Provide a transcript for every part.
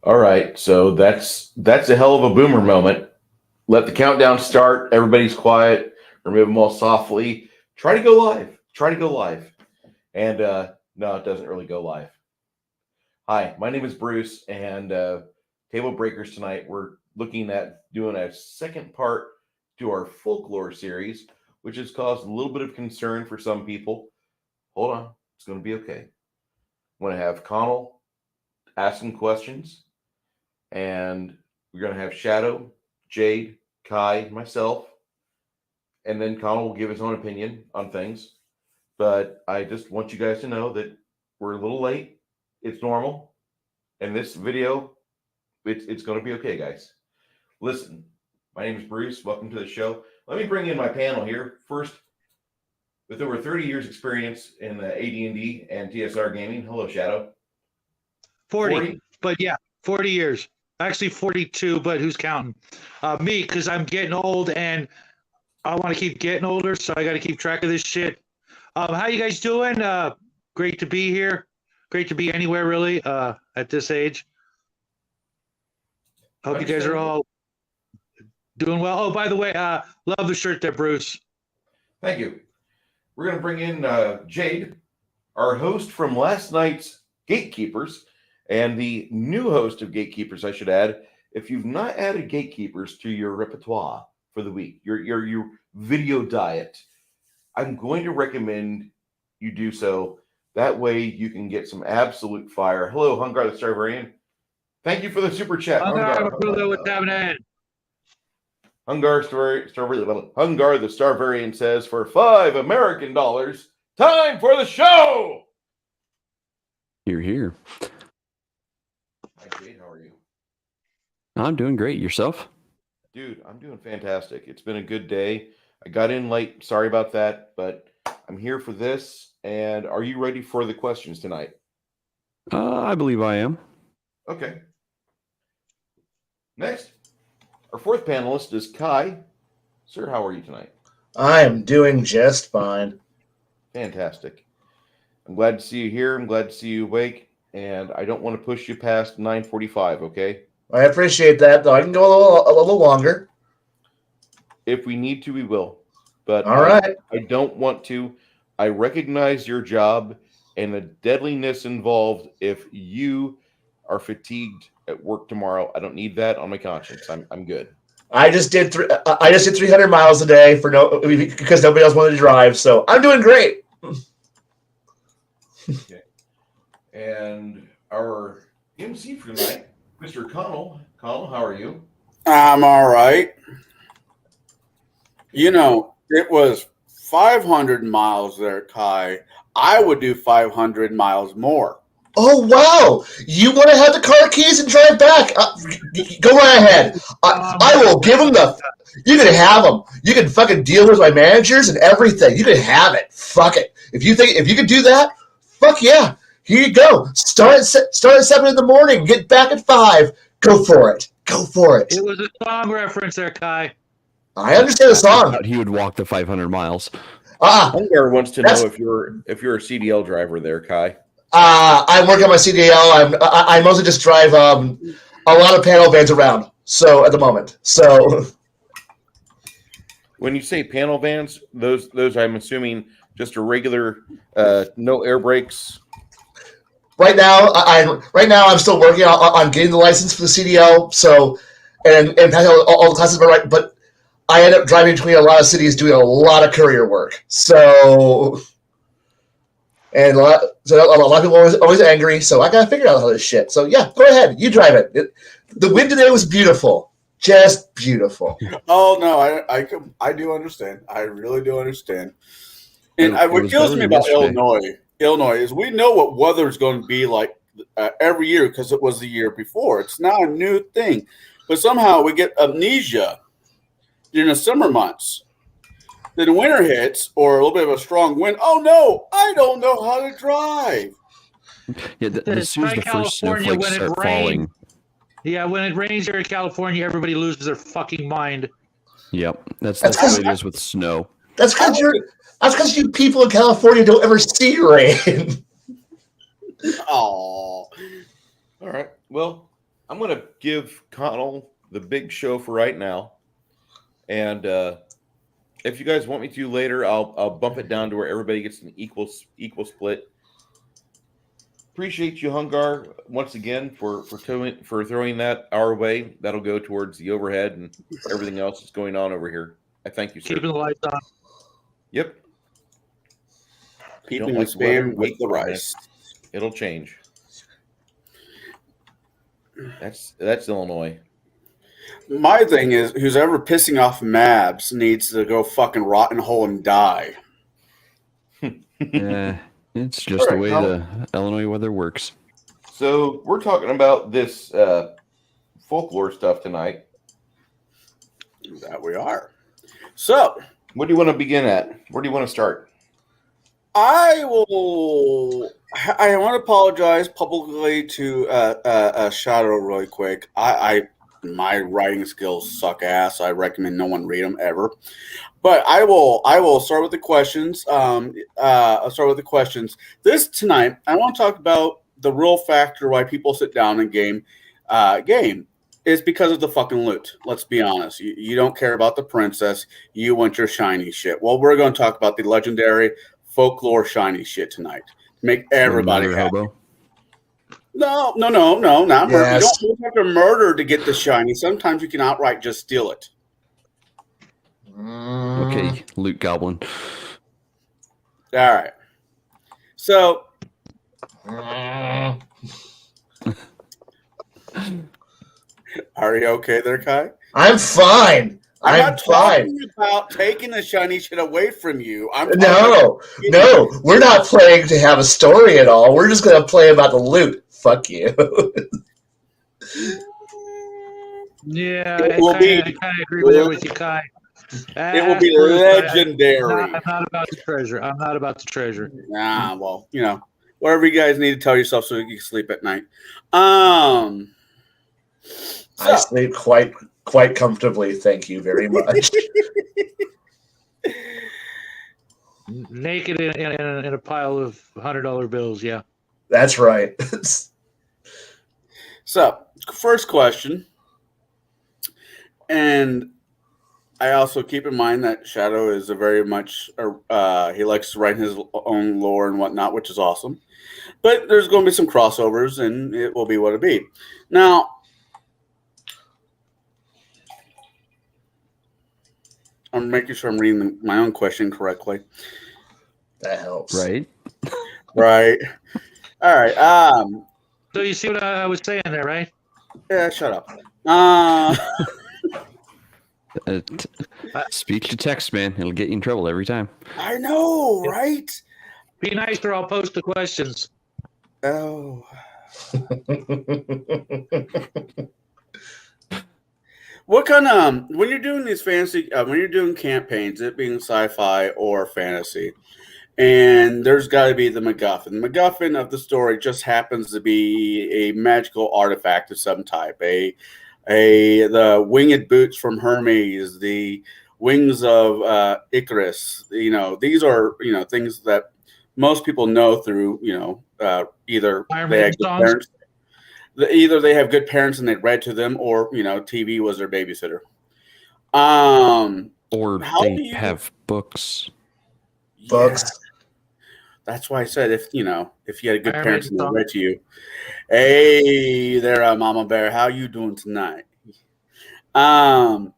All right, so that's a hell of a boomer moment. Let the countdown start. Everybody's quiet. Remove them all softly. Try to go live. Try to go live. And no, it doesn't really go live. Hi, my name is Bruce, and Tablebreakers tonight. We're looking at doing a second part to our folklore series, which has caused a little bit of concern for some people. Hold on, it's going to be okay. I'm going to have Connell asking questions, and we're going to have Shadow, Jade, Kai, myself, and then Connell will give his own opinion on things. But I just want you guys to know that we're a little late. It's normal. And this video, it's going to be okay, guys. Listen, my name is Bruce. Welcome to the show. Let me bring in my panel here. First, with over 30 years experience in AD&D and TSR gaming. Hello, Shadow. 40, but yeah, 40 years. Actually 42, but who's counting? Me, because I'm getting old and I want to keep getting older, so I got to keep track of this shit. How you guys doing? Great to be here. Great to be anywhere, really, at this age. Hope you guys are all doing well. Oh, by the way, love the shirt there, Bruce. Thank you. We're going to bring in Jade, our host from last night's Gatekeepers, and the new host of Gatekeepers, I should add. If you've not added Gatekeepers to your repertoire for the week, your video diet, I'm going to recommend you do so. That way you can get some absolute fire. Hello, Hungar the Starvarian. Thank you for the super chat. Hungar the Starvarian says, for $5 American, time for the show. You're here. Hi, Jade. How are you? I'm doing great. Yourself? Dude, I'm doing fantastic. It's been a good day. I got in late. Sorry about that, but I'm here for this. And are you ready for the questions tonight? I believe I am. Okay. Next, our fourth panelist is Kai. Sir, how are you tonight? I am doing just fine. Fantastic. I'm glad to see you here. I'm glad to see you awake. And I don't want to push you past 9:45, okay? I appreciate that, though. I can go a little longer. If we need to, we will. But all right. I don't want to. I recognize your job and the deadliness involved if you are fatigued at work tomorrow. I don't need that on my conscience. I'm good. I just did 300 miles a day because nobody else wanted to drive, so I'm doing great. Okay. And our MC for tonight, Mr. Connell. Connell, how are you? I'm all right. You know, it was 500 miles there, Kai. I would do 500 miles more. Oh, wow. You want to have the car keys and drive back? Go right ahead. I will give them you can have them. You can fucking deal with my managers and everything. You can have it. Fuck it. If you can do that, fuck yeah. Here you go. Start at 7 in the morning. Get back at 5. Go for it. Go for it. It was a song reference there, Kai. I understand the song. He would walk the 500 miles. Hungar wants to know if you're a CDL driver there, Kai. I work on my CDL. I mostly just drive a lot of panel vans around. So at the moment, when you say panel vans, those I'm assuming just a regular, no air brakes. Right now I'm still working on getting the license for the CDL. So and all the classes, but I end up driving between a lot of cities doing a lot of courier work. So. And a lot of people are always angry, so I gotta figure out all this shit. So yeah, go ahead, you drive it. The wind today was beautiful, just beautiful. Oh no, I do understand. I really do understand. And what kills me about Illinois is we know what weather's going to be like every year because it was the year before. It's not a new thing, but somehow we get amnesia during the summer months. Then winter hits, or a little bit of a strong wind. Oh no, I don't know how to drive. Yeah, as soon as the first snowflakes start falling. Yeah, when it rains here in California, everybody loses their fucking mind. Yep, that's the way it is with snow. That's because you people in California don't ever see rain. Oh, all right. Well, I'm going to give Connell the big show for right now. And if you guys want me to later, I'll bump it down to where everybody gets an equal split. Appreciate you, Hungar, once again for throwing that our way. That'll go towards the overhead and everything else that's going on over here. I thank you, sir. Keeping the lights on. Yep. Keeping the spam with the rice. It'll change. That's Illinois. My thing is, who's ever pissing off Mabs needs to go fucking rot in a hole and die. Yeah, it's just the way the Illinois weather works. So we're talking about this folklore stuff tonight. That we are. So, what do you want to begin at? Where do you want to start? I want to apologize publicly to Shadow really quick. My writing skills suck ass. I recommend no one read them ever. But I will start with the questions. I'll start with the questions. This tonight, I want to talk about the real factor why people sit down and game is because of the fucking loot. Let's be honest. You don't care about the princess. You want your shiny shit. Well, we're going to talk about the legendary folklore shiny shit tonight to make everybody happy. No, not murder. Yes. You don't have to murder to get the shiny. Sometimes you can outright just steal it. Okay, loot goblin. All right. So, are you okay there, Kai? I'm fine. I'm I'm not fine. talking about taking the shiny shit away from you. No, we're not playing to have a story at all. We're just going to play about the loot. Fuck you. Yeah, It I will be- kind of agree with you, Kai. It will be legendary. I'm not about the treasure. I'm not about the treasure. Nah, well, whatever you guys need to tell yourself so you can sleep at night. So, I sleep quite comfortably. Thank you very much. Naked in a pile of $100 bills. Yeah. That's right. So, first question, and I also keep in mind that Shadow is a very much he likes to write his own lore and whatnot, which is awesome. But there's going to be some crossovers, and it will be what it be. Now, I'm making sure I'm reading my own question correctly. That helps. Right? Right. All right. So you see what I was saying there, right? Yeah, shut up. Speech to text, man. It'll get you in trouble every time. I know, right? Be nice or I'll post the questions. Oh. What kind of when you're doing these fantasy when you're doing campaigns, it being sci-fi or fantasy, and there's got to be the MacGuffin. The MacGuffin of the story just happens to be a magical artifact of some type. The winged boots from Hermes, the wings of Icarus. These are things that most people know through either they have good parents, either they have good parents and they read to them, or TV was their babysitter. Or they have books. Books. Yeah. That's why I said if you had good parents and they read to you, hey there, Mama Bear, how you doing tonight? How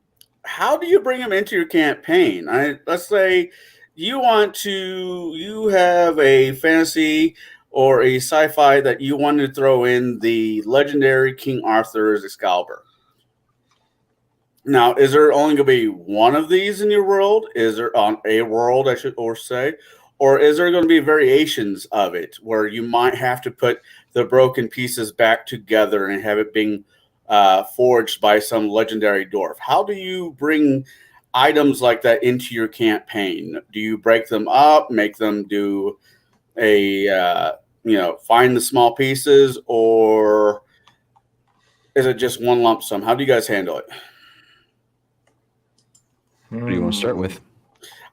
do you bring them into your campaign? Let's say you have a fantasy or a sci-fi that you want to throw in the legendary King Arthur's Excalibur. Now, is there only going to be one of these in your world? Is there on a world, or is there going to be variations of it where you might have to put the broken pieces back together and have it being forged by some legendary dwarf? How do you bring items like that into your campaign? Do you break them up, make them do find the small pieces, or is it just one lump sum? How do you guys handle it? What do you want to start with?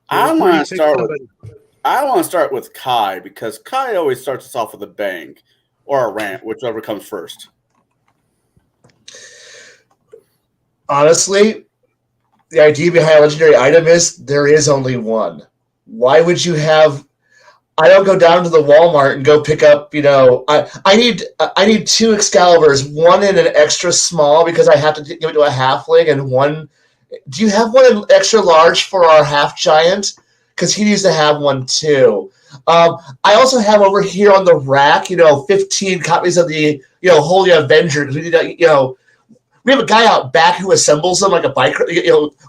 I want to start with Kai, because Kai always starts us off with a bang or a rant, whichever comes first. Honestly, the idea behind a legendary item is there is only one. Why would you have? I don't go down to the Walmart and go pick up. I need 2 Excaliburs, one in an extra small because I have to give it to a halfling, and one. Do you have one in extra large for our half giant? Because he needs to have one too. I also have over here on the rack, 15 copies of the Holy Avenger because we need we have a guy out back who assembles them like a bike.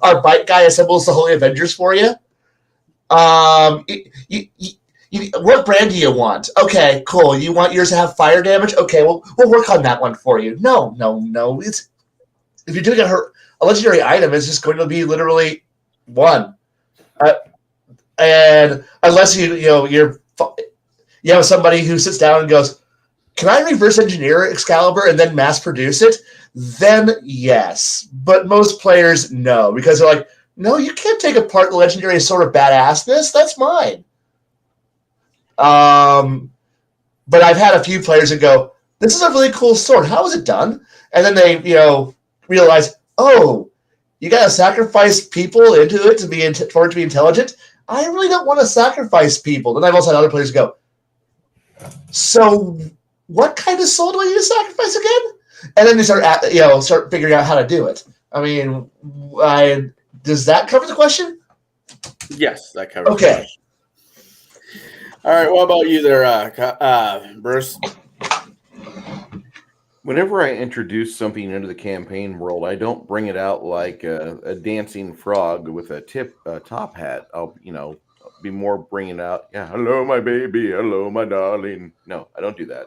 Our bike guy assembles the Holy Avengers for you. What brand do you want? Okay, cool. You want yours to have fire damage? Okay, we'll work on that one for you. No. If you're doing a legendary item, it's just going to be literally one. And unless you have somebody who sits down and goes, "Can I reverse engineer Excalibur and then mass produce it?" Then yes, but most players no, because they're like, "No, you can't take apart the legendary sword of badassness. That's mine." But I've had a few players that go, "This is a really cool sword. How is it done?" And then they realize, "Oh, you got to sacrifice people into it for it to be intelligent." I really don't want to sacrifice people. Then I've also had other players go, "So what kind of soul do I need to sacrifice again?" And then they start figuring out how to do it. I mean, does that cover the question? Yes, that covers. Okay. It. All right. What about you there, Bruce? Whenever I introduce something into the campaign world, I don't bring it out like a dancing frog with a top hat. I'll be more bringing out, yeah, hello, my baby, hello, my darling. No, I don't do that.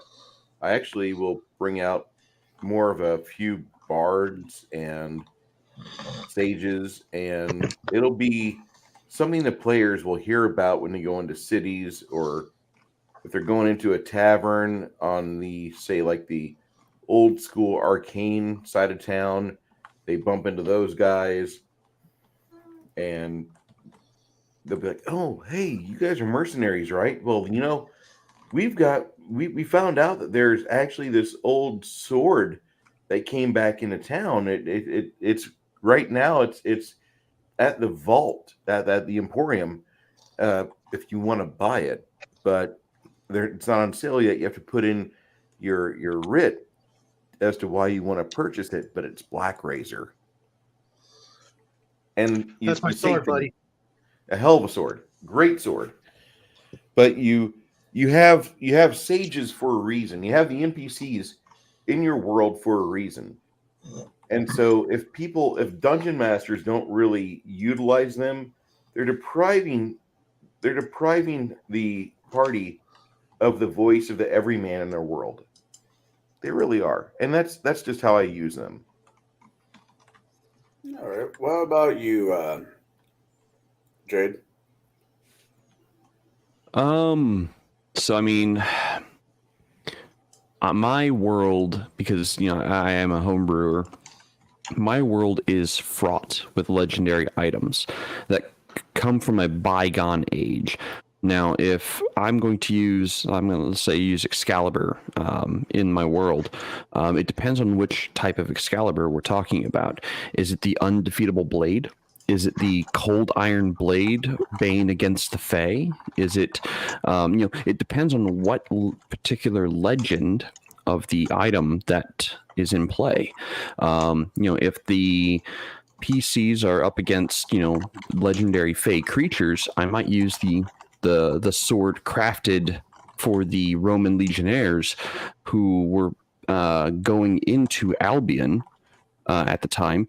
I actually will bring out more of a few bards and sages, and it'll be something the players will hear about when they go into cities, or if they're going into a tavern on the old school arcane side of town. They bump into those guys and they'll be like, "Oh, hey, you guys are mercenaries, right? Well, we found out that there's actually this old sword that came back into town. It's right now it's at the vault, at the Emporium, if you want to buy it, but it's not on sale yet. You have to put in your writ as to why you want to purchase it, but it's Black Razor." And that's my sword, buddy. A hell of a sword, great sword. But you have sages for a reason. You have the NPCs in your world for a reason. And so if dungeon masters don't really utilize them, they're depriving the party of the voice of the everyman in their world. They really are. And that's just how I use them. All right. What about you, Jade? So I mean, my world, because I am a home brewer, my world is fraught with legendary items that come from a bygone age. Now, if I'm going to use Excalibur in my world, it depends on which type of Excalibur we're talking about. Is it the undefeatable blade? Is it the cold iron blade, Bane against the Fae? Is it, it depends on what particular legend of the item that is in play. If the PCs are up against, legendary Fae creatures, I might use the sword crafted for the Roman legionnaires who were going into Albion at the time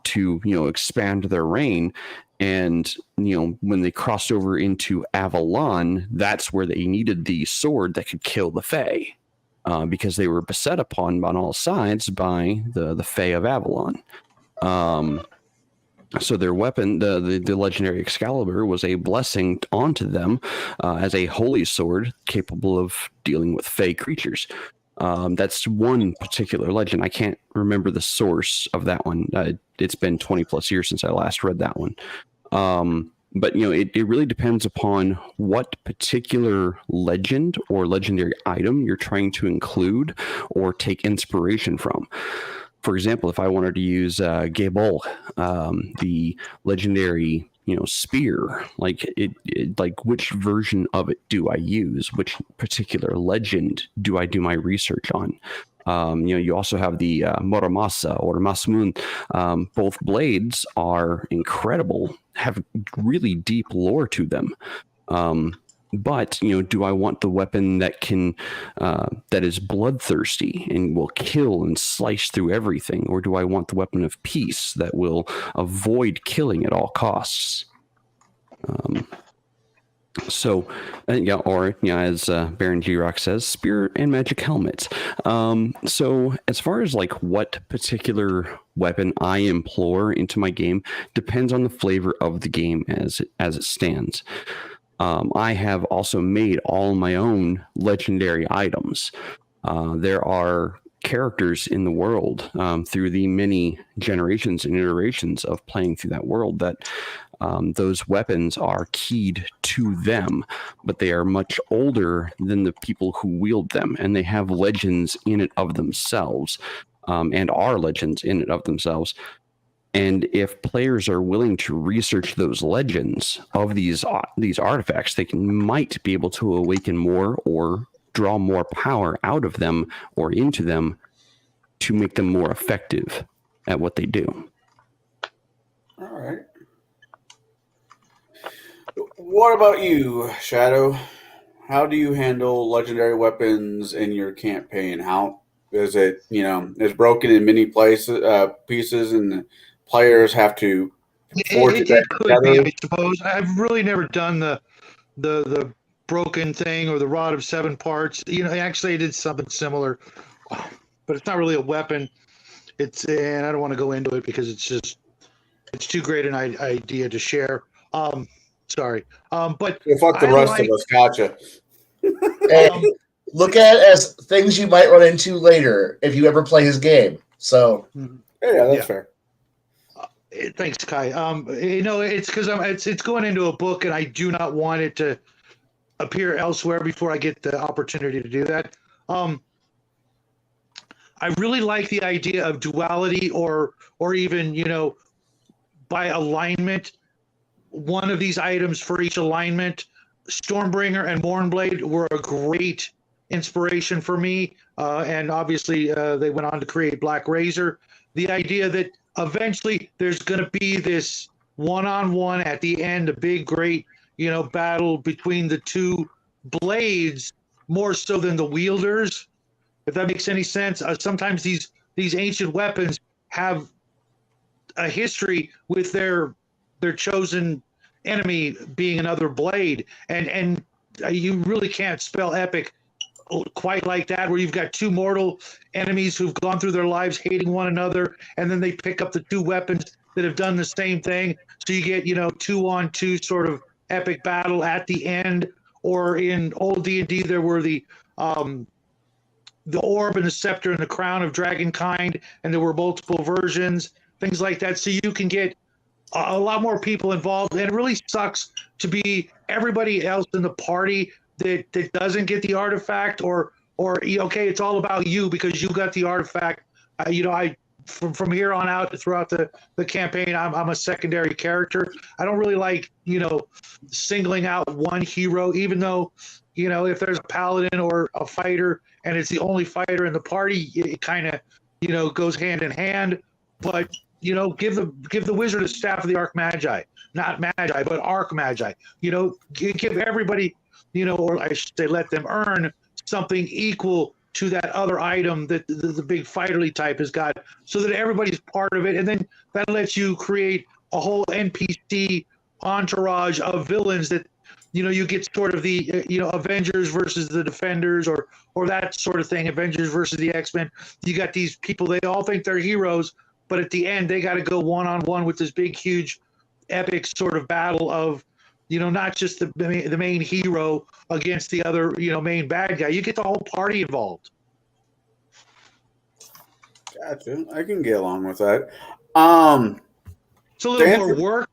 to expand their reign, and when they crossed over into Avalon, that's where they needed the sword that could kill the Fae, because they were beset upon on all sides by the Fae of Avalon. So their weapon, the legendary Excalibur, was a blessing onto them as a holy sword capable of dealing with Fae creatures. That's one particular legend. I can't remember the source of that one. It's been 20 plus years since I last read that one. But it really depends upon what particular legend or legendary item you're trying to include or take inspiration from. for example, if I wanted to use Gabol, the legendary, spear, like like which version of it do I use? Which particular legend do I do my research on? You also have the Moramasa or Masmun. Both blades are incredible, have really deep lore to them. But do I want the weapon that can that is bloodthirsty and will kill and slice through everything, or do I want the weapon of peace that will avoid killing at all costs? So, or as Baron G-Rock says, spirit and magic helmet. So as far as like what particular weapon I implore into my game depends on the flavor of the game as it stands. I have also made all my own legendary items. There are characters in the world through the many generations and iterations of playing through that world that those weapons are keyed to them, but they are much older than the people who wield them, and they have legends in it of themselves, and are legends in it of themselves. And if players are willing to research those legends of these artifacts, they might be able to awaken more or draw more power out of them or into them to make them more effective at what they do. All right. What about you, Shadow? How do you handle legendary weapons in your campaign? How is it, it's broken in many pieces, and players have to forge it back together? I suppose. I've really never done the broken thing or the rod of 7 parts. Actually I did something similar, but it's not really a weapon. And I don't want to go into it because it's too great an idea to share. Sorry. But fuck the rest of us. Gotcha. And look at it as things you might run into later if you ever play his game. So yeah, that's fair. Thanks, Kai. It's because it's going into a book, and I do not want it to appear elsewhere before I get the opportunity to do that. I really like the idea of duality, or even by alignment, one of these items for each alignment. Stormbringer and Mournblade were a great inspiration for me, and obviously they went on to create Black Razor. The idea that eventually there's going to be this one-on-one at the end, a big, great, battle between the two blades, more so than the wielders, if that makes any sense. Sometimes these ancient weapons have a history with their chosen enemy being another blade, and you really can't spell epic quite like that, where you've got two mortal enemies who've gone through their lives hating one another, and then they pick up the two weapons that have done the same thing, so you get 2-on-2 sort of epic battle at the end. Or in old D&D there were the orb and the scepter and the crown of dragonkind, and there were multiple versions, things like that, so you can get a lot more people involved. And it really sucks to be everybody else in the party that doesn't get the artifact, or okay, it's all about you because you got the artifact. I from here on out throughout the campaign, I'm a secondary character. I don't really like singling out one hero, even though if there's a paladin or a fighter and it's the only fighter in the party, it kind of goes hand in hand. But give the wizard a staff of the Archmagi, not magi, but Archmagi. Give everybody, or I should say, let them earn something equal to that other item that the big fighterly type has got, so that everybody's part of it. And then that lets you create a whole NPC entourage of villains that, you get sort of the, Avengers versus the Defenders, or that sort of thing, Avengers versus the X-Men. You got these people, they all think they're heroes, but at the end, they got to go one-on-one with this big, huge, epic sort of battle of, not just the main hero against the other, main bad guy. You get the whole party involved. Gotcha. I can get along with that. It's a little more work,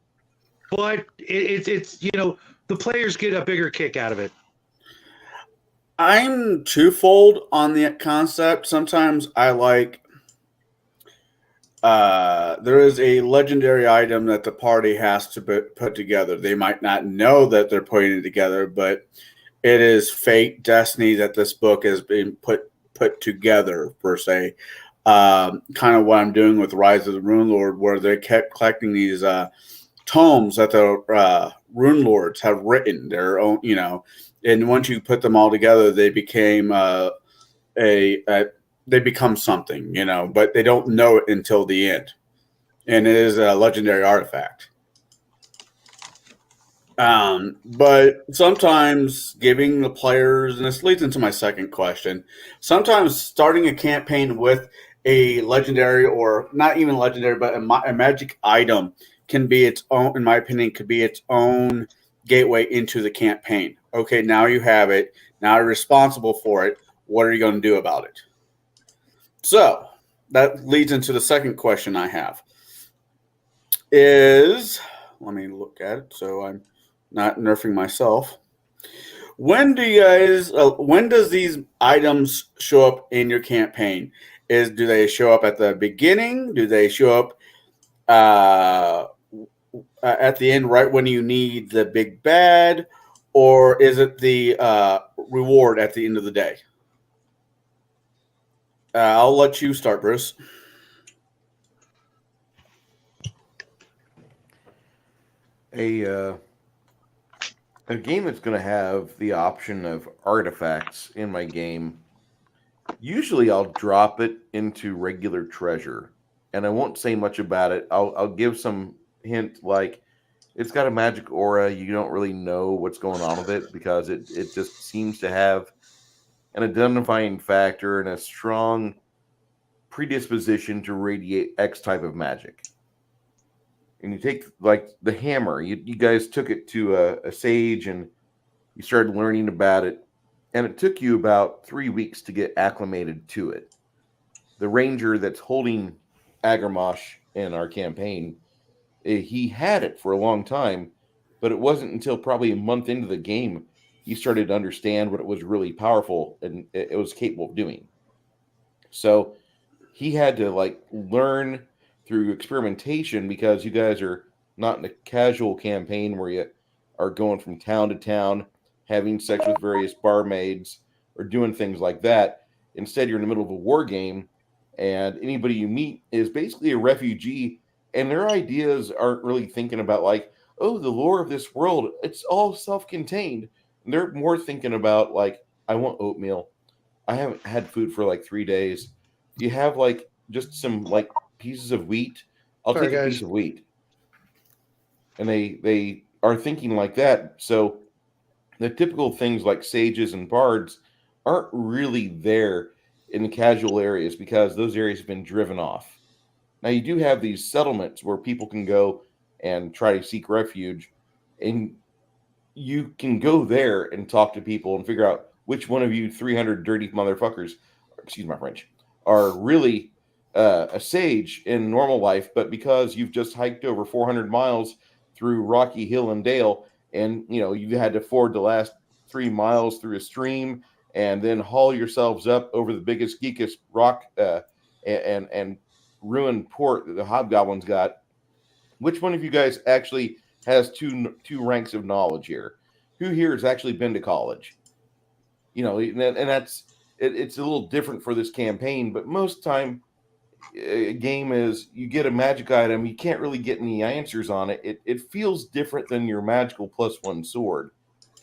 but it's the players get a bigger kick out of it. I'm twofold on the concept. Sometimes I like there is a legendary item that the party has to put together. They might not know that they're putting it together, but it is fate, destiny that this book has been put together, per se. Kind of what I'm doing with Rise of the Rune Lord, where they kept collecting these tomes that the Rune Lords have written, their own, and once you put them all together, they became they become something, but they don't know it until the end. And it is a legendary artifact. But sometimes giving the players, and this leads into my second question, sometimes starting a campaign with a legendary, or not even legendary, but a magic item can be its own, in my opinion, could be its own gateway into the campaign. Okay, now you have it. Now you're responsible for it. What are you going to do about it? So that leads into the second question I have is, let me look at it so I'm not nerfing myself. When does these items show up in your campaign? Do they show up at the beginning? Do they show up at the end, right when you need the big bad? Or is it the reward at the end of the day? I'll let you start, Bruce. A game that's going to have the option of artifacts in my game, usually I'll drop it into regular treasure, and I won't say much about it. I'll give some hint, like it's got a magic aura. You don't really know what's going on with it because it just seems to have an identifying factor and a strong predisposition to radiate X type of magic. And you take like the hammer, you guys took it to a sage and you started learning about it, and it took you about 3 weeks to get acclimated to it. The ranger that's holding Agarmosh in our campaign, he had it for a long time, but it wasn't until probably a month into the game he started to understand what it was really powerful and it was capable of doing. So he had to like learn through experimentation, because you guys are not in a casual campaign where you are going from town to town, having sex with various barmaids or doing things like that. Instead, you're in the middle of a war game, and anybody you meet is basically a refugee, and their ideas aren't really thinking about like, oh, the lore of this world, it's all self-contained. And they're more thinking about like, I want oatmeal. I haven't had food for like 3 days. Do you have like just some like pieces of wheat? I'll take a piece of wheat. And they are thinking like that. So the typical things like sages and bards aren't really there in the casual areas because those areas have been driven off. Now you do have these settlements where people can go and try to seek refuge, and you can go there and talk to people and figure out which one of you 300 dirty motherfuckers, excuse my French, are really a sage in normal life, but because you've just hiked over 400 miles through rocky hill and dale, and you had to ford the last 3 miles through a stream and then haul yourselves up over the biggest geekest rock and ruined port that the hobgoblins got. Which one of you guys actually has two ranks of knowledge here? Who here has actually been to college? And that's it's a little different for this campaign, but most time a game is you get a magic item, you can't really get any answers on it. It feels different than your magical +1 sword.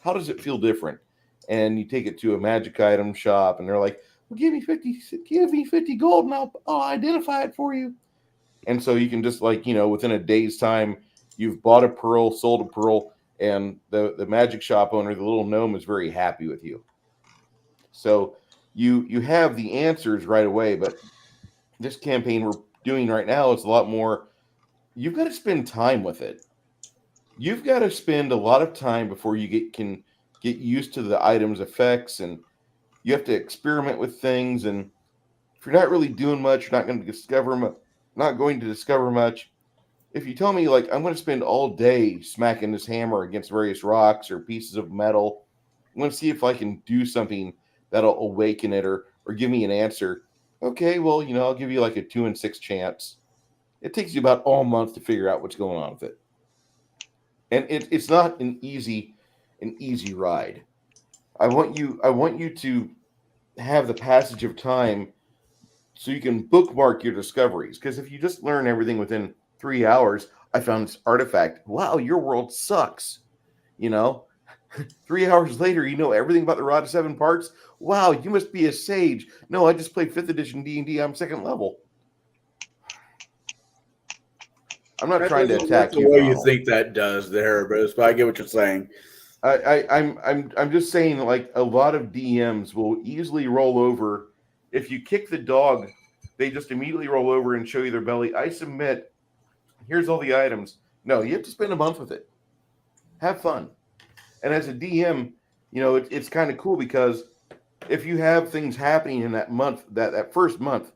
How does it feel different? And you take it to a magic item shop, and they're like, well, give me 50 gold, and I'll identify it for you. And so you can just within a day's time, you've bought a pearl, sold a pearl, and the magic shop owner, the little gnome, is very happy with you. So you have the answers right away, but this campaign we're doing right now is a lot more. You've got to spend time with it. You've got to spend a lot of time before you can get used to the item's effects, and you have to experiment with things. And if you're not really doing much, you're not going to discover much. If you tell me like I'm going to spend all day smacking this hammer against various rocks or pieces of metal, I'm going to see if I can do something that'll awaken it or give me an answer. Okay, well, I'll give you like a 2 in 6 chance. It takes you about all month to figure out what's going on with it. And it's not an easy ride. I want you to have the passage of time so you can bookmark your discoveries. Because if you just learn everything within 3 hours, I found this artifact. Wow, your world sucks. 3 hours later, you know everything about the Rod of Seven Parts. Wow, you must be a sage. No, I just played 5th edition D&D. I'm 2nd level. I'm not trying to attack you. The way you think that does there, but I get what you're saying. I'm just saying, like, a lot of DMs will easily roll over. If you kick the dog, they just immediately roll over and show you their belly. I submit. Here's all the items. No, you have to spend a month with it. Have fun. And as a DM, it's kind of cool because if you have things happening in that month, that first month,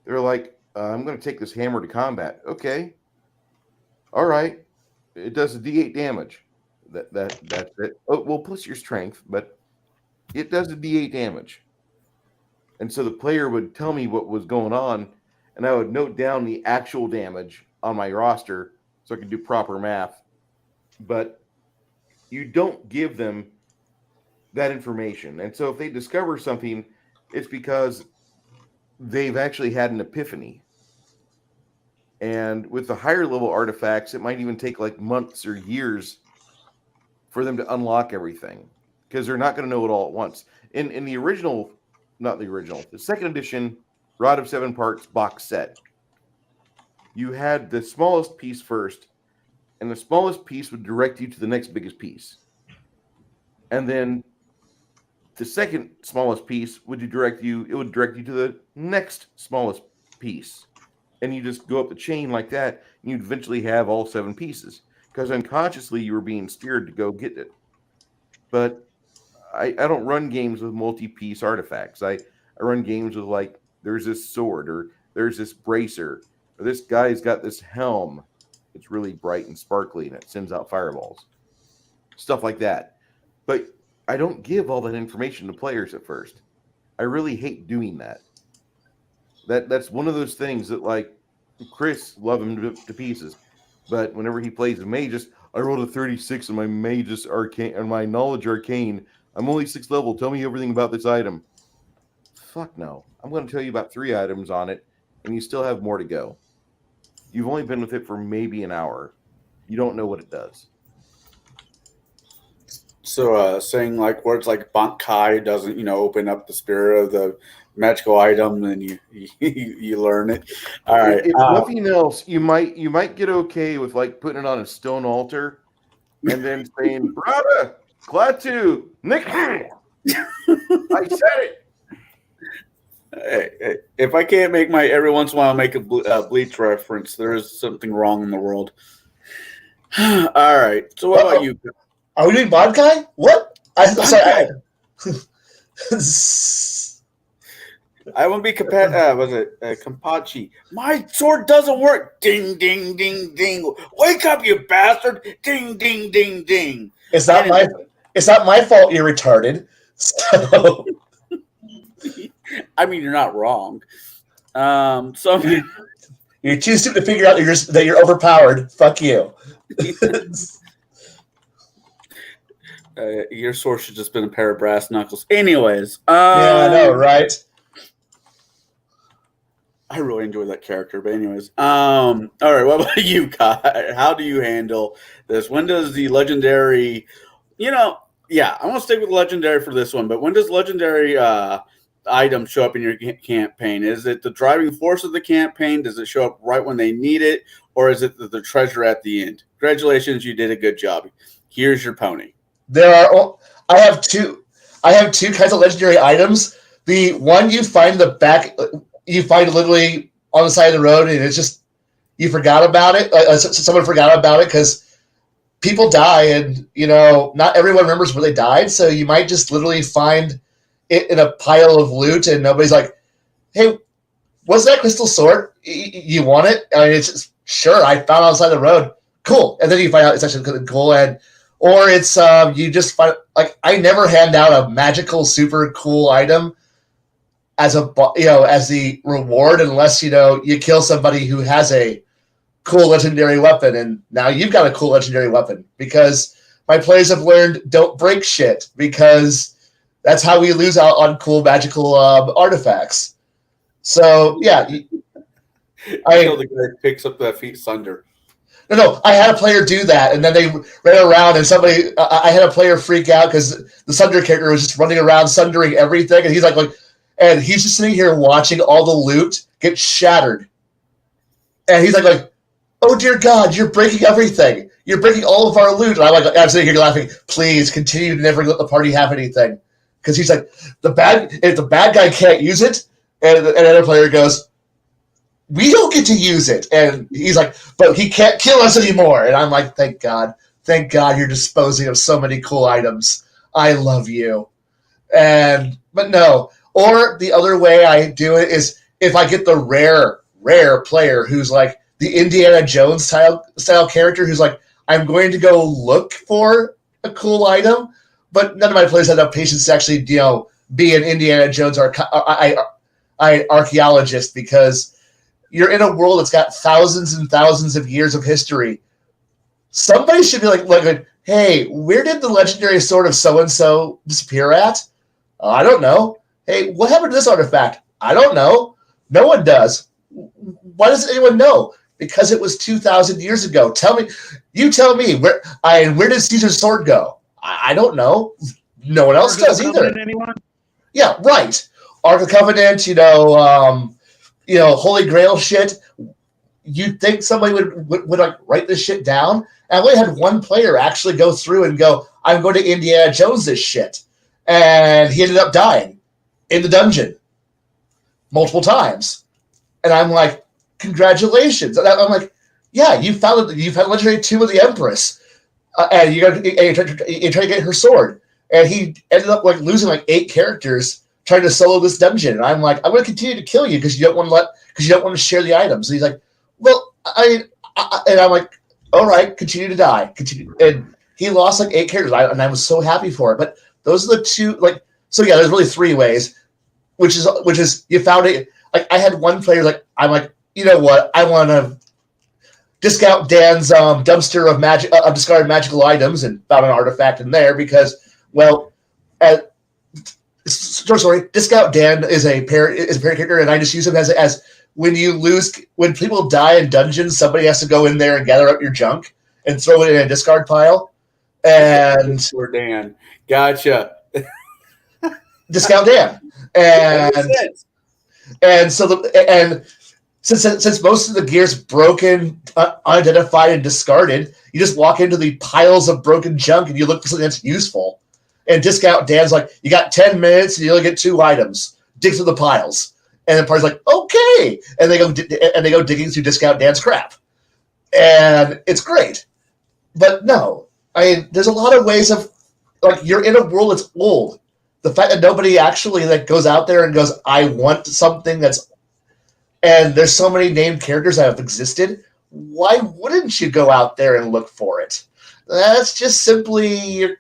they're like, I'm going to take this hammer to combat. Okay. All right. It does a D8 damage. That's it. Oh, well, plus your strength, but it does a D8 damage. And so the player would tell me what was going on, and I would note down the actual damage on my roster so I could do proper math. But you don't give them that information. And so if they discover something, it's because they've actually had an epiphany. And with the higher level artifacts, it might even take like months or years for them to unlock everything because they're not going to know it all at once. In the original, not the original, the 2nd edition Rod of Seven Parts box set, you had the smallest piece first, and the smallest piece would direct you to the next biggest piece. And then the second smallest piece would direct you to the next smallest piece. And you just go up the chain like that, and you'd eventually have all 7 pieces. Because unconsciously you were being steered to go get it. But I don't run games with multi-piece artifacts. I run games with, like, there's this sword, or there's this bracer, or this guy's got this helm. It's really bright and sparkly, and it sends out fireballs. Stuff like that. But I don't give all that information to players at first. I really hate doing that. That's one of those things that, like, Chris, love him to pieces. But whenever he plays a Magus, I rolled a 36 on my Magus Arcane, and my Knowledge Arcane. I'm only 6th level. Tell me everything about this item. Fuck no. I'm going to tell you about 3 items on it, and you still have more to go. You've only been with it for maybe an hour. You don't know what it does. So saying like words like Bankai doesn't, open up the spirit of the magical item, and you learn it. All right. If nothing else, you might get okay with like putting it on a stone altar and then saying, "Brother, Klaatu, Nick, I said it." Hey, if I can't make every once in a while make a Bleach reference, there is something wrong in the world. All right. So what about you? Are we doing Bankai? What? Sorry. I won't be Kampachi. My sword doesn't work. Ding, ding, ding, ding. Wake up, you bastard. Ding, ding, ding, ding. It's not my fault you're retarded. So I mean, you're not wrong. You're too stupid to figure out that you're overpowered. Fuck you. Your sword should just been a pair of brass knuckles. Anyways. Yeah, I know, right? I really enjoy that character, but anyways. All right, what about you, Kai? How do you handle this? When does the legendary, I'm going to stick with legendary for this one, but when does legendary item show up in your campaign? Is it the driving force of the campaign? Does it show up right when they need it? Or is it the treasure at the end? Congratulations, you did a good job. Here's your pony. I have two kinds of legendary items. The one you find literally on the side of the road, and it's just you forgot about it. Someone forgot about it because people die, and not everyone remembers where they died. So you might just literally find it in a pile of loot, and nobody's like, "Hey, what's that crystal sword? You want it?" I mean, it's just, sure. I found it on the side of the road. Cool, and then you find out it's actually cool, or it's you just find, like, I never hand out a magical super cool item as the reward unless you kill somebody who has a cool legendary weapon, and now you've got a cool legendary weapon because my players have learned don't break shit because that's how we lose out on cool magical artifacts. So yeah, Until the guy picks up that feet sunder. No, I had a player do that, and then they ran around, and I had a player freak out because the Sunder character was just running around sundering everything, and and he's just sitting here watching all the loot get shattered, and he's like, oh dear God, you're breaking everything, you're breaking all of our loot, and I'm sitting here laughing, please continue to never let the party have anything, because he's like, if the bad guy can't use it, and another player goes, we don't get to use it. And he's like, but he can't kill us anymore. And I'm like, thank God you're disposing of so many cool items. I love you. But no. Or the other way I do it is if I get the rare player who's like the Indiana Jones style character who's like, I'm going to go look for a cool item, but none of my players have enough patience to actually, be an Indiana Jones archaeologist because you're in a world that's got thousands and thousands of years of history. Somebody should be like, hey, where did the legendary sword of so-and-so disappear at? I don't know. Hey, what happened to this artifact? I don't know. No one does. Why doesn't anyone know? Because it was 2,000 years ago. You tell me, where did Caesar's sword go? I don't know. No one else does either. Anyone? Yeah, right. Ark of the Covenant, Holy Grail shit. You'd think somebody would like write this shit down. And I only had one player actually go through and go, I'm going to Indiana Jones this shit. And he ended up dying in the dungeon multiple times. And I'm like, congratulations. And I'm like, yeah, you've had Legendary 2 of the Empress. And you're trying to get her sword. And he ended up losing 8 characters trying to solo this dungeon, and I'm like, I'm going to continue to kill you because you don't want to share the items. And he's like, well, and I'm like, all right, continue to die, continue. And he lost 8 characters, and I was so happy for it. But those are the two, so yeah, there's really 3 ways, which is you found it. I had one player I'm like, you know what, I want to discount Dan's dumpster of discarded magical items and found an artifact in there because, well, sorry, Discount Dan is a parent character, and I just use him as when people die in dungeons, somebody has to go in there and gather up your junk and throw it in a discard pile. And for Dan, gotcha. Discount Dan, and since most of the gear's broken, unidentified, and discarded, you just walk into the piles of broken junk and you look for something that's useful. And Discount Dan's like, you got 10 minutes and you only get 2 items. Dig through the piles. And the party's like, okay. And they go digging through Discount Dan's crap. And it's great. But no, there's a lot of ways of, you're in a world that's old. The fact that nobody actually goes out there and goes, I want something and there's so many named characters that have existed. Why wouldn't you go out there and look for it? That's just simply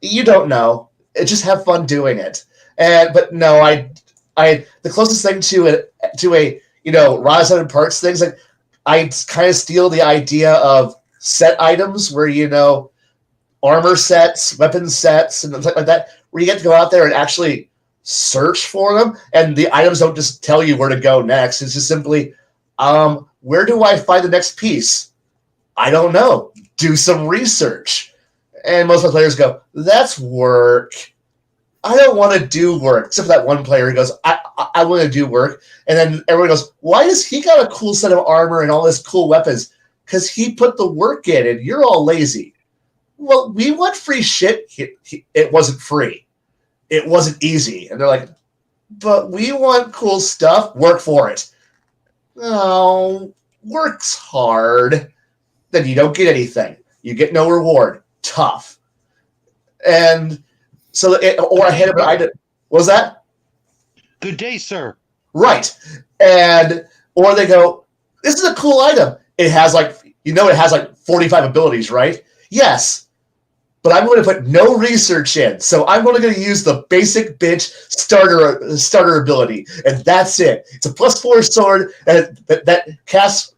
you don't know. Just have fun doing it. But no, the closest thing to a Raw 7 Parts things, I kind of steal the idea of set items where armor sets, weapon sets, and stuff like that, where you get to go out there and actually search for them, and the items don't just tell you where to go next. It's just simply, where do I find the next piece? I don't know. Do some research. And most of the players go, that's work. I don't want to do work. Except for that one player who goes, I want to do work. And then everyone goes, why does he got a cool set of armor and all this cool weapons? Because he put the work in and you're all lazy. Well, we want free shit. It wasn't free. It wasn't easy. And they're like, but we want cool stuff. Work for it. Oh, work's hard. Then you don't get anything. You get no reward. Tough. And so, or I had an item. What was that? Good day, sir. Right. Or they go, this is a cool item. It has it has 45 abilities, right? Yes. But I'm going to put no research in. So I'm only going to use the basic bitch starter ability. And that's it. It's a +4 sword that casts,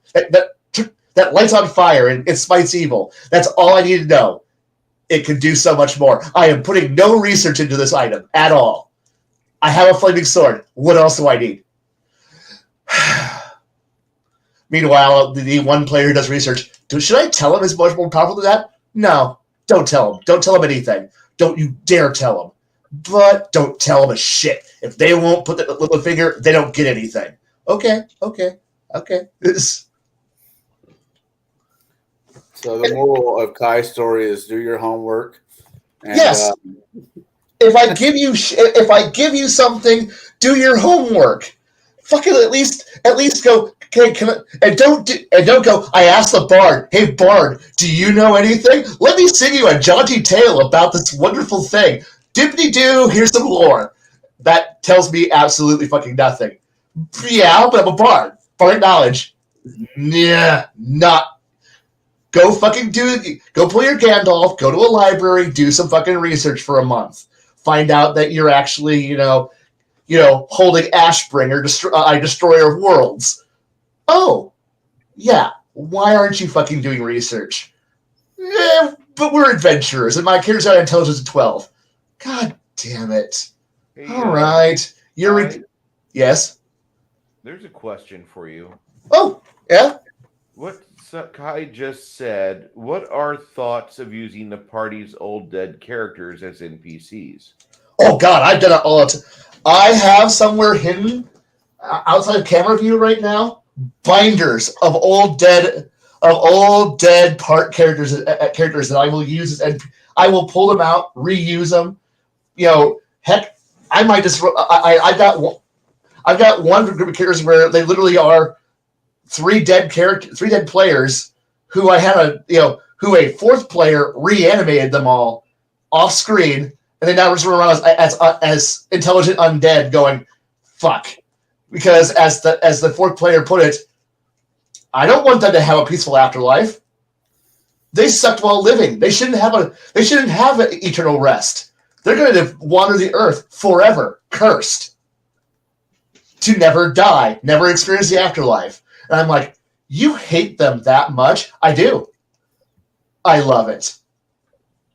that lights on fire and it smites evil. That's all I need to know. It can do so much more. I am putting no research into this item at all. I have a flaming sword. What else do I need? Meanwhile, the one player who does research, should I tell him it's much more powerful than that? No, don't tell him. Don't tell him anything. Don't you dare tell him. But don't tell him a shit. If they won't put the little finger, they don't get anything. Okay. So the moral of Kai's story is do your homework. And, yes. If I give you something, do your homework. Fucking at least go. Okay, don't go. I asked the bard. Hey bard, do you know anything? Let me sing you a jaunty tale about this wonderful thing. Dippity doo. Here's some lore. That tells me absolutely fucking nothing. Yeah, but I'm a bard. Bard knowledge. Yeah, not. Go fucking go pull your Gandalf, go to a library, do some fucking research for a month. Find out that you're actually, holding Ashbringer, Destroyer of Worlds. Oh, yeah. Why aren't you fucking doing research? But we're adventurers, and my character's got intelligence of 12. God damn it. Hey, all right. Yes? There's a question for you. Oh, yeah? What Kai just said, what are thoughts of using the party's old dead characters as NPCs? Oh god, I've done it all the time. I have somewhere hidden outside of camera view right now binders of old dead part characters that I will use and I will pull them out, reuse them. Heck, I might just I've got one group of characters where they literally are three dead players who I had who a fourth player reanimated them all off screen, and they now just run around as intelligent undead, going fuck, because as the fourth player put it, I don't want them to have a peaceful afterlife. They sucked while living. They shouldn't have an eternal rest. They're going to wander the earth forever, cursed, to never die, never experience the afterlife. And I'm like, you hate them that much? I do. I love it.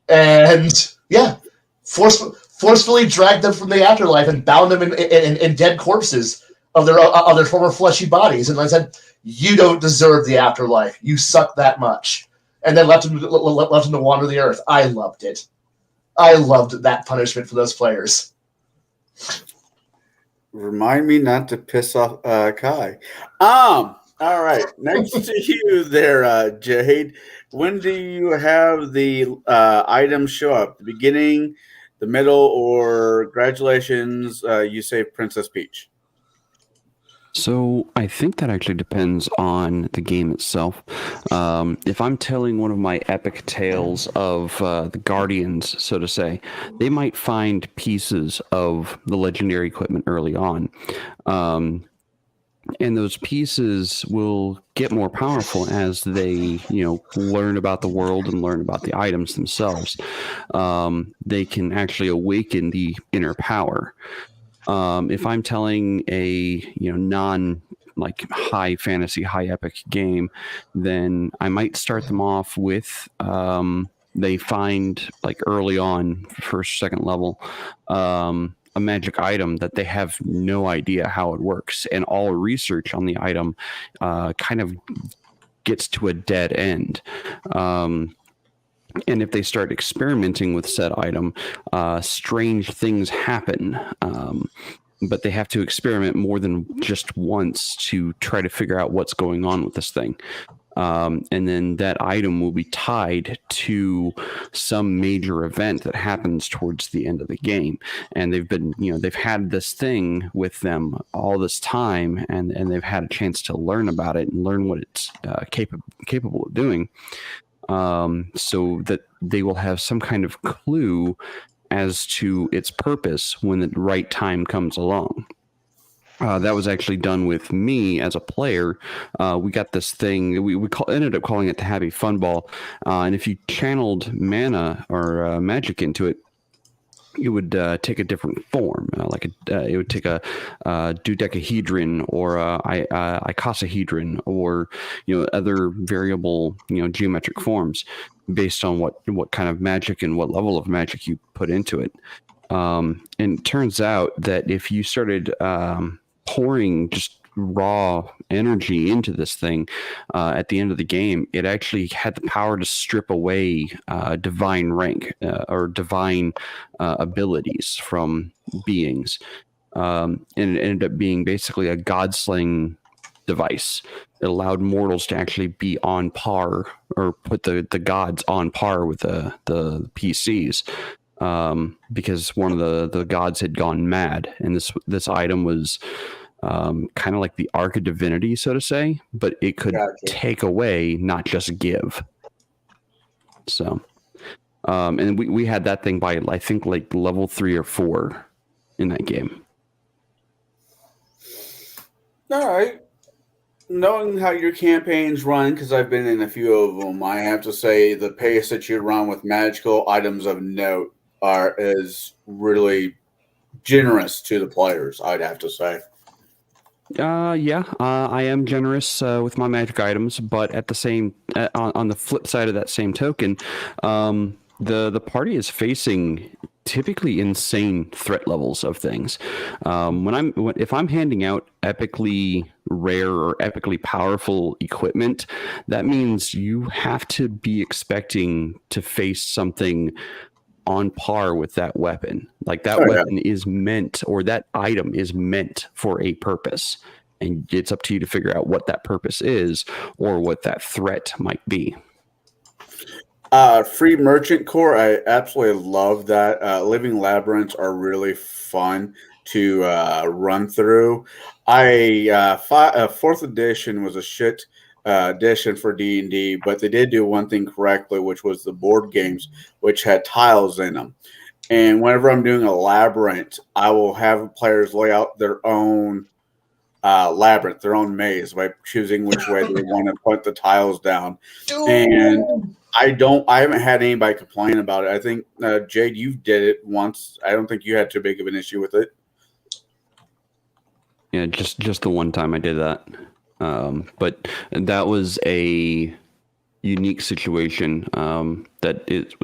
And yeah, forcefully dragged them from the afterlife and bound them in dead corpses of their former fleshy bodies. And I said, you don't deserve the afterlife. You suck that much. And then left them to wander the earth. I loved it. I loved that punishment for those players. Remind me not to piss off Kai. All right. Next to you there, Jade. When do you have the items show up? The beginning, the middle, or congratulations, you saved Princess Peach? So I think that actually depends on the game itself. If I'm telling one of my epic tales of the Guardians, so to say, they might find pieces of the legendary equipment early on. And those pieces will get more powerful as they, learn about the world and learn about the items themselves. They can actually awaken the inner power. If I'm telling a non high fantasy, high epic game, then I might start them off with they find early on, first, second level, a magic item that they have no idea how it works, and all research on the item kind of gets to a dead end. And if they start experimenting with said item, strange things happen. But they have to experiment more than just once to try to figure out what's going on with this thing. And then that item will be tied to some major event that happens towards the end of the game. And they've been, they've had this thing with them all this time, and they've had a chance to learn about it and learn what it's capable of doing. So that they will have some kind of clue as to its purpose when the right time comes along. That was actually done with me as a player. We got this thing, we ended up calling it the Happy Fun Ball. And if you channeled mana or magic into it, it would take a different form, it would take a dodecahedron or a icosahedron, or other variable geometric forms based on what kind of magic and what level of magic you put into it. And it turns out that if you started pouring just raw energy into this thing at the end of the game, it actually had the power to strip away divine rank or divine abilities from beings, and it ended up being basically a god-slaying device. It allowed mortals to actually be on par, or put the gods on par with the PCs, because one of the gods had gone mad, and this item was kind of like the Ark of Divinity, so to say, but it could take away, not just give. So, and we had that thing by, I think, like level 3 or 4 in that game. All right. Knowing how your campaigns run, because I've been in a few of them, I have to say the pace that you run with magical items of note is really generous to the players, I'd have to say. I am generous with my magic items, but at the same on the flip side of that same token, the party is facing typically insane threat levels of things. If I'm handing out epically rare or epically powerful equipment, that means you have to be expecting to face something on par with that weapon. Like that weapon is meant, or that item is meant for a purpose, and it's up to you to figure out what that purpose is or what that threat might be. Free Merchant Core, I absolutely love that. Living Labyrinths are really fun to run through. 4th edition was a shit edition for D&D, but they did do one thing correctly, which was the board games, which had tiles in them. And whenever I'm doing a labyrinth, I will have players lay out their own labyrinth, their own maze, by choosing which way they want to put the tiles down. And I haven't had anybody complain about it. I think Jade, you did it once. I don't think you had too big of an issue with it. Yeah, just the one time I did that. But that was a unique situation. That is,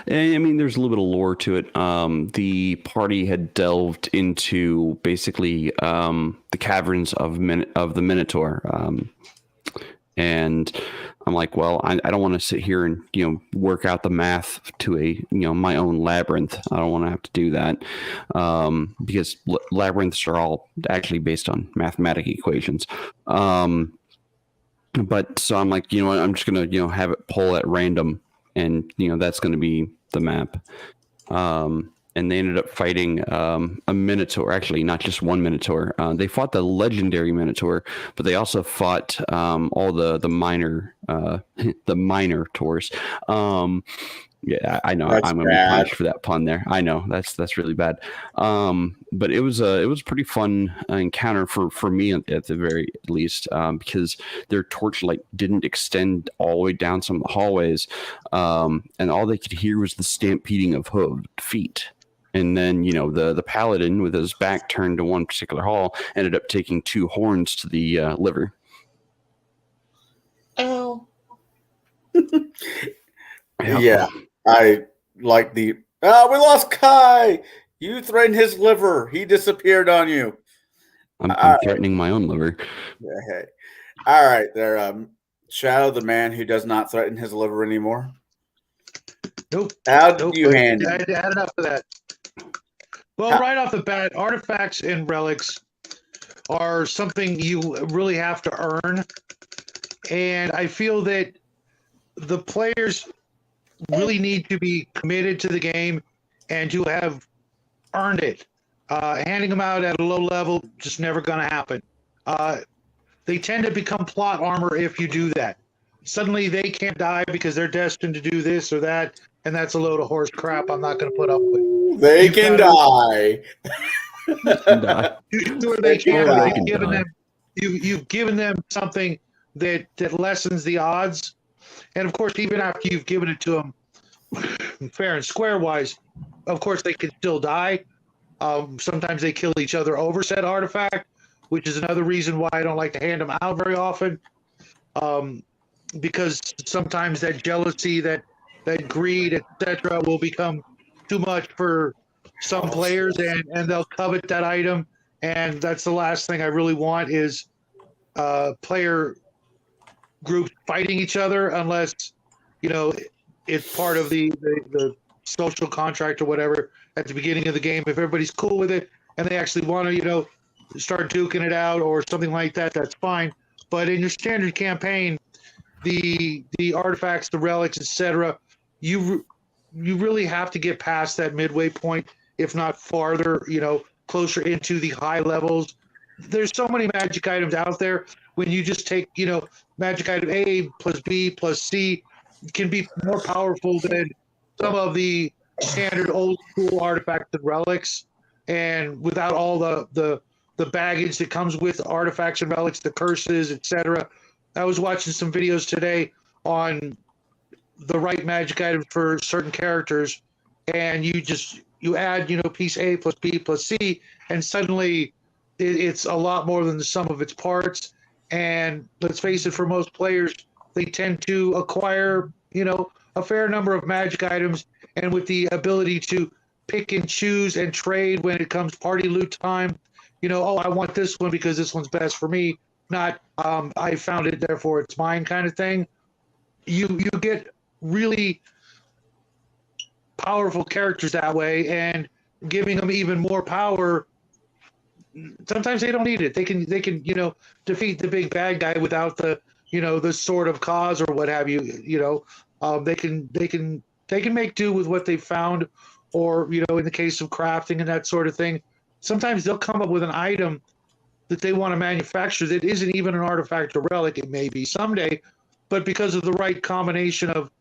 I mean, there's a little bit of lore to it. The party had delved into basically the caverns of the Minotaur, and I'm like, well, I don't want to sit here and work out the math to my own labyrinth. I don't want to have to do that, because labyrinths are all actually based on mathematic equations. But so I'm like, I'm just gonna have it pull at random, and that's gonna be the map. And they ended up fighting a Minotaur. Actually, not just one Minotaur. They fought the legendary Minotaur, but they also fought all the minor Tours. Yeah, I know. I'm gonna be punished for that pun there. I know that's really bad. But it was a pretty fun encounter for me at the very least, because their torchlight didn't extend all the way down some of the hallways, and all they could hear was the stampeding of hooved feet. And then, the paladin, with his back turned to one particular hall, ended up taking 2 horns to the liver. Oh. Yeah, I like we lost Kai. You threatened his liver. He disappeared on you. I'm threatening my own liver. Okay. All right, there. Shadow, the man who does not threaten his liver anymore. Nope. How do you handle it? I had enough of that. Well, right off the bat, artifacts and relics are something you really have to earn. And I feel that the players really need to be committed to the game and to have earned it. Handing them out at a low level, just never going to happen. They tend to become plot armor if you do that. Suddenly they can't die because they're destined to do this or that, and that's a load of horse crap I'm not going to put up with. They can die. You've given them something that lessens the odds. And of course, even after you've given it to them, fair and square wise, of course they can still die. Sometimes they kill each other over said artifact, which is another reason why I don't like to hand them out very often. Because sometimes that jealousy, that greed, etc., will become too much for some players, and they'll covet that item, and that's the last thing I really want is player groups fighting each other, unless it's part of the social contract or whatever at the beginning of the game. If everybody's cool with it and they actually want to start duking it out or something like that, that's fine. But in your standard campaign, the artifacts, the relics, etc., you really have to get past that midway point, if not farther, closer into the high levels. There's so many magic items out there. When you just take, magic item A plus B plus C can be more powerful than some of the standard old school artifacts and relics, and without all the baggage that comes with artifacts and relics, the curses, etc. I was watching some videos today on the right magic items for certain characters, and you add piece A plus B plus C, and suddenly it's a lot more than the sum of its parts. And let's face it, for most players, they tend to acquire a fair number of magic items, and with the ability to pick and choose and trade when it comes party loot time, I want this one because this one's best for me, not I found it therefore it's mine kind of thing. You get really powerful characters that way, and giving them even more power, sometimes they don't need it. They can defeat the big bad guy without the the sword of cause or what have you. They can make do with what they found, or in the case of crafting and that sort of thing, sometimes they'll come up with an item that they want to manufacture that isn't even an artifact or relic. It may be someday, but because of the right combination of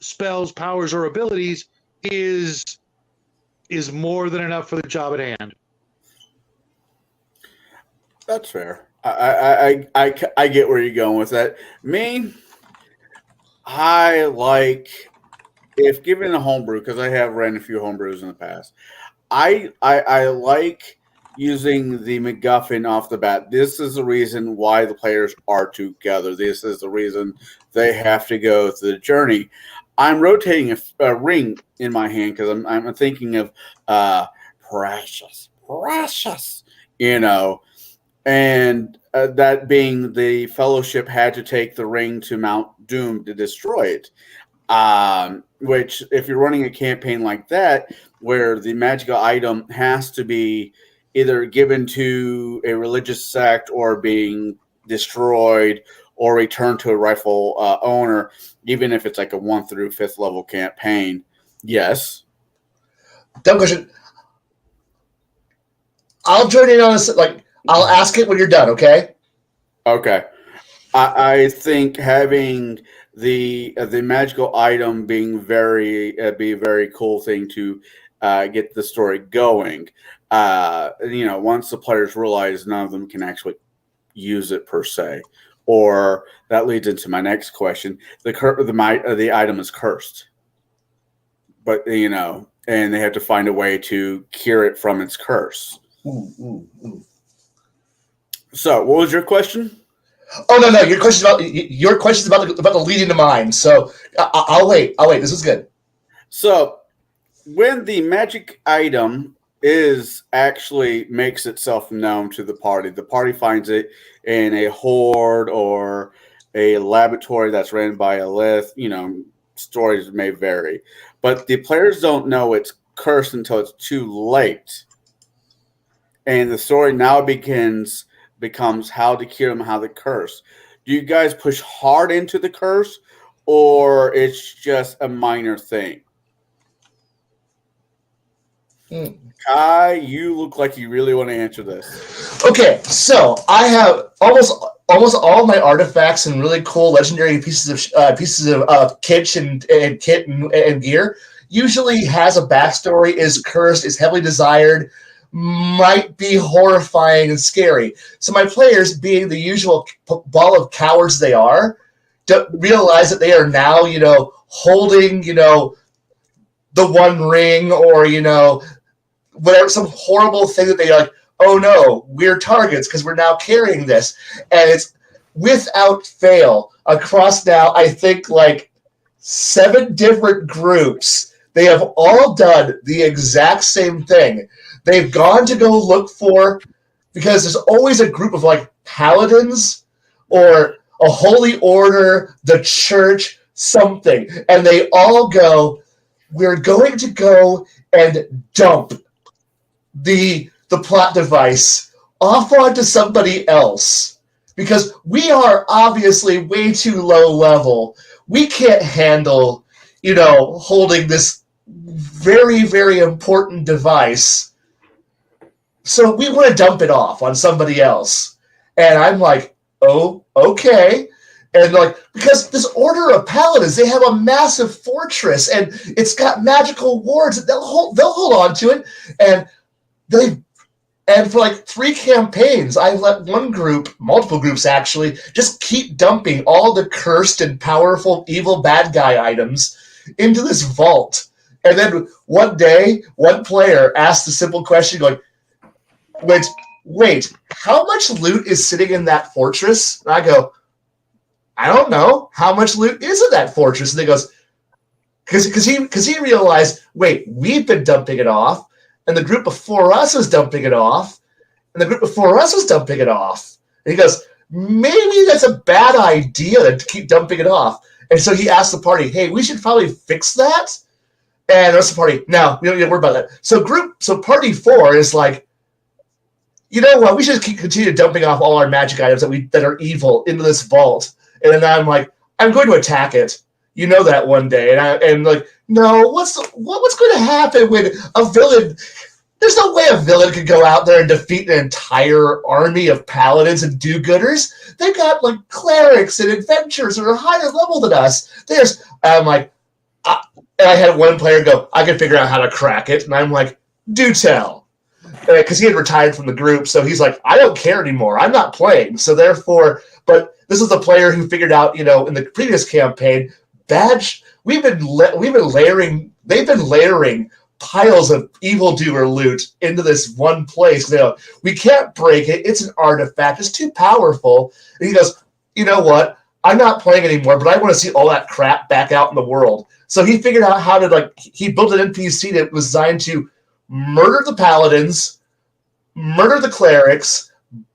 spells, powers, or abilities, is more than enough for the job at hand. That's fair. I get where you're going with that. Me, I like, if given a homebrew, because I have ran a few homebrews in the past, I like using the MacGuffin off the bat. This is the reason why the players are together. This is the reason they have to go through the journey. I'm rotating a ring in my hand because I'm thinking of precious, and that being the Fellowship had to take the ring to Mount Doom to destroy it. Which, if you're running a campaign like that, where the magical item has to be either given to a religious sect or being destroyed or returned to a rightful owner, even if it's like a 1 through 5th level campaign. Yes. Dumb question. I'll join in on this. I'll ask it when you're done. Okay. Okay. I think having the magical item being be a very cool thing to get the story going. Once the players realize none of them can actually use it per se, or that leads into my next question: the item is cursed, but and they have to find a way to cure it from its curse. So, what was your question? Oh no! Your question's about the lead into mine. So I'll wait. This is good. So, when the magic item actually makes itself known to the party finds it in a hoard or a laboratory that's ran by a lith. Stories may vary, but the players don't know it's cursed until it's too late, and the story now becomes how to cure them, how to curse. Do you guys push hard into the curse, or it's just a minor thing? Kai, you look like you really want to answer this. Okay, so I have almost all of my artifacts and really cool legendary pieces of kit and gear usually has a backstory, is cursed, is heavily desired, might be horrifying and scary. So my players, being the usual ball of cowards they are, don't realize that they are now, holding, the One Ring, or whatever, some horrible thing that they're like, oh no, we're targets because we're now carrying this. And it's without fail across now, I think like 7 different groups. They have all done the exact same thing. They've gone to go look for, because there's always a group of like paladins or a holy order, the church, something. And they all go, we're going to go and dump the plot device off onto somebody else, because we are obviously way too low level. We can't handle, holding this very, very important device. So we want to dump it off on somebody else. And I'm like, oh, okay. And like, because this order of paladins, they have a massive fortress and it's got magical wards. They'll hold on to it. And for like 3 campaigns, I've let one group, multiple groups actually, just keep dumping all the cursed and powerful evil bad guy items into this vault. And then one day, one player asked the simple question going, wait, how much loot is sitting in that fortress? And I go, I don't know. How much loot is in that fortress? And he goes, because he realized, wait, we've been dumping it off. And the group before us was dumping it off. And the group before us was dumping it off. And he goes, maybe that's a bad idea to keep dumping it off. And so he asked the party, hey, we should probably fix that. And the rest of the party, no, we don't need to worry about that. So party 4 is like, you know what, we should continue dumping off all our magic items that are evil into this vault. And then I'm like, I'm going to attack it. You know that one day. And like, no, what's going to happen when a villain? There's no way a villain could go out there and defeat an entire army of paladins and do-gooders. They've got like clerics and adventurers that are higher level than us. I'm like, and I had one player go, I can figure out how to crack it. And I'm like, do tell. Because he had retired from the group. So he's like, I don't care anymore. I'm not playing. So therefore, but this is the player who figured out, in the previous campaign, they've been layering piles of evildoer loot into this one place. We can't break it. It's an artifact. It's too powerful. And he goes, you know what? I'm not playing anymore, but I want to see all that crap back out in the world. So he figured out how to, he built an NPC that was designed to murder the paladins, murder the clerics,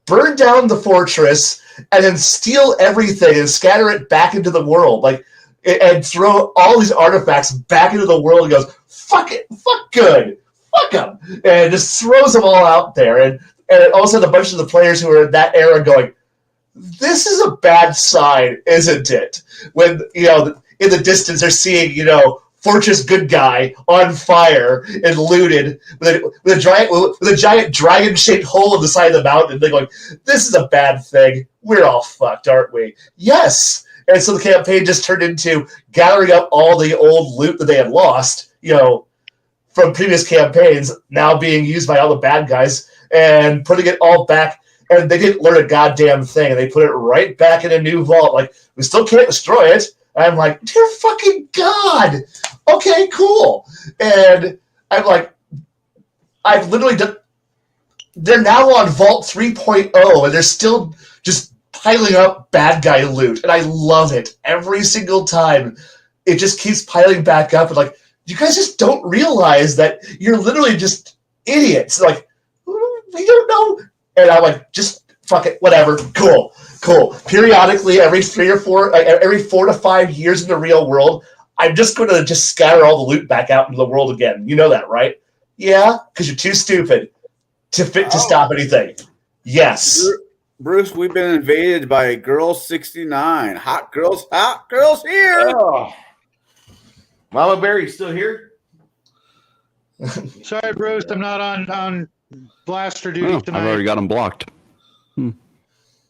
burn down the fortress, and then steal everything and scatter it back into the world. And throw all these artifacts back into the world and goes, fuck it, fuck good, fuck them. And just throws them all out there. And all of a sudden a bunch of the players who were in that era going, this is a bad sign, isn't it? When, in the distance they're seeing, Fortress good guy on fire and looted with a giant dragon-shaped hole in the side of the mountain. And they're going, this is a bad thing. We're all fucked, aren't we? Yes. And so the campaign just turned into gathering up all the old loot that they had lost, from previous campaigns, now being used by all the bad guys, and putting it all back. And they didn't learn a goddamn thing. And they put it right back in a new vault. Like, we still can't destroy it. And I'm like, dear fucking God. Okay, cool. And I'm like, I've literally done. They're now on Vault 3.0, and they're still just piling up bad guy loot, and I love it every single time. It just keeps piling back up, and like, you guys just don't realize that you're literally just idiots. Like, we don't know, and I'm like, just fuck it, whatever, cool. Periodically, every 4 to 5 years in the real world, I'm just going to just scatter all the loot back out into the world again. You know that, right? Yeah, because you're too stupid to stop anything. Yes. Bruce, we've been invaded by a girl 69. Hot girls here. Oh. Mama Barry's still here? Sorry, Bruce, I'm not on blaster duty tonight. I've already got them blocked.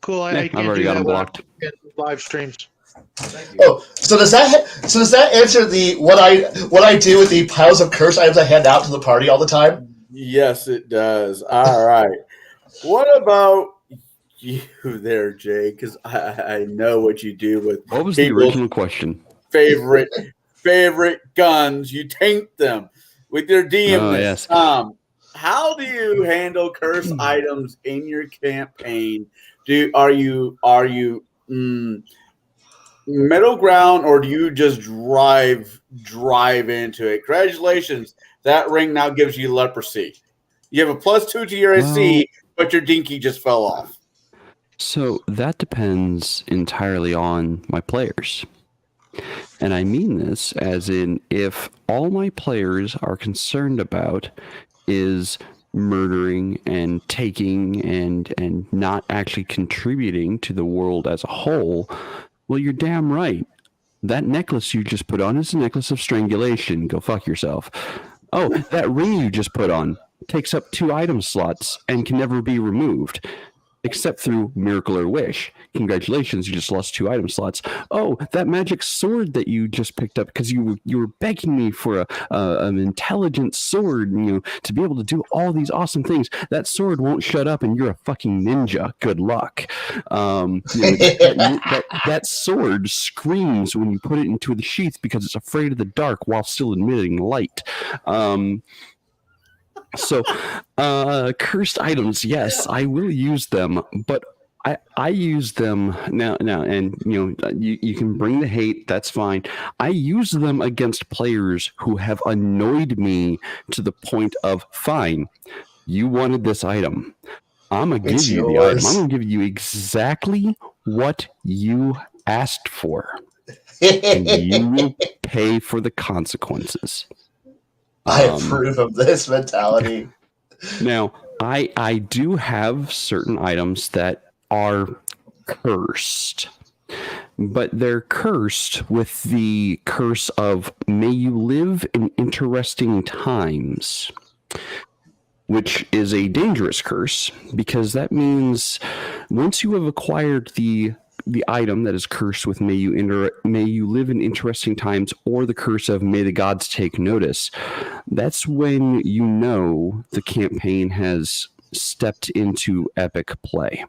Cool, I can't I've already do got that them blocked. live streams. Oh, so does that answer the what I do with the piles of curse items I hand out to the party all the time? Yes, it does. All right. What about you there, Jay? Because I know what you do with What was the original question? favorite favorite guns. You taint them with your DM. Oh, yes. How do you handle curse items in your campaign? Are you middle ground, or do you just drive into it? Congratulations, that ring now gives you leprosy. You have a +2 to your AC, but your dinky just fell off. So that depends entirely on my players. And I mean this as in, if all my players are concerned about is murdering and taking and not actually contributing to the world as a whole, well, you're damn right. That necklace you just put on is a necklace of strangulation. Go fuck yourself. Oh, that ring you just put on takes up 2 item slots and can never be removed, except through miracle or wish. Congratulations, you just lost 2 item slots. Oh, that magic sword that you just picked up because you were begging me for an intelligent sword, to be able to do all these awesome things. That sword won't shut up, and you're a fucking ninja. Good luck. That sword screams when you put it into the sheath because it's afraid of the dark while still emitting light. So, cursed items, yes, I will use them, but I use them now, and you can bring the hate. That's fine. I use them against players who have annoyed me to the point of, fine, you wanted this item. I'm gonna give you the item. I'm gonna give you exactly what you asked for, and you will pay for the consequences. I approve of this mentality. Now, I do have certain items that are cursed, but they're cursed with the curse of may you live in interesting times, which is a dangerous curse, because that means once you have acquired the item that is cursed with may you live in interesting times, or the curse of may the gods take notice, that's when the campaign has stepped into epic play.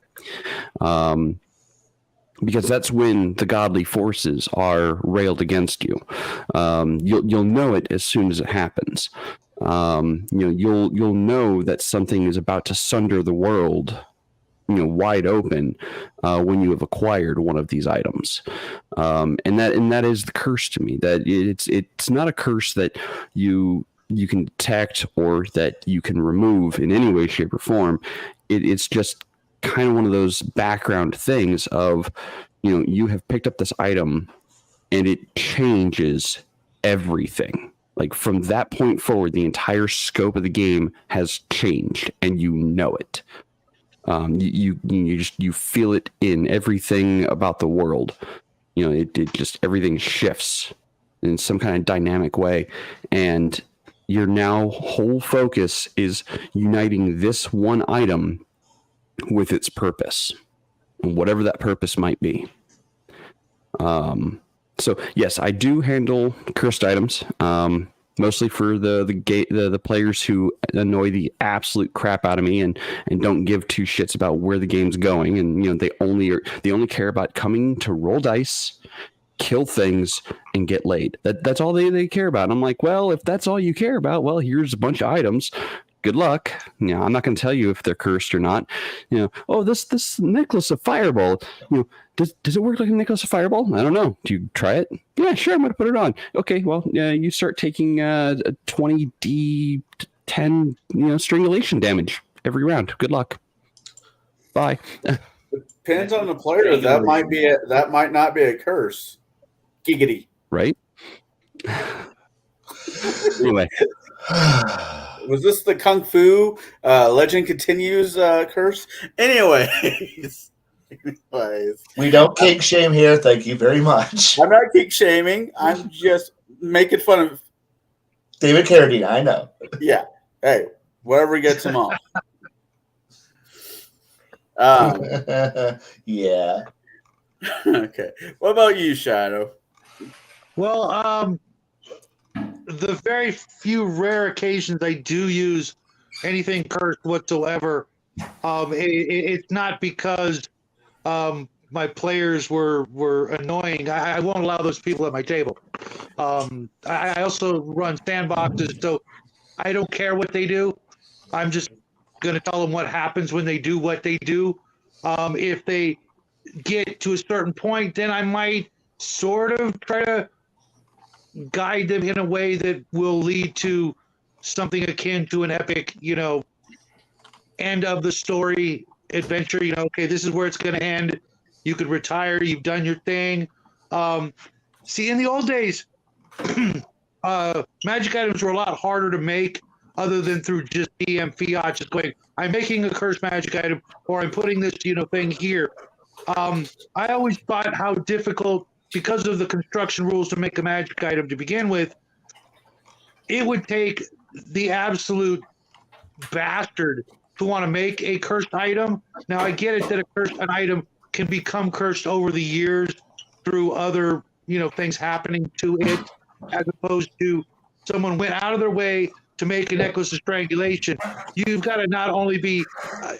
Because that's when the godly forces are railed against you. You'll know it as soon as it happens. You'll know that something is about to sunder the world, wide open, when you have acquired one of these items, and that is the curse to me. That it's not a curse that you can detect or that you can remove in any way, shape, or form. It's just kind of one of those background things of, you have picked up this item and it changes everything. Like from that point forward, the entire scope of the game has changed, and you know it. You feel it in everything about the world. It just, everything shifts in some kind of dynamic way, and your now whole focus is uniting this one item with its purpose, whatever that purpose might be. So yes, I do handle cursed items. Mostly for the players who annoy the absolute crap out of me and don't give 2 shits about where the game's going, and they only care about coming to roll dice, kill things, and get laid. That's all they care about. And I'm like, well, if that's all you care about, well, here's a bunch of items. Good luck. I'm not going to tell you if they're cursed or not. Oh, this necklace of fireball. Does it work like a necklace of fireball? I don't know. Do you try it? Yeah, sure. I'm going to put it on. Okay, well, you start taking 20d 10 strangulation damage every round. Good luck. Bye. Depends on the player. That might not be a curse. Giggity. Right. Anyway. Was this the Kung Fu Legend Continues curse? Anyways. We don't kink shame here. Thank you very much. I'm not kink shaming. I'm just making fun of David Carradine. I know. Yeah. Hey, whatever gets him off. Yeah. Okay. What about you, Shadow? Well, the very few rare occasions I do use anything cursed whatsoever, it's not because my players were annoying. I won't allow those people at my table. I also run sandboxes, so I don't care what they do. I'm just going to tell them what happens when they do what they do. If they get to a certain point, then I might sort of try to guide them in a way that will lead to something akin to an epic, end of the story adventure. Okay, this is where it's going to end. You could retire. You've done your thing. See, in the old days, magic items were a lot harder to make other than through just DM fiat, just going, I'm making a cursed magic item, or I'm putting this, thing here. I always thought how difficult, because of the construction rules to make a magic item to begin with, it would take the absolute bastard to want to make a cursed item. Now, I get it that an item can become cursed over the years through other, things happening to it, as opposed to someone went out of their way to make a necklace of strangulation. You've got to not only be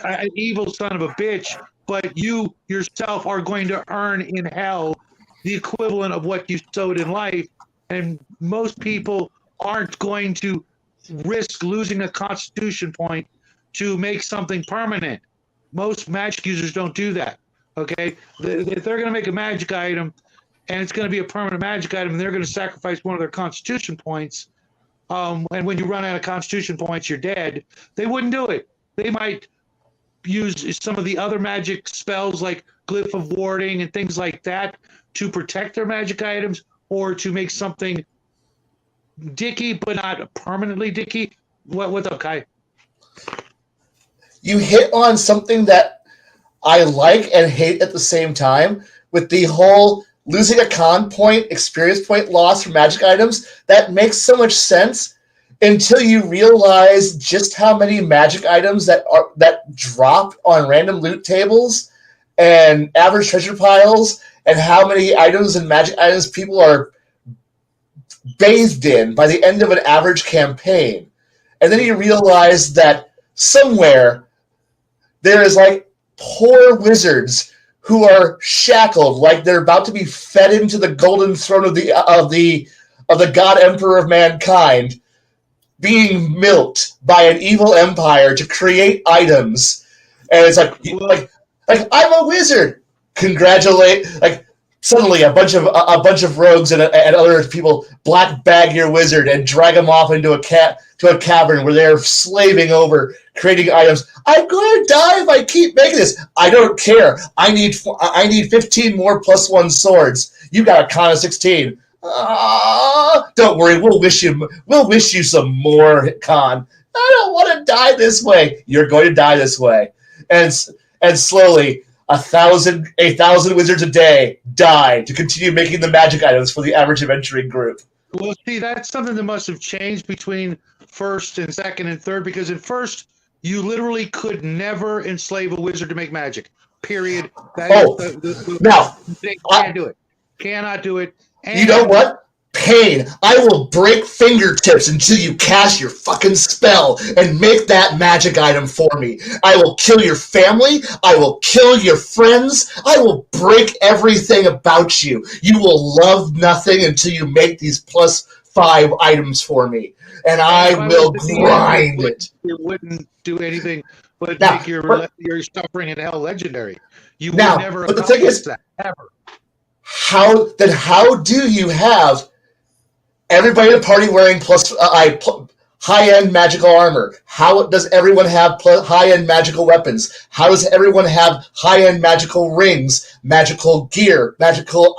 an evil son of a bitch, but you yourself are going to earn in hell the equivalent of what you sowed in life. And most people aren't going to risk losing a constitution point to make something permanent. Most magic users don't do that. Okay? If they're going to make a magic item and it's going to be a permanent magic item, and they're going to sacrifice one of their constitution points, and when you run out of constitution points, you're dead, they wouldn't do it. They might use some of the other magic spells like Glyph of Warding and things like that to protect their magic items, or to make something dicky but not permanently dicky. What's up, Kai? You hit on something that I like and hate at the same time with the whole losing a con point, experience point loss for magic items. That makes so much sense until you realize just how many magic items that drop on random loot tables and average treasure piles, and how many items and magic items people are bathed in by the end of an average campaign. And then you realize that somewhere there is like poor wizards who are shackled, like they're about to be fed into the golden throne of the God Emperor of mankind, being milked by an evil empire to create items. And it's like I'm a wizard. Congratulate! Like suddenly a bunch of rogues and other people black bag your wizard and drag him off into a cavern where they're slaving over creating items. I'm going to die if I keep making this. I don't care. I need 15 more +1 swords. You got a con of 16. Don't worry. We'll wish you some more con. I don't want to die this way. You're going to die this way, and slowly 1,000 wizards a day die to continue making the magic items for the average adventuring group. Well, see, that's something that must have changed between first and second and third, because at first you literally could never enslave a wizard to make magic. Period. They can't do it. Cannot do it. And you know what? Pain. I will break fingertips until you cast your fucking spell and make that magic item for me. I will kill your family. I will kill your friends. I will break everything about you. You will love nothing until you make these +5 items for me. And I will grind it. It wouldn't do anything but make your suffering in hell legendary. You would never but the thing is, that, ever. How do you have everybody in the party wearing high-end magical armor? How does everyone have high-end magical weapons? How does everyone have high-end magical rings, magical gear, magical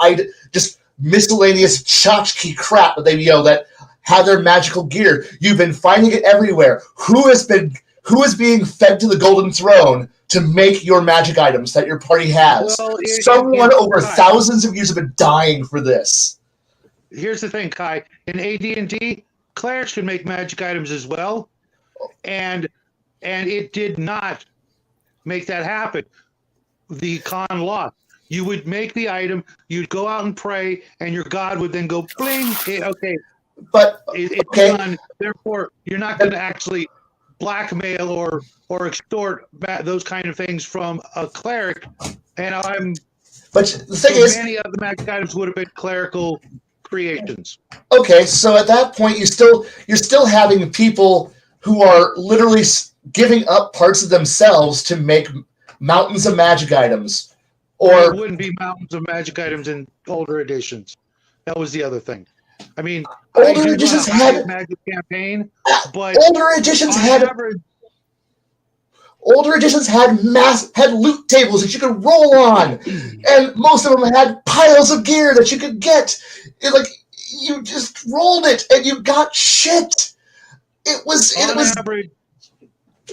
just miscellaneous tchotchke crap that that have their magical gear? You've been finding it everywhere. Who is being fed to the golden throne to make your magic items that your party has? Well, someone over thousands of years have been dying for this. Here's the thing, Kai. In AD&D, clerics can make magic items as well, and it did not make that happen. The con lost. You would make the item, you'd go out and pray, and your god would then go bling. Okay, but it's done. Therefore, you're not going to actually blackmail or extort those kind of things from a clerk. And But the thing is, many of the magic items would have been clerical creations. Okay, so at that point, you're still having people who are literally giving up parts of themselves to make mountains of magic items. Or there wouldn't be mountains of magic items in older editions. That was the other thing. I mean, older editions had magic campaign, but older editions had loot tables that you could roll on, and most of them had piles of gear that you could get. You just rolled it and you got shit.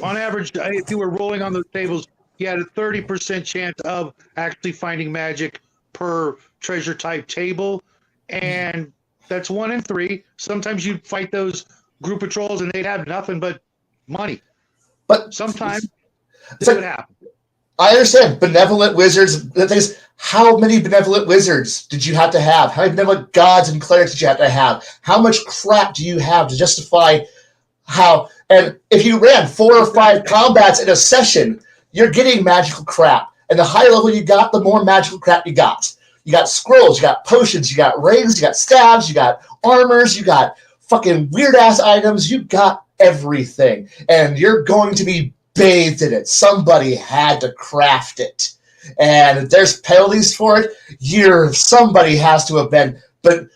On average, if you were rolling on those tables, you had a 30% chance of actually finding magic per treasure type table, and that's 1 in 3. Sometimes you'd fight those group of trolls and they'd have nothing but money. But sometimes it would happen. I understand benevolent wizards. The thing is, how many benevolent wizards did you have to have? How many benevolent gods and clerics did you have to have? How much crap do you have to justify how? And if you ran 4 or 5 combats in a session, you're getting magical crap. And the higher level you got, the more magical crap you got. You got scrolls, you got potions, you got rings, you got staves, you got armors, you got fucking weird-ass items. You got everything. And you're going to be bathed in it. Somebody had to craft it. And there's penalties for it. Somebody has to have been. But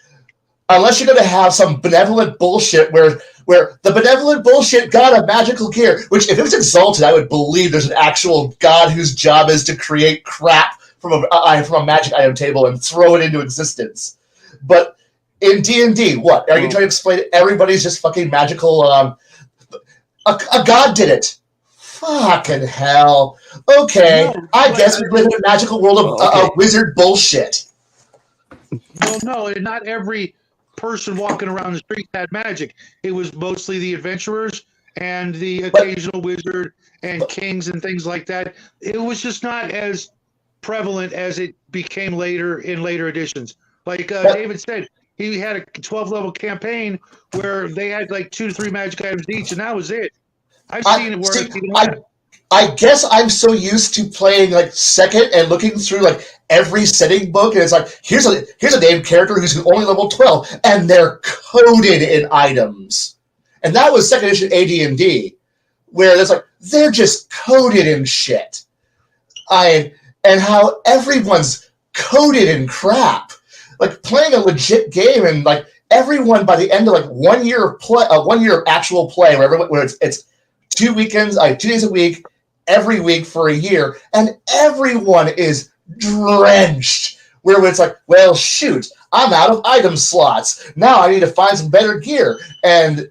unless you're going to have some benevolent bullshit where the benevolent bullshit got a magical gear, which if it was exalted, I would believe there's an actual god whose job is to create crap from a magic item table and throw it into existence. But in D&D, what? Are you trying to explain it? Everybody's just fucking magical? A god did it. Fucking hell. Okay, no, I guess we live in a magical world of wizard bullshit. Well, no, not every person walking around the street had magic. It was mostly the adventurers and the occasional wizard and kings and things like that. It was just not as prevalent as it became later in later editions. Like David said, he had a 12-level campaign where they had like 2 to 3 magic items each, and that was it. I've seen it where I guess I'm so used to playing like second and looking through like every setting book, and it's like here's a named character who's only level 12, and they're coded in items. And that was second edition AD&D, where it's like they're just coded in shit. And how everyone's coded in crap. Like playing a legit game, and like everyone by the end of like 1 year of play, 1 year of actual play, where it's 2 weekends, 2 days a week, every week for a year, and everyone is drenched. Where it's like, well, shoot, I'm out of item slots. Now I need to find some better gear. And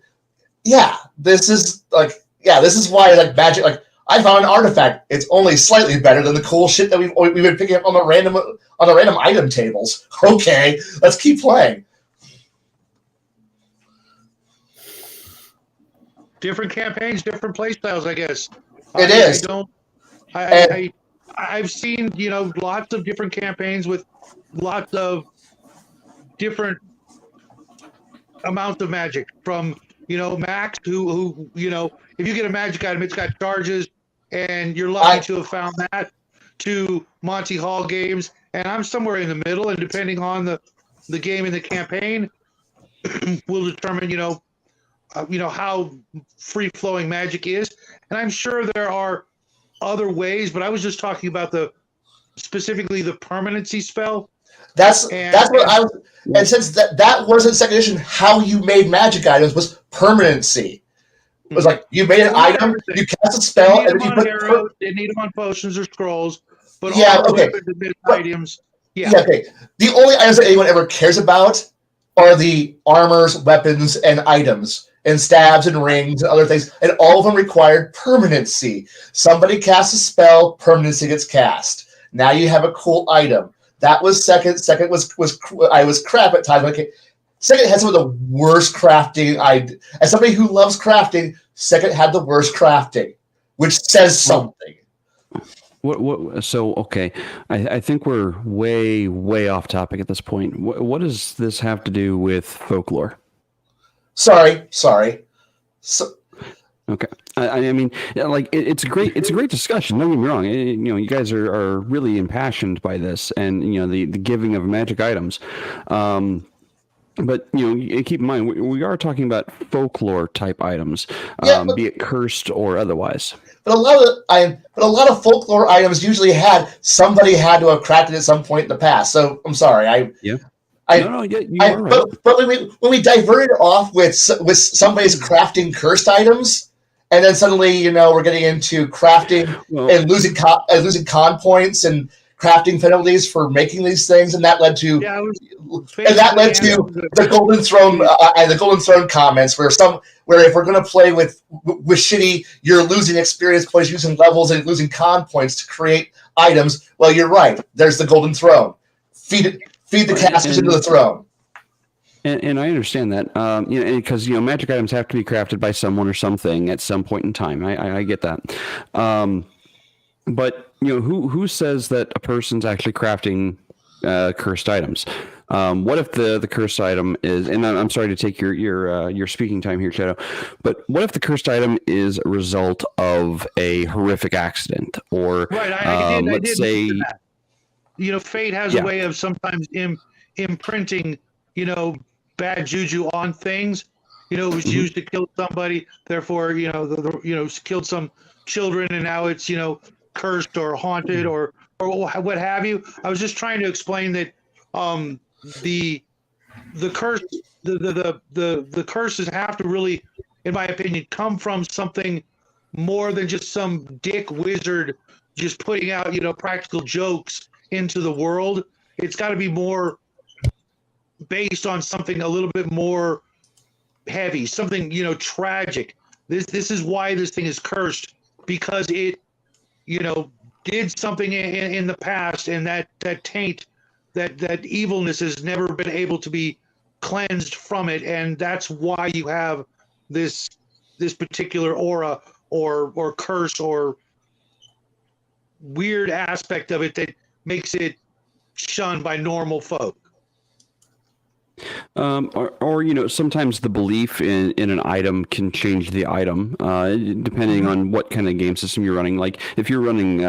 this is why like magic. Like I found an artifact. It's only slightly better than the cool shit that we've been picking up on the random item tables. Okay, let's keep playing. Different campaigns, different play styles, I guess. It is. I've seen, lots of different campaigns with lots of different amounts of magic from, Max who if you get a magic item, it's got charges and you're lucky to have found that, to Monty Hall games. And I'm somewhere in the middle, and depending on the game and the campaign will determine, how free-flowing magic is. And I'm sure there are other ways, but I was just talking about specifically the permanency spell. That's what I was. And since that wasn't second edition, how you made magic items was permanency. It was like you made an item, you cast a spell, and then you put arrows. They need them on potions or scrolls, but items. Okay. The only items that anyone ever cares about are the armors, weapons, and items, and stabs and rings and other things, and all of them required permanency. Somebody casts a spell, permanency gets cast. Now you have a cool item. That was second. Second was I was crap at times. Second had some of the worst crafting. As somebody who loves crafting, second had the worst crafting, which says something. So okay, I think we're way off topic at this point. What does this have to do with folklore? Sorry. Okay, I mean, like it's a great discussion. Don't get me wrong. You guys are really impassioned by this, and the giving of magic items. But keep in mind we are talking about folklore type items, be it cursed or otherwise. But a lot of folklore items usually somebody had to have cracked it at some point in the past. So I'm sorry. You are right. But when we diverted off with somebody's crafting cursed items, and then suddenly we're getting into crafting and losing con points and crafting penalties for making these things, and that led to the Golden Throne and the Golden Throne comments, where if we're going to play with shitty, you're losing experience points, using levels, and losing con points to create items. Well, you're right. There's the Golden Throne. Feed the casters into the throne. And I understand that, because magic items have to be crafted by someone or something at some point in time. I get that, but who says that a person's actually crafting cursed items? What if the cursed item is? And I'm sorry to take your speaking time here, Shadow, but what if the cursed item is a result of a horrific accident, or let's say, fate has a way of sometimes imprinting, bad juju on things. It was used to kill somebody, therefore, killed some children, and now it's, cursed or haunted or what have you. I was just trying to explain that the curse, the curses have to really, in my opinion, come from something more than just some dick wizard just putting out, practical jokes into the world. It's got to be more based on something a little bit more heavy, something tragic. This is why this thing is cursed, because it did something in the past, and that taint, that evilness has never been able to be cleansed from it, and that's why you have this particular aura or curse or weird aspect of it that makes it shunned by normal folk. Or sometimes the belief in an item can change the item, depending on what kind of game system you're running. Like if you're running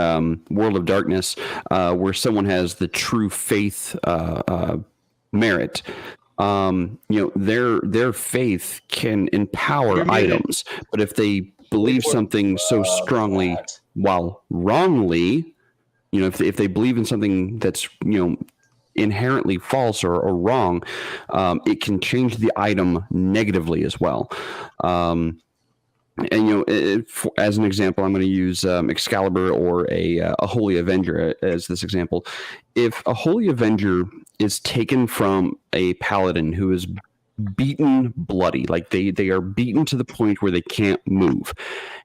World of Darkness, where someone has the true faith merit, their faith can empower items. But if they believe something so strongly while wrongly, if they believe in something that's inherently false or wrong, it can change the item negatively as well. As an example, I'm going to use Excalibur or a Holy Avenger as this example. If a Holy Avenger is taken from a paladin who is beaten bloody, like they are beaten to the point where they can't move,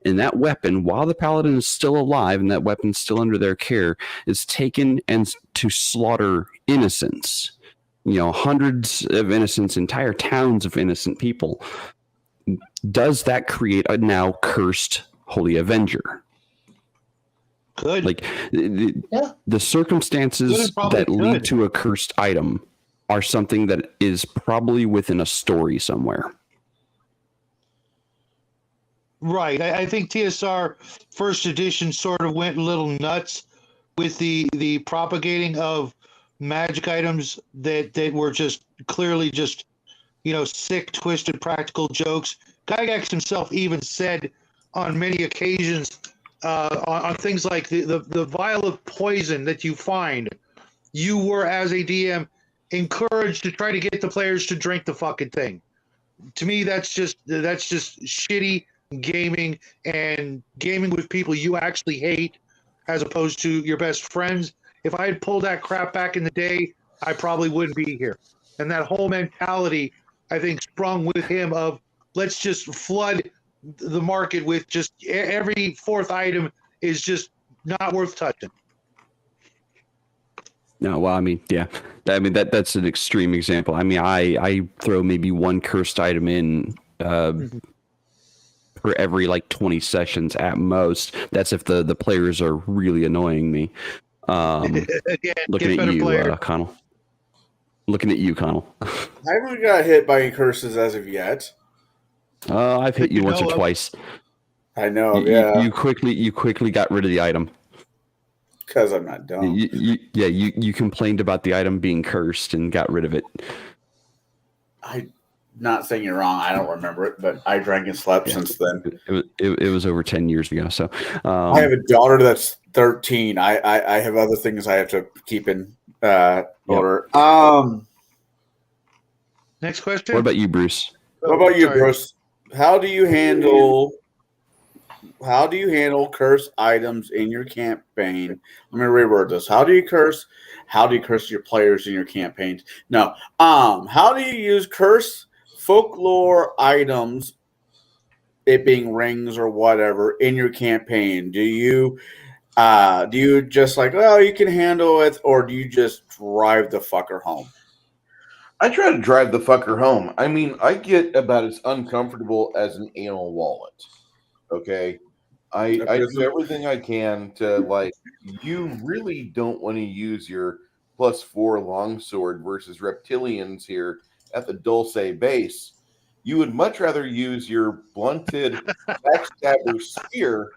and that weapon, while the paladin is still alive and that weapon's still under their care, is taken and to slaughter innocents, hundreds of innocents, entire towns of innocent people, does that create a now cursed Holy Avenger? Good. Like the circumstances that lead to a cursed item are something that is probably within a story somewhere. Right. I think TSR first edition sort of went a little nuts with the propagating of magic items that were just clearly just, sick, twisted practical jokes. Gygax himself even said on many occasions on things like the vial of poison that you find, you were, as a DM, encouraged to try to get the players to drink the fucking thing. To me, that's just shitty gaming, and gaming with people you actually hate as opposed to your best friends. If I had pulled that crap back in the day, I probably wouldn't be here. And that whole mentality, I think, sprung with him of let's just flood the market with just every fourth item is just not worth touching. No, well, that's an extreme example. I throw maybe one cursed item in for every 20 sessions at most. That's if the players are really annoying me. Looking at you, Connell. Looking at you, Connell. I haven't got hit by any curses as of yet. I've hit you once or twice. I know. You quickly got rid of the item. Because I'm not dumb. You complained about the item being cursed and got rid of it. not saying you're wrong. I don't remember it, but I drank and slept since then. It was over 10 years ago. So I have a daughter that's 13. I have other things I have to keep in order. Next question. What about you, Bruce? What about you, Bruce? How do you handle curse items in your campaign? Let me reword this. How do you curse your players in your campaigns? No. How do you use curse folklore items, it being rings or whatever, in your campaign? Do you just like, oh, you can handle it, or do you just drive the fucker home? I try to drive the fucker home. I mean, I get about as uncomfortable as an anal wallet. Okay. I do everything I can to, like, you really don't want to use your +4 longsword versus reptilians here at the Dulce base. You would much rather use your blunted backstabber spear,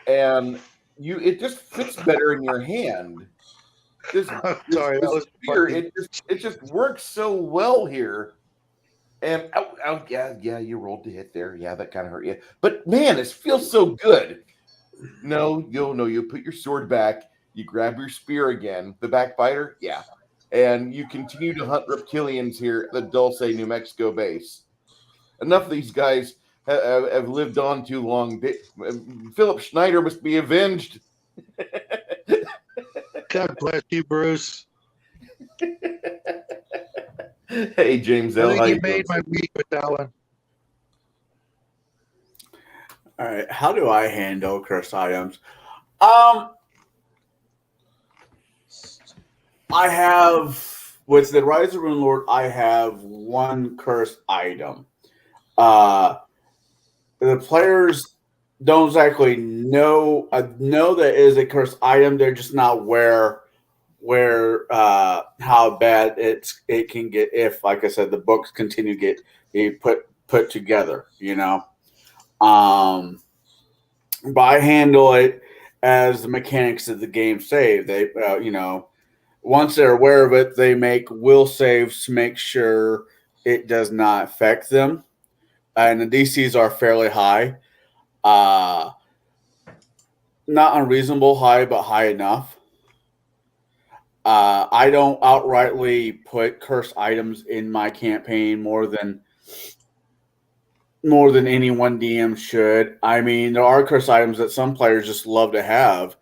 and it just fits better in your hand. Sorry, that was spear, it just works so well here. And yeah, you rolled to hit there. Yeah, that kind of hurt you. But man, it feels so good. No, you put your sword back, you grab your spear again, the backbiter, yeah. And you continue to hunt reptilians here at the Dulce, New Mexico base. Enough of these guys have lived on too long. Philip Schneider must be avenged. God bless you, Bruce. Hey, James L. I think you made my week with that one. All right. How do I handle curse items? I have, with the Rise of the Rune Lord, I have one curse item. The players don't exactly know that it is a cursed item. They're just not aware how bad it can get if, like I said, the books continue to get put together. But I handle it as the mechanics of the game say. They once they're aware of it, they make will saves to make sure it does not affect them, and the DCs are fairly high. Not unreasonable high, but high enough. I don't outrightly put curse items in my campaign more than any one DM should. I mean, there are curse items that some players just love to have.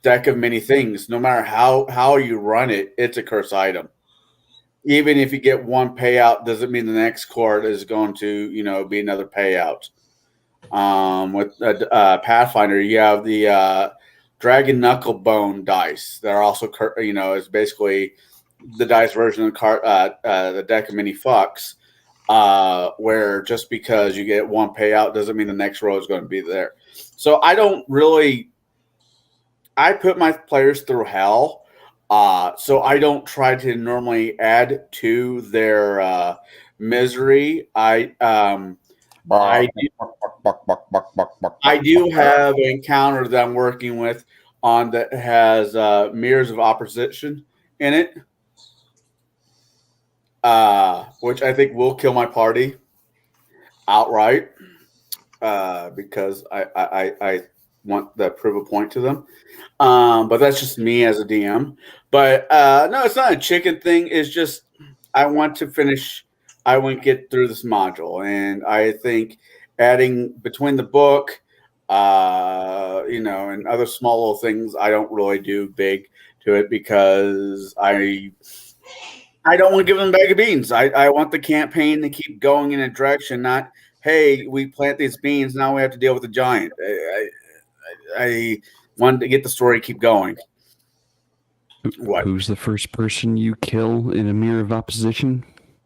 Deck of many things. No matter how you run it, it's a curse item. Even if you get one payout, doesn't mean the next card is going to, be another payout. With Pathfinder, you have the Dragon Knuckle Bone dice that are also, is basically the dice version of the deck of many fucks, where just because you get one payout doesn't mean the next row is going to be there. So I put my players through hell. So I don't try to normally add to their misery. I do have an encounter that I'm working with on that has Mirrors of Opposition in it, which I think will kill my party outright, because I want to prove a point to them. But that's just me as a DM. But no, it's not a chicken thing. It's just I want to finish. I want to get through this module, and I think adding between the book, and other small little things, I don't really do big to it because I don't want to give them a bag of beans. I want the campaign to keep going in a direction, not, hey, we plant these beans, now we have to deal with the giant. I wanted to get the story keep going. What? Who's the first person you kill in a Mirror of Opposition?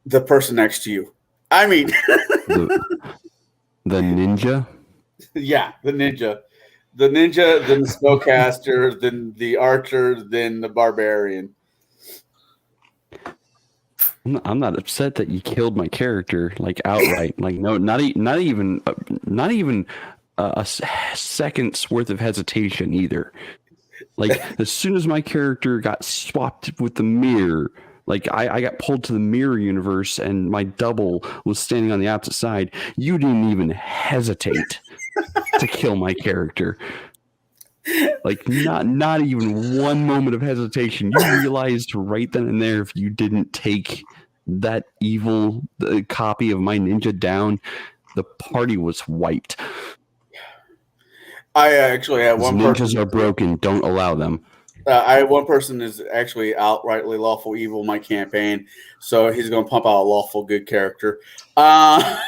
The person next to you. I mean, the ninja. Yeah, the ninja, then the spellcaster, then the archer, then the barbarian. I'm not upset that you killed my character like outright. Like no, not even a second's worth of hesitation either. Like as soon as my character got swapped with the mirror, Like I got pulled to the mirror universe and my double was standing on the opposite side. You didn't even hesitate to kill my character. Like not even one moment of hesitation. You realized right then and there if you didn't take that evil copy of my ninja down, the party was wiped. I actually had one ninjas person. Are broken. Don't allow them. I had one person is actually outrightly lawful evil in my campaign, so he's going to pump out a lawful good character. Ninjas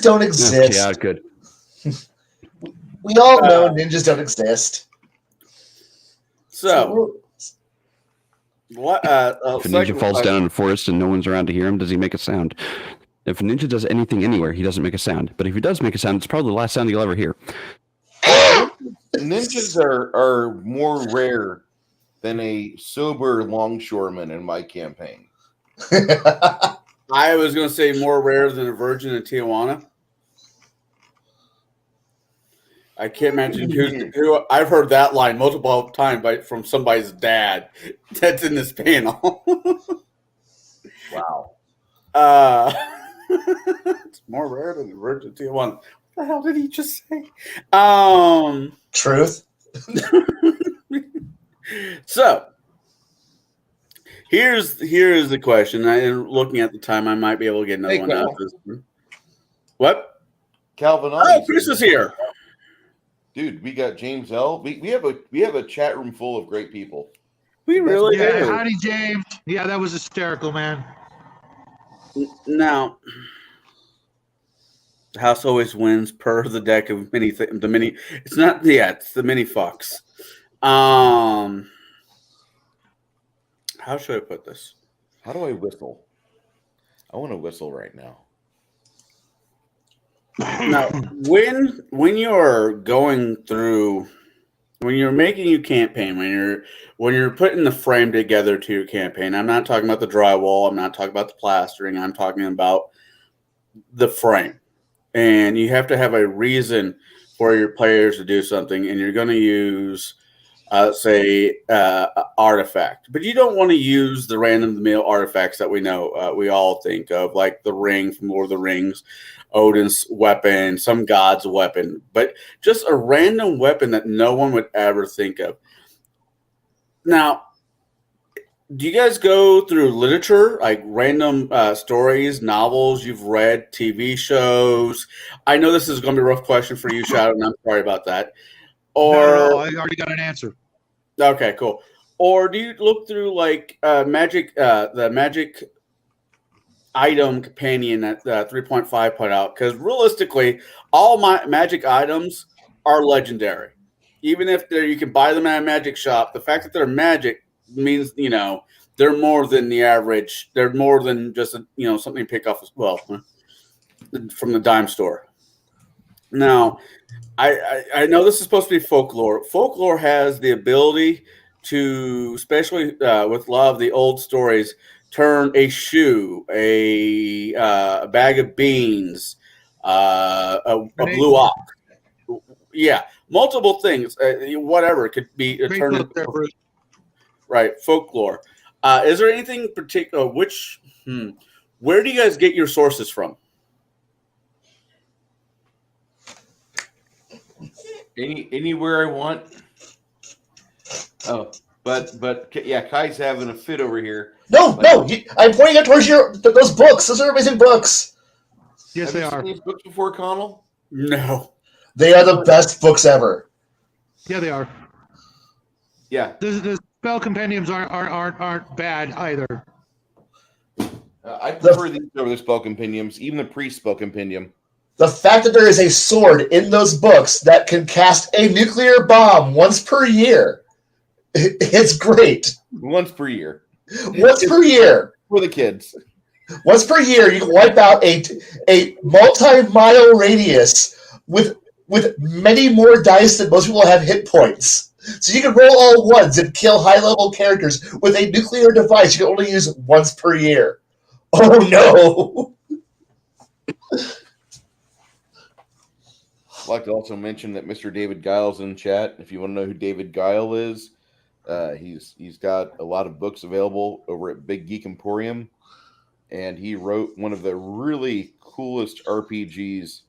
don't exist. Yeah, good. We all know ninjas don't exist. So what? If a ninja falls down in the forest and no one's around to hear him, does he make a sound? If a ninja does anything anywhere, he doesn't make a sound. But if he does make a sound, it's probably the last sound you'll ever hear. Ninjas are more rare than a sober longshoreman in my campaign. I was going to say more rare than a virgin in Tijuana. I can't imagine who. I've heard that line multiple times from somebody's dad that's in this panel. Wow. It's more rare than a virgin in Tijuana. What the hell did he just say? Truth. So here's the question. And looking at the time, I might be able to get another one out of this one. What? Calvin? Oh, Chris is here. Dude, we got James L. We have a chat room full of great people. We really do. Howdy, James. Yeah, that was hysterical, man. Now, the house always wins per the deck of the mini. It's not it's the mini fucks. How should I put this? How do I whistle? I want to whistle right now. Now, when you're going through, when you're making your campaign, when you're putting the frame together to your campaign, I'm not talking about the drywall, I'm not talking about the plastering, I'm talking about the frame. And you have to have a reason for your players to do something, and you're going to use, artifact. But you don't want to use the random-of-the-mill artifacts that we know, we all think of, like the ring from Lord of the Rings, Odin's weapon, some god's weapon, but just a random weapon that no one would ever think of. Now, do you guys go through literature, like random stories, novels you've read, TV shows? I know this is going to be a rough question for you, Shadow, and I'm sorry about that. No, I already got an answer. Okay, cool. Or do you look through like the magic item companion that 3.5 put out? Because realistically, all my magic items are legendary. Even if you can buy them at a magic shop, the fact that they're magic means they're more than the average. They're more than just something you pick off as well from the dime store. Now, I know this is supposed to be folklore. Folklore has the ability to, especially with a lot of the old stories, turn a shoe, a bag of beans, a blue ox. Yeah, multiple things. Whatever it could be turned into. Right, folklore. Is there anything particular? Where do you guys get your sources from? Anywhere I want. Oh, but yeah, Kai's having a fit over here. No, I'm pointing it towards those books. Those are amazing books. Yes, they are. Have you seen these books before, Connell? No. They are the best books ever. Yeah, they are. Yeah. The spell compendiums aren't bad either. I prefer these over the spell compendiums, even the pre-spell compendium. The fact that there is a sword in those books that can cast a nuclear bomb once per year, it's great. Once per year. Once per year. For the kids. Once per year, you can wipe out a multi-mile radius with many more dice than most people have hit points. So you can roll all ones and kill high-level characters with a nuclear device you can only use once per year. Oh, no. I'd like to also mention that Mr. David Giles in chat. If you want to know who David Guile is, He's got a lot of books available over at Big Geek Emporium, and he wrote one of the really coolest RPGs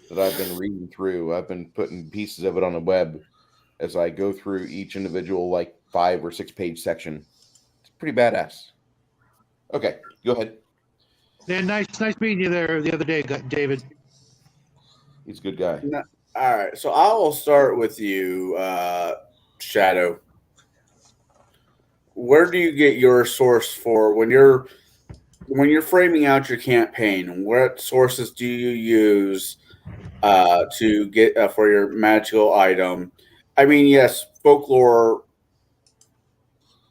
that I've been reading through. I've been putting pieces of it on the web as I go through each individual 5 or 6 page section. It's pretty badass. Okay, go ahead. Yeah, nice meeting you there the other day, David. He's a good guy. All right, so I will start with you, Shadow. Where do you get your source for when you're framing out your campaign? What sources do you use to get for your magical item? I mean, yes, folklore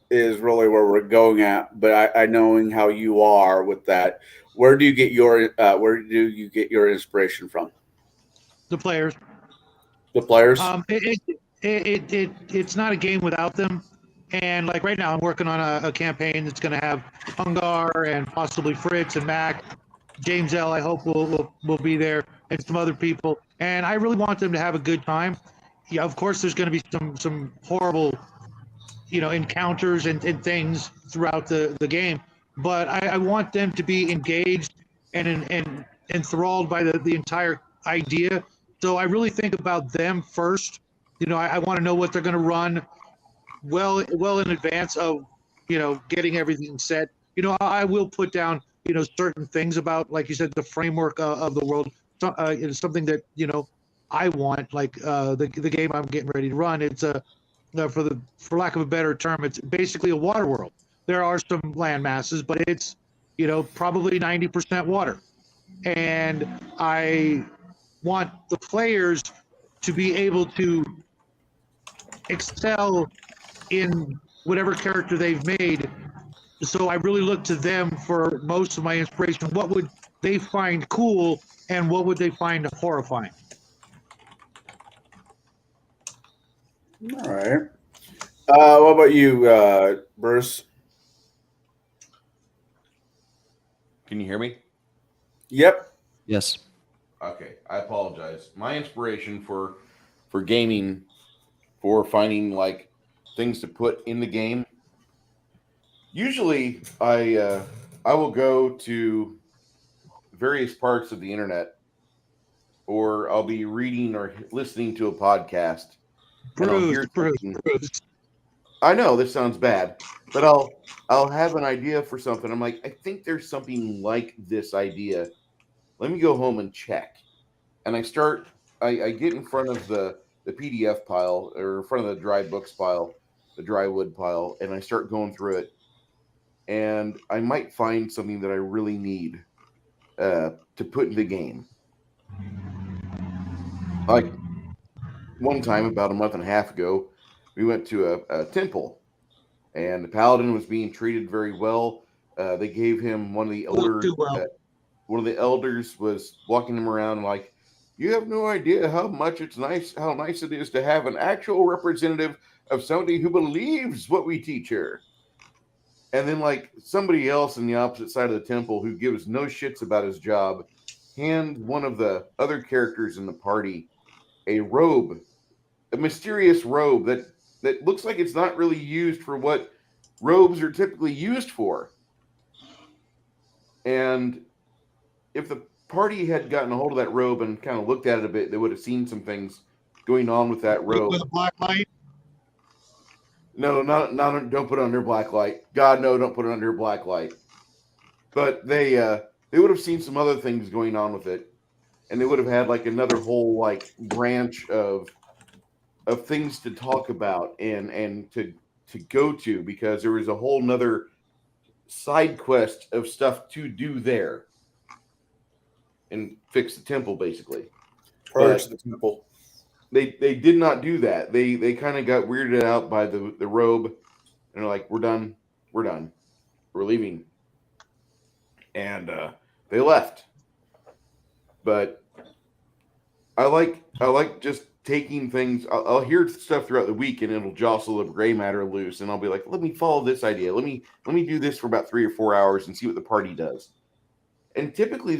is really where we're going at, but I knowing how you are with that, where do you get your inspiration from? The players. The players. It's not a game without them. And like right now, I'm working on a campaign that's going to have Hungar and possibly Fritz and Mac, James L. I hope will be there, and some other people. And I really want them to have a good time. Yeah, of course, there's going to be some horrible, encounters and things throughout the game. But I want them to be engaged and enthralled by the entire idea. So I really think about them first. I want to know what they're going to run well in advance of getting everything set. I will put down certain things about, like you said, the framework of the world. It's something that I want, like the game I'm getting ready to run. It's for lack of a better term, it's basically a water world. There are some land masses, but it's probably 90% water, and I want the players to be able to excel in whatever character they've made. So I really look to them for most of my inspiration. What would they find cool, and what would they find horrifying? All right. What about you, Bruce? Can you hear me? Yep. Yes. Okay, I apologize. My inspiration for gaming, for finding things to put in the game. Usually, I will go to various parts of the internet, or I'll be reading or listening to a podcast. Bruce. I know this sounds bad, but I'll have an idea for something. I'm like, I think there's something like this idea. Let me go home and check. And I get in front of the PDF pile, or in front of the dry books pile, the dry wood pile, and I start going through it. And I might find something that I really need to put in the game. Like one time, about a month and a half ago, we went to a temple, and the paladin was being treated very well. They gave him one of the elders. One of the elders was walking him around like, "You have no idea how nice it is to have an actual representative of somebody who believes what we teach her." And then somebody else in the opposite side of the temple who gives no shits about his job hand one of the other characters in the party a robe, a mysterious robe that looks like it's not really used for what robes are typically used for. And if the party had gotten a hold of that robe and kind of looked at it a bit, they would have seen some things going on with that robe. With a black light? No, don't put it under black light. God, no, don't put it under black light. But they would have seen some other things going on with it, and they would have had another whole branch of things to talk about and to go to, because there was a whole nother side quest of stuff to do there and fix the temple, basically. Purge the temple. They did not do that. They kind of got weirded out by the robe, and they're like, we're done, we're leaving, and they left. But I like just taking things. I'll hear stuff throughout the week, and it'll jostle the gray matter loose, and I'll be like, let me follow this idea. Let me do this for about 3 or 4 hours and see what the party does. And typically,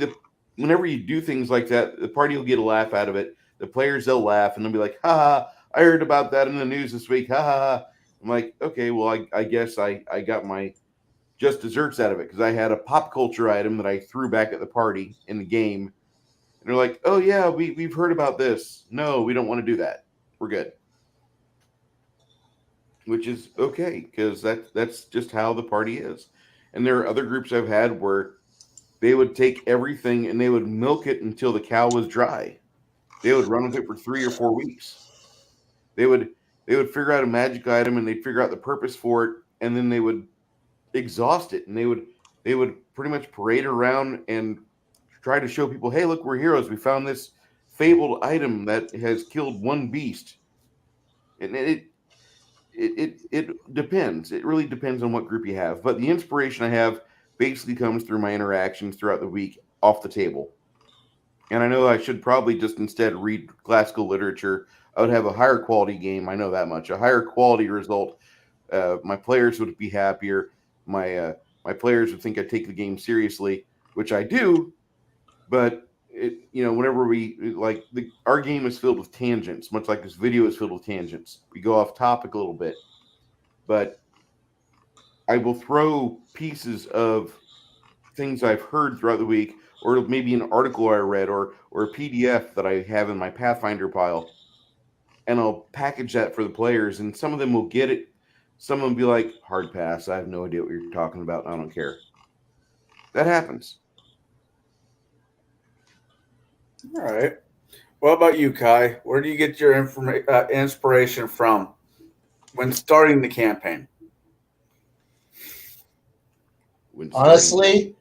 whenever you do things like that, the party will get a laugh out of it. The players, they'll laugh, and they'll be like, ha ha, I heard about that in the news this week, ha ha ha. I'm like, okay, well, I guess I got my just desserts out of it because I had a pop culture item that I threw back at the party in the game. And they're like, oh, yeah, we've heard about this. No, we don't want to do that. We're good. Which is okay because that's just how the party is. And there are other groups I've had where they would take everything and they would milk it until the cow was dry. They would run with it for 3 or 4 weeks. They would figure out a magic item and they'd figure out the purpose for it, and then they would exhaust it, and they would pretty much parade around and try to show people, hey, look, we're heroes. We found this fabled item that has killed one beast. And it depends. It really depends on what group you have. But the inspiration I have basically comes through my interactions throughout the week off the table. And I know I should probably just instead read classical literature. I would have a higher quality game. I know that much. A higher quality result. My players would be happier. My players would think I take the game seriously, which I do. But whenever our game is filled with tangents, much like this video is filled with tangents. We go off topic a little bit, but I will throw pieces of things I've heard throughout the week, or maybe an article I read, or a PDF that I have in my Pathfinder pile, and I'll package that for the players, and some of them will get it. Some of them will be like, hard pass, I have no idea what you're talking about, I don't care. That happens. All right. What about you, Kai? Where do you get your inspiration from when starting the campaign? Honestly,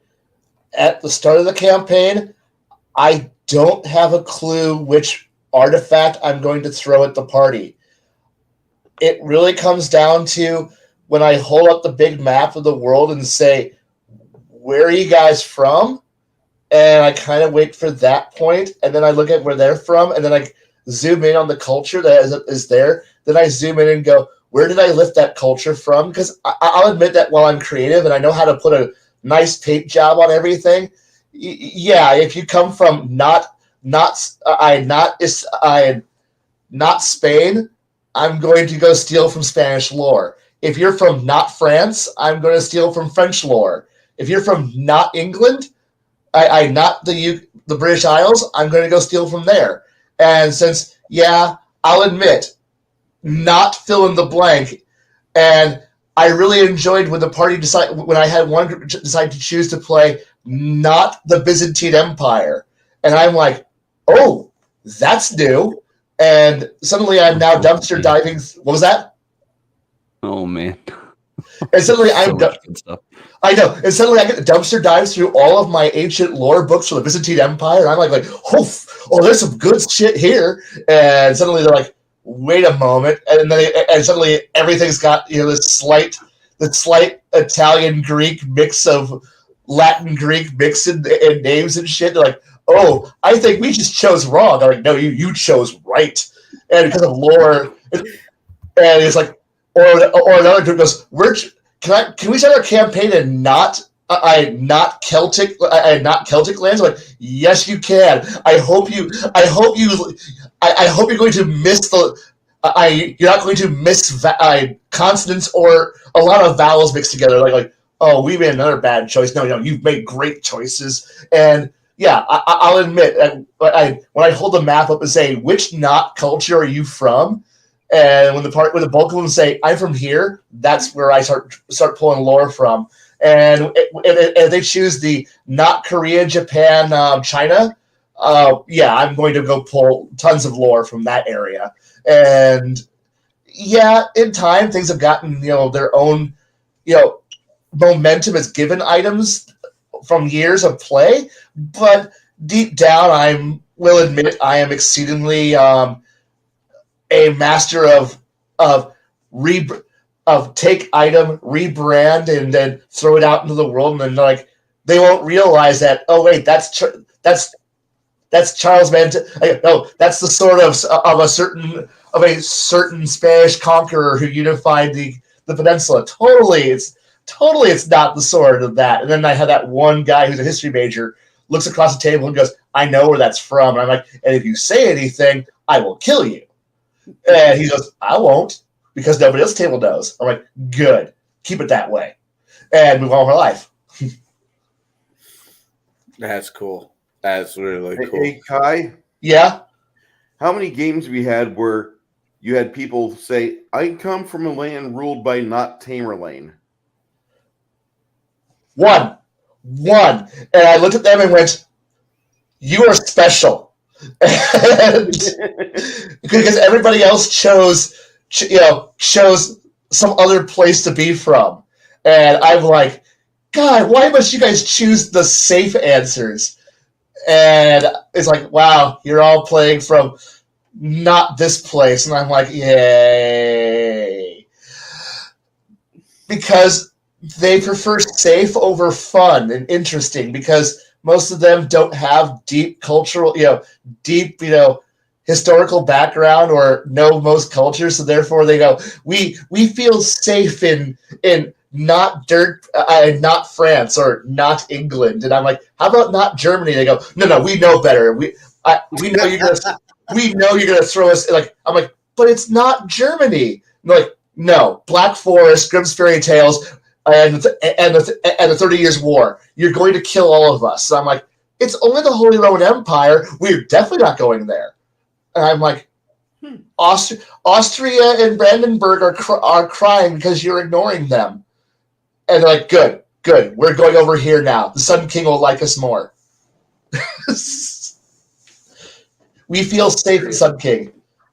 at the start of the campaign, I don't have a clue which artifact I'm going to throw at the party. It really comes down to when I hold up the big map of the world and say, where are you guys from? And I kind of wait for that point, and then I look at where they're from, and then I zoom in on the culture that is there. Then I zoom in and go, where did I lift that culture from? Because I'll admit that while I'm creative and I know how to put a nice paint job on everything, if you come from not Spain, I'm going to go steal from Spanish lore. If you're from not France, I'm going to steal from French lore. If you're from not England, not the British Isles, I'm going to go steal from there. And since, I'll admit, not fill in the blank. And I really enjoyed when the party when I had one group decide to choose to play not the Byzantine Empire. And I'm like, oh, that's new. And suddenly I'm now dumpster diving. What was that? Oh, man. And suddenly I know. And suddenly I get dumpster dives through all of my ancient lore books for the Byzantine Empire. And I'm like, oh, there's some good shit here. And suddenly they're like, wait a moment. And then suddenly everything's got, this slight Italian Greek mix of Latin Greek mix in names and shit. They're like, oh, I think we just chose wrong. I'm like, no, you chose right. And because of lore, and it's like, or another group goes, can we start our campaign in not Celtic lands? I'm like, yes, you can. I hope you're going to miss you're not going to miss consonants or a lot of vowels mixed together. Like, oh, we made another bad choice. No, you've made great choices. And I'll admit, when I hold the map up and say, which not culture are you from? And when the bulk of them say, I'm from here, that's where I start pulling lore from. And if they choose the not Korea, Japan, China, I'm going to go pull tons of lore from that area. And in time, things have gotten, their own, momentum as given items from years of play. But deep down, I will admit I am exceedingly a master of take item, rebrand, and then throw it out into the world, and then they won't realize that. Oh wait, that's Charles Manson. No, that's the sword of a certain Spanish conqueror who unified the peninsula. Totally, it's not the sword of that. And then I have that one guy who's a history major looks across the table and goes, "I know where that's from." And I'm like, "And if you say anything, I will kill you." And he goes, "I won't." because nobody else at the table knows. I'm like, good, keep it that way, and move on with our life. That's cool. That's really cool. Hey, Kai. Yeah. How many games have you had where you had people say, I come from a land ruled by not Tamerlane? One. And I looked at them and went, you are special. And because everybody else chose some other place to be from. And I'm like, God, why must you guys choose the safe answers? And it's like, wow, you're all playing from not this place. And I'm like, yay. Because they prefer safe over fun and interesting, because most of them don't have deep cultural, historical background or know most cultures. So therefore they go, we feel safe in not not France or not England. And I'm like, how about not Germany? They go, no, we know better. We know you're gonna throw us. Like, I'm like, but it's not Germany. And they're like, no, Black Forest, Grimm's Fairy Tales, and the 30 Years War. You're going to kill all of us. So I'm like, it's only the Holy Roman Empire. We're definitely not going there. And I'm like, Austria and Brandenburg are crying because you're ignoring them. And they're like, good. We're going over here now. The Sun King will like us more. We feel safe in Sun King.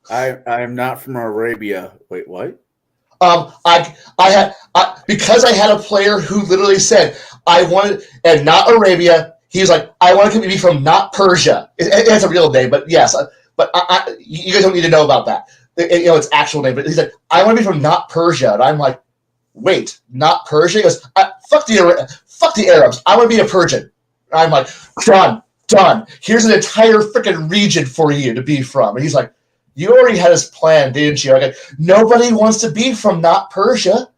I'm not from Arabia. Wait, what? Because I had a player who literally said, I wanted, and not Arabia, he was like, I want to be from not Persia. It has a real name, but yes. But you guys don't need to know about that. It's actual name. But he said, I want to be from not Persia. And I'm like, wait, not Persia? He goes, fuck the Arabs. I want to be a Persian. And I'm like, done. Here's an entire freaking region for you to be from. And he's like, you already had this plan, didn't you? I go, nobody wants to be from not Persia,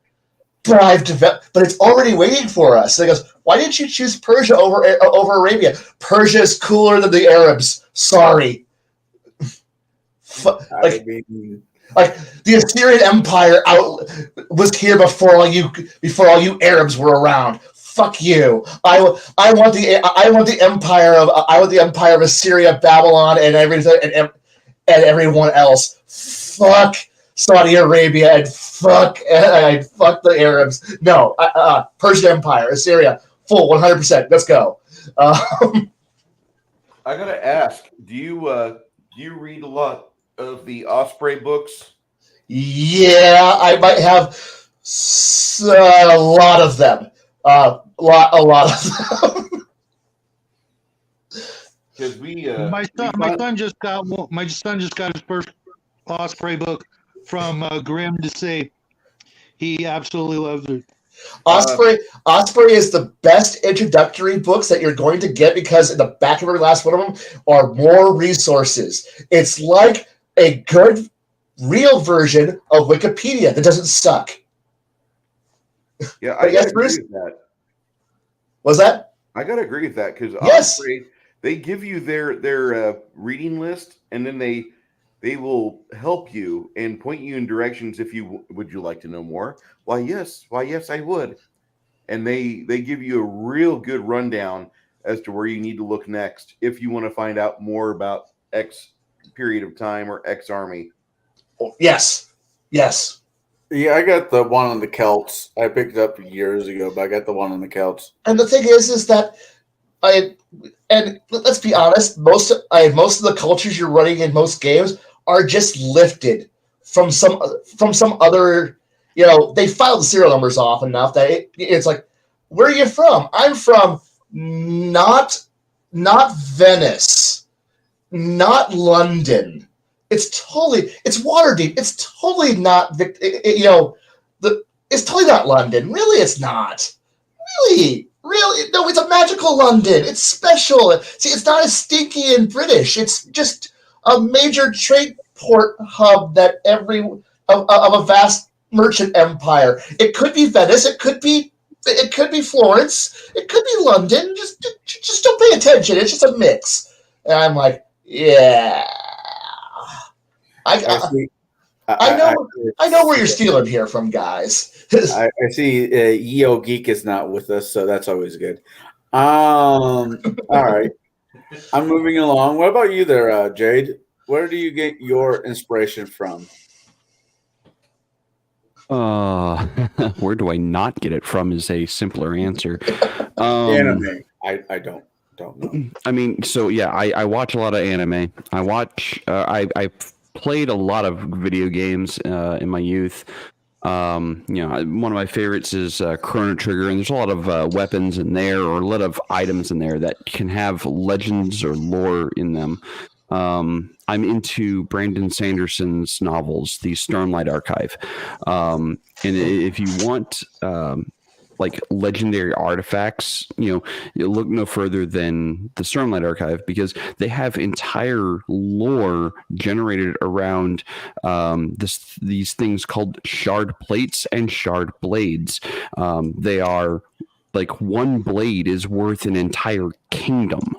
but it's already waiting for us. And he goes, why didn't you choose Persia over Arabia? Persia is cooler than the Arabs. Sorry. Like the Assyrian Empire was here before all you Arabs were around. Fuck you. I want the empire of Assyria, Babylon, and everything, and everyone else. Fuck Saudi Arabia and fuck the Arabs. No, Persian Empire, Assyria, full 100%. Let's go. I gotta ask, do you read a lot of the Osprey books? Yeah, I might have a lot of them. A lot of them. Because my son just got his first Osprey book from Grimm to say he absolutely loves it. Osprey is the best introductory books that you're going to get, because in the back of every last one of them are more resources. It's like a good, real version of Wikipedia that doesn't suck. Yeah, I gotta agree with that. Was that? I gotta agree with that, because yes. Osprey, they give you their reading list, and then they will help you and point you in directions. If would you like to know more? Why yes, I would. And they give you a real good rundown as to where you need to look next if you want to find out more about X period of time or X army. Yes. Yeah, I got the one on the Celts. I picked it up years ago, but I got the one on the Celts. And the thing is that and let's be honest, most of the cultures you're running in most games are just lifted from some other. They filed the serial numbers off enough that it's like, where are you from? I'm from not Venice, not London. It's Waterdeep. It's totally not. It's totally not London. Really, it's not. Really, no. It's a magical London. It's special. See, it's not as stinky and British. It's just a major trade port hub that of a vast merchant empire. It could be Venice. It could be Florence. It could be London. Just don't pay attention. It's just a mix. And I'm like, yeah. I know where you're stealing here from, guys. I see Yeo Geek is not with us, so that's always good. All right. I'm moving along. What about you there, Jade? Where do you get your inspiration from? Where do I not get it from is a simpler answer. Anime. I don't know. I mean, so yeah, I watch a lot of anime. I played a lot of video games in my youth. One of my favorites is Chrono Trigger, and there's a lot of weapons in there, or a lot of items in there that can have legends or lore in them. I'm into Brandon Sanderson's novels, the Stormlight Archive. And if you want like legendary artifacts, you look no further than the Stormlight Archive, because they have entire lore generated around these things called shard plates and shard blades. They are like, one blade is worth an entire kingdom.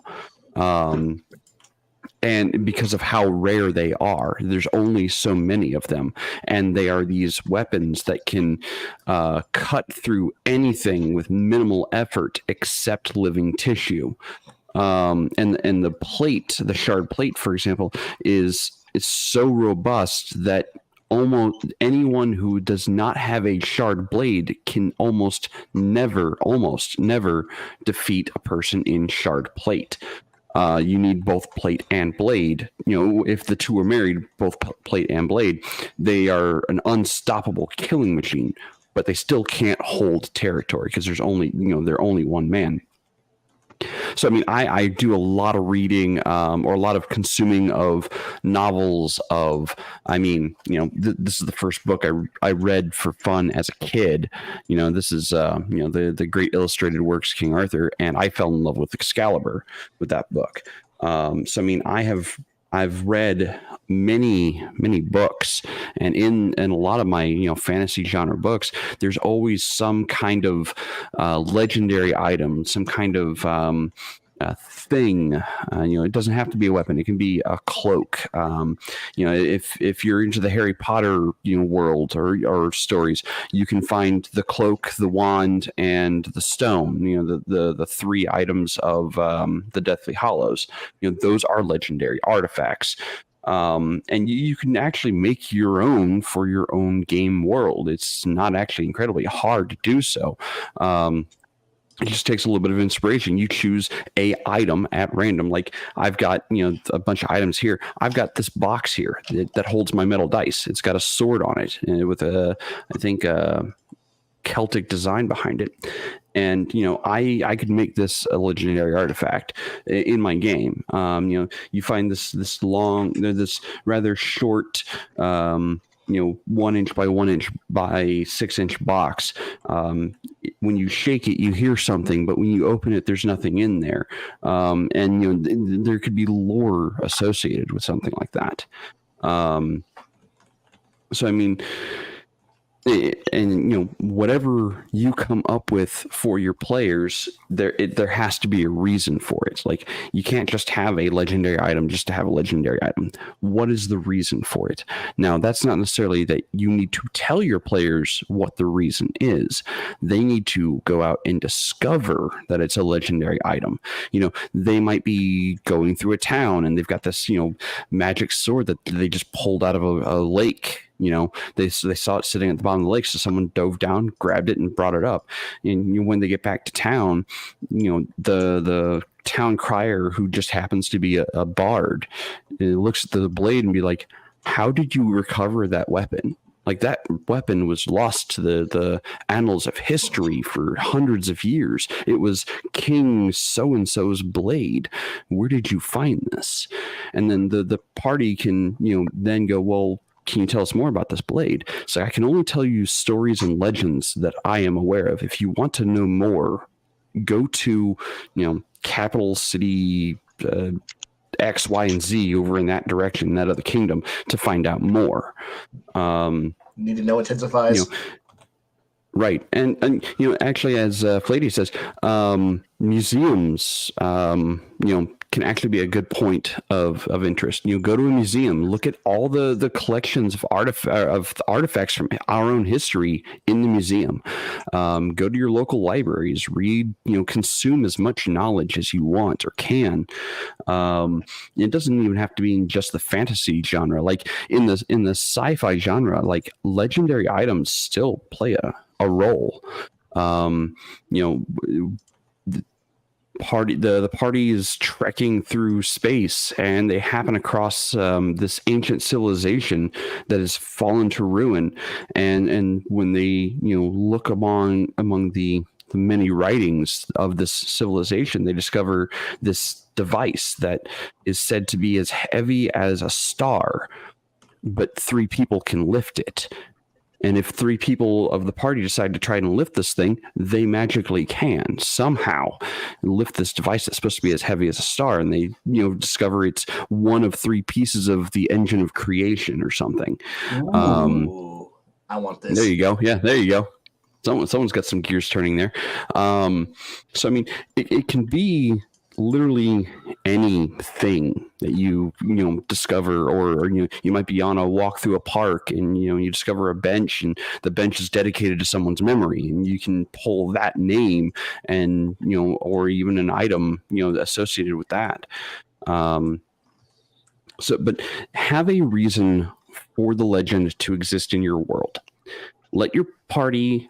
And because of how rare they are, there's only so many of them. And they are these weapons that can cut through anything with minimal effort except living tissue. And the plate, the shard plate, for example, is so robust that almost anyone who does not have a shard blade can almost never defeat a person in shard plate. You need both plate and blade. If the two are married, both plate and blade, they are an unstoppable killing machine, but they still can't hold territory because they're only one man. So, I mean, I do a lot of reading or a lot of consuming of novels this is the first book I read for fun as a kid. This is, the great illustrated works, King Arthur, and I fell in love with Excalibur with that book. So, I mean, I've read many books, and in a lot of my fantasy genre books, there's always some kind of legendary item, some kind of thing. It doesn't have to be a weapon. It can be a cloak. If you're into the Harry Potter world or stories, you can find the cloak, the wand, and the stone. The three items of the Deathly Hallows. Those are legendary artifacts. And you can actually make your own for your own game world. It's not actually incredibly hard to do so. It just takes a little bit of inspiration. You choose a item at random. Like, I've got, a bunch of items here. I've got this box here that holds my metal dice. It's got a sword on it with I think Celtic design behind it. And, I could make this a legendary artifact in my game. You find this long, this rather short, 1 inch by 1 inch by 6 inch box. When you shake it, you hear something, but when you open it, there's nothing in there. And there could be lore associated with something like that. So I mean, and whatever you come up with for your players, there has to be a reason for it. Like, you can't just have a legendary item just to have a legendary item. What is the reason for it? Now, that's not necessarily that you need to tell your players what the reason is. They need to go out and discover that it's a legendary item. They might be going through a town and they've got this magic sword that they just pulled out of a lake. They saw it sitting at the bottom of the lake, so someone dove down, grabbed it, and brought it up. And when they get back to town, the town crier, who just happens to be a bard, looks at the blade and be like, "How did you recover that weapon? Like, that weapon was lost to the annals of history for hundreds of years. It was King so-and-so's blade. Where did you find this?" And then the party can then go, "Well, can you tell us more about this blade?" So I can only tell you stories and legends that I am aware of. If you want to know more, go to, capital city X, Y, and Z over in that direction, that other kingdom, to find out more. Need to know intensifies. Right. And actually, as Flady says, museums, can actually be a good point of interest. You go to a museum, look at all the collections of artifacts from our own history in the museum. Go to your local libraries, read, consume as much knowledge as you want or can. It doesn't even have to be in just the fantasy genre. Like in the sci-fi genre, like legendary items still play a role. The party is trekking through space and they happen across this ancient civilization that has fallen to ruin, and when they look among the many writings of this civilization, they discover this device that is said to be as heavy as a star, but 3 people can lift it. And if 3 people of the party decide to try and lift this thing, they magically can somehow lift this device that's supposed to be as heavy as a star. And they, discover it's one of 3 pieces of the engine of creation or something. Ooh, I want this. There you go. Yeah, there you go. Someone's got some gears turning there. So, I mean, it can be literally anything that you discover, or you might be on a walk through a park and you discover a bench, and the bench is dedicated to someone's memory, and you can pull that name and or even an item associated with that. But have a reason for the legend to exist in your world. Let your party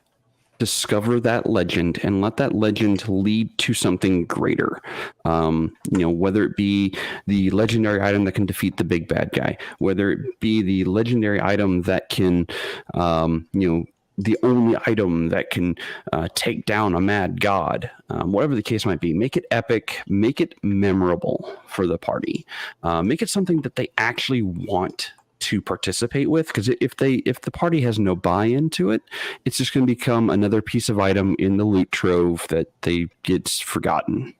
discover that legend and let that legend lead to something greater. Whether it be the legendary item that can defeat the big bad guy, whether it be the legendary item that can, the only item that can take down a mad god, whatever the case might be, make it epic, make it memorable for the party, make it something that they actually want to participate with, because if the party has no buy-in to it, it's just going to become another piece of item in the loot trove that gets forgotten.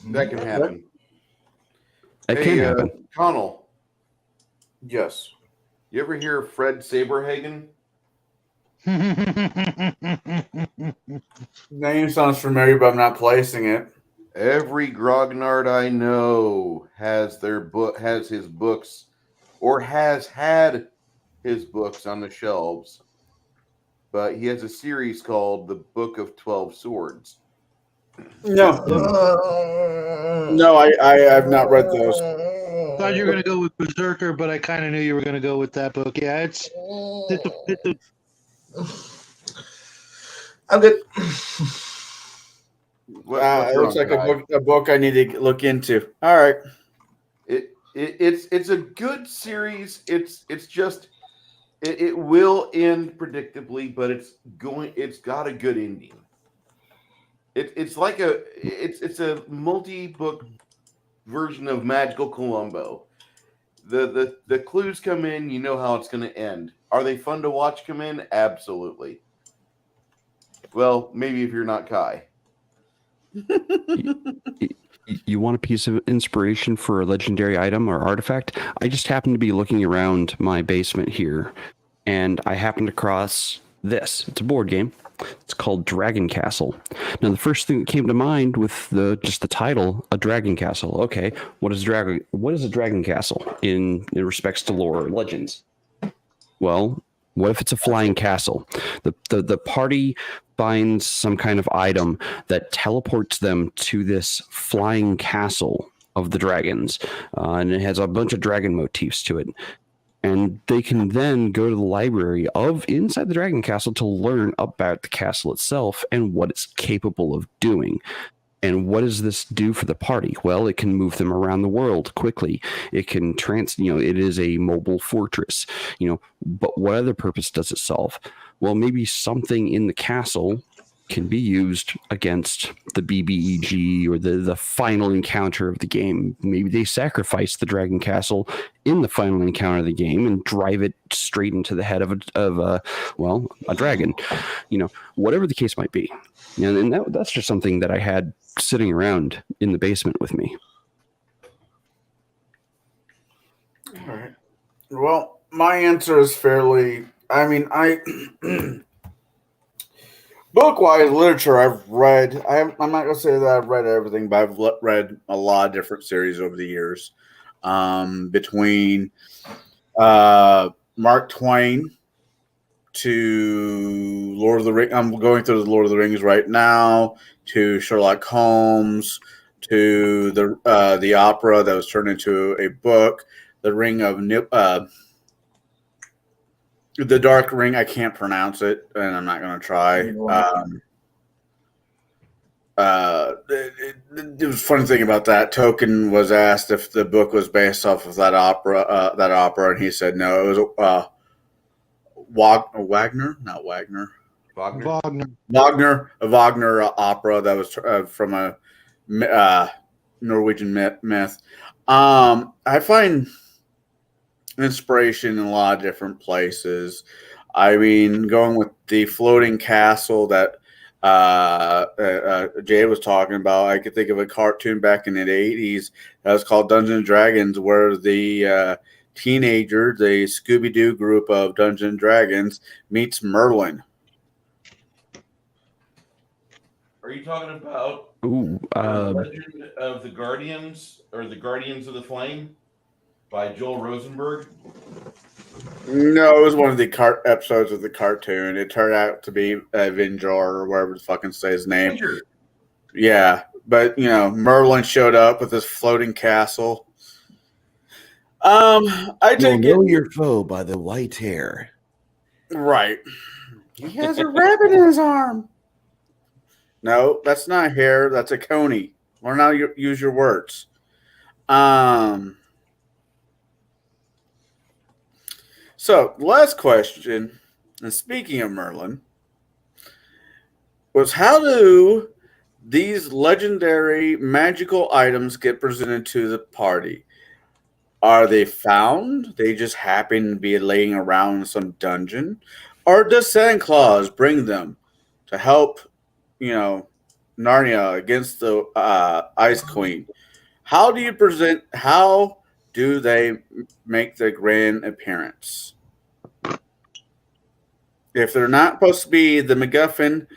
That can happen. That can happen. Connell, Yes. you ever hear of Fred Saberhagen? Name sounds familiar, but I'm not placing it. Every grognard I know has his books, or has had his books on the shelves. But he has a series called The Book of 12 Swords. No, I've not read those. Thought you were gonna go with Berserker, but I kind of knew you were gonna go with that book. Yeah, I'm good. It looks like a book I need to look into. All right. It's a good series. It's just it will end predictably, but it's got a good ending. It's a multi-book version of Magical Columbo. The clues come in, you know how it's going to end. Are they fun to watch come in? Absolutely. Well, maybe if you're not Kai. You want a piece of inspiration for a legendary item or artifact? I just happened to be looking around my basement here, and I happened across this. It's a board game. It's called Dragon Castle. Now, the first thing that came to mind with just the title, a Dragon Castle. Okay, what is a Dragon Castle in respects to lore or legends? Well, what if it's a flying castle? The party finds some kind of item that teleports them to this flying castle of the dragons, and it has a bunch of dragon motifs to it. And they can then go to the library inside the Dragon Castle to learn about the castle itself and what it's capable of doing. And what does this do for the party? Well, it can move them around the world quickly. It can it is a mobile fortress, but what other purpose does it solve? Well, maybe something in the castle can be used against the BBEG or the final encounter of the game. Maybe they sacrifice the Dragon Castle in the final encounter of the game and drive it straight into the head of a dragon. Whatever the case might be. And that's just something that I had sitting around in the basement with me. All right. Well, my answer is fairly. I mean, Book-wise, literature I've read. I'm not gonna say that I've read everything, but I've read a lot of different series over the years. Between Mark Twain to Lord of the Rings. I'm going through the Lord of the Rings right now. To Sherlock Holmes. To the opera that was turned into a book. The Ring of the Dark Ring. I can't pronounce it, and I'm not going to try. It was a funny thing about that. Tolkien was asked if the book was based off of that opera, and he said no. It was Wagner, not Wagner. Wagner. A Wagner opera that was from a Norwegian myth. I find inspiration in a lot of different places. I mean, going with the floating castle that Jay was talking about, I could think of a cartoon back in the 80s that was called Dungeons and Dragons, where the teenager, the Scooby-Doo group of Dungeons and Dragons, meets Merlin. Are you talking about Legend of the Guardians or the Guardians of the Flame by Joel Rosenberg? No, it was one of the episodes of the cartoon. It turned out to be Vinjar or whatever the fucking say his name. Vinjar. Yeah, but Merlin showed up with his floating castle. I take You'll know your foe by the white hair. Right. He has a rabbit in his arm. No, that's not hair. That's a coney. Learn how to use your words. So, last question, and speaking of Merlin, was how do these legendary magical items get presented to the party? Are they found? They just happen to be laying around in some dungeon? Or does Santa Claus bring them to help, Narnia against the Ice Queen? How do they make their grand appearance? If they're not supposed to be the MacGuffin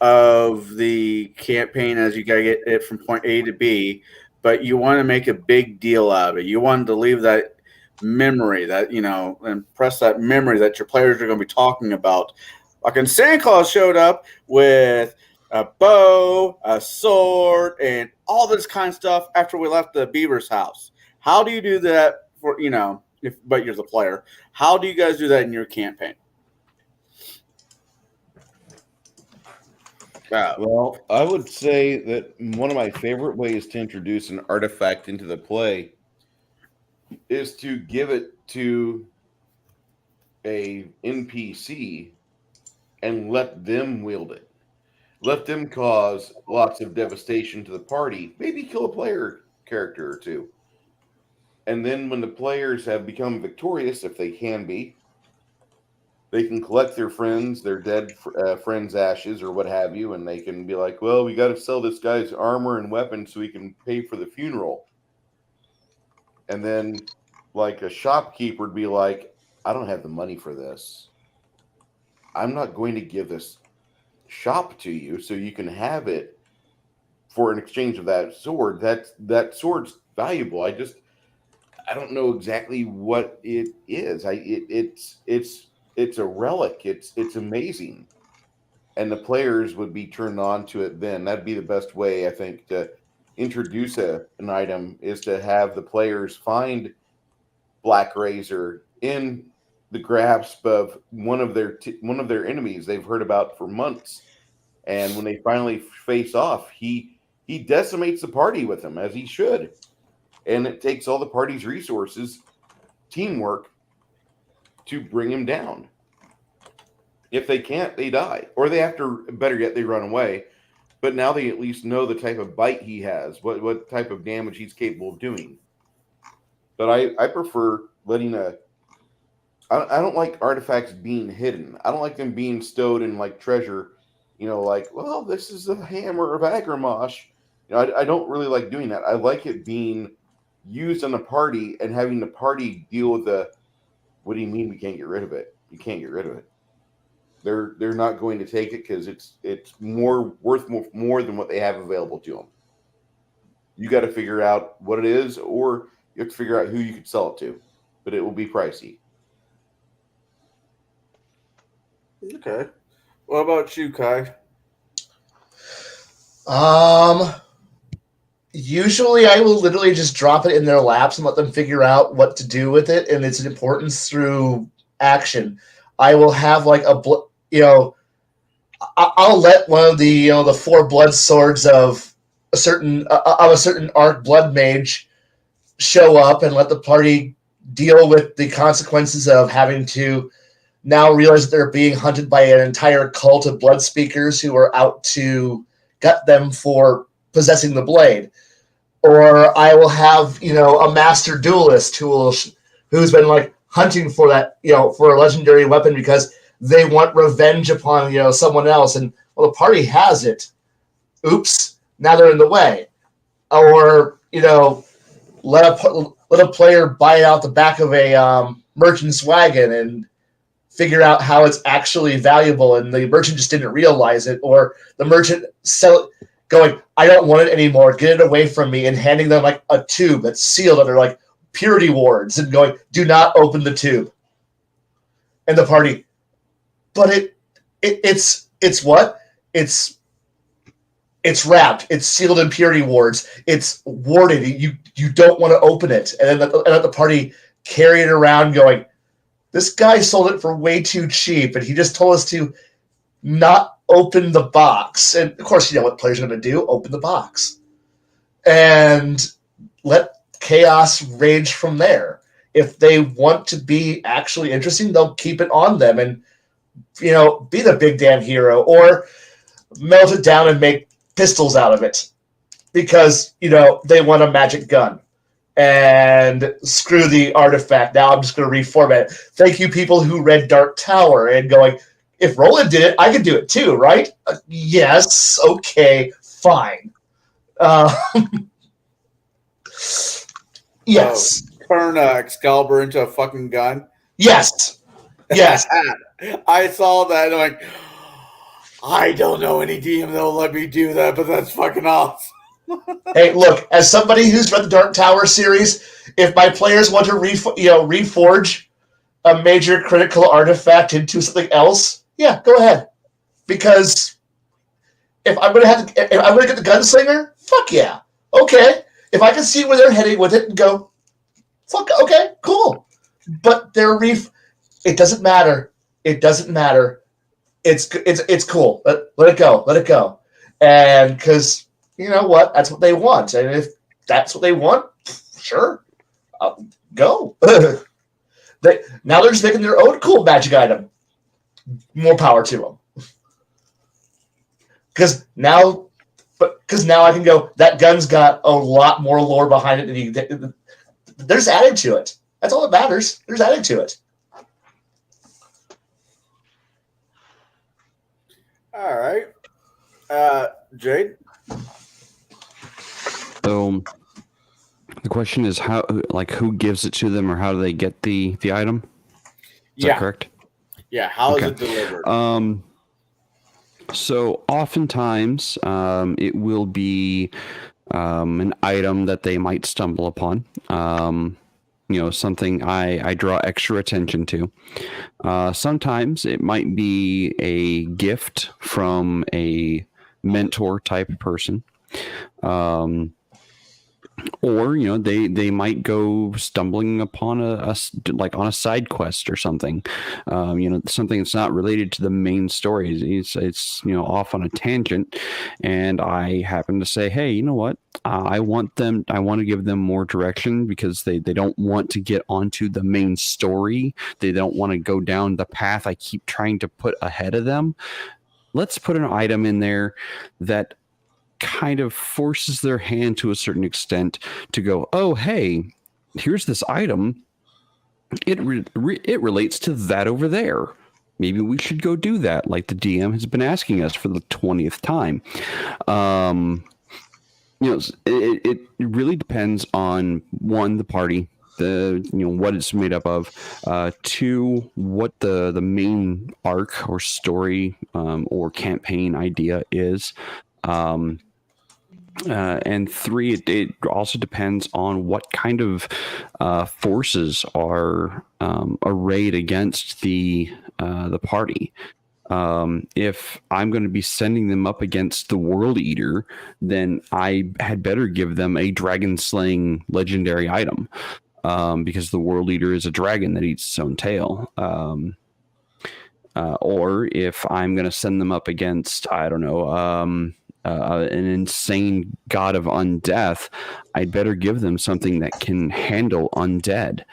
of the campaign, as you gotta get it from point A to B, but you want to make a big deal out of it. You want to leave that memory that, impress that memory that your players are going to be talking about. Like when Santa Claus showed up with a bow, a sword, and all this kind of stuff after we left the Beaver's house. How do you do that for, but you're the player? How do you guys do that in your campaign? Well, I would say that one of my favorite ways to introduce an artifact into the play is to give it to a NPC and let them wield it. Let them cause lots of devastation to the party, maybe kill a player character or two. And then when the players have become victorious, if they can be, they can collect their friends, their dead friends' ashes or what have you, and they can be like, well, we got to sell this guy's armor and weapons so we can pay for the funeral. And then, like, a shopkeeper would be like, I don't have the money for this. I'm not going to give this shop to you so you can have it for an exchange of that sword. That sword's valuable. I don't know exactly what it is. It's a relic. It's amazing. And the players would be turned on to it then. That'd be the best way, I think, to introduce an item is to have the players find Black Razor in the grasp of one of their enemies they've heard about for months. And when they finally face off, he decimates the party with him, as he should. And it takes all the party's resources, teamwork, to bring him down. If they can't, they die. Or they have to, better yet, they run away. But now they at least know the type of bite he has, what type of damage he's capable of doing. But I prefer letting I don't like artifacts being hidden. I don't like them being stowed in like treasure, like, well, this is the hammer of Agramosh. I don't really like doing that. I like it being used on the party and having the party deal with what do you mean we can't get rid of it? You can't get rid of it. They're not going to take it because it's worth more than what they have available to them. You got to figure out what it is, or you have to figure out who you could sell it to, but it will be pricey. Okay. What about you, Kai? Usually I will literally just drop it in their laps and let them figure out what to do with it and its importance through action. I will have like I'll let one of the the 4 blood swords of a certain arc blood mage show up and let the party deal with the consequences of having to now realize that they're being hunted by an entire cult of blood speakers who are out to gut them for possessing the blade. Or I will have, a master duelist who's been like hunting for that, for a legendary weapon because they want revenge upon, someone else. And well, the party has it. Oops. Now they're in the way. Or, let a player buy out the back of a merchant's wagon and figure out how it's actually valuable, and the merchant just didn't realize it, or the merchant going, I don't want it anymore, get it away from me, and handing them like a tube that's sealed under like purity wards and going, do not open the tube. And the party, but it's what? It's wrapped. It's sealed in purity wards. It's warded. You don't want to open it. And then the party carry it around going, this guy sold it for way too cheap, and he just told us to not open the box. And, of course, you know what players are going to do? Open the box. And let chaos rage from there. If they want to be actually interesting, they'll keep it on them and, be the big damn hero, or melt it down and make pistols out of it because, they want a magic gun. And screw the artifact. Now I'm just going to reformat it. Thank you, people who read Dark Tower and going, if Roland did it, I can do it too, right? Yes. Okay. Fine. Yes. Turn Excalibur into a fucking gun. Yes. Yes. I saw that. And I'm like, I don't know any DM that'll let me do that, but that's fucking awesome. Hey, look, as somebody who's read the Dark Tower series, if my players want to reforge a major critical artifact into something else, yeah, go ahead. Because if I'm gonna get the gunslinger, fuck yeah. Okay. If I can see where they're heading with it and go, fuck, okay, cool. But it doesn't matter. It doesn't matter. It's cool. Let it go. Let it go. And because you know what? That's what they want. And if that's what they want, sure. Go. Now they're just making their own cool magic item. More power to them. Because now I can go, that gun's got a lot more lore behind it. They're just adding to it. That's all that matters. They're just adding to it. All right. Jade? So the question is who gives it to them, or how do they get the item? Is that correct? Yeah. How is it delivered? So oftentimes it will be an item that they might stumble upon. Something I draw extra attention to. Sometimes it might be a gift from a mentor type person. Or they might go stumbling upon a side quest or something, something that's not related to the main story. It's off on a tangent, and I happen to say, hey, you know what? I want to give them more direction because they don't want to get onto the main story. They don't want to go down the path I keep trying to put ahead of them. Let's put an item in there that kind of forces their hand to a certain extent to go, oh, hey, here's this item. It relates to that over there. Maybe we should go do that, like the DM has been asking us for the 20th time. It really depends on, one, the party, what it's made up of. 2, what the main arc or story or campaign idea is. And 3, it also depends on what kind of forces are arrayed against the party. If I'm going to be sending them up against the World Eater, then I had better give them a dragon slaying legendary item, because the World Eater is a dragon that eats its own tail. Or if I'm going to send them up against, I don't know, an insane god of undeath, I'd better give them something that can handle undead.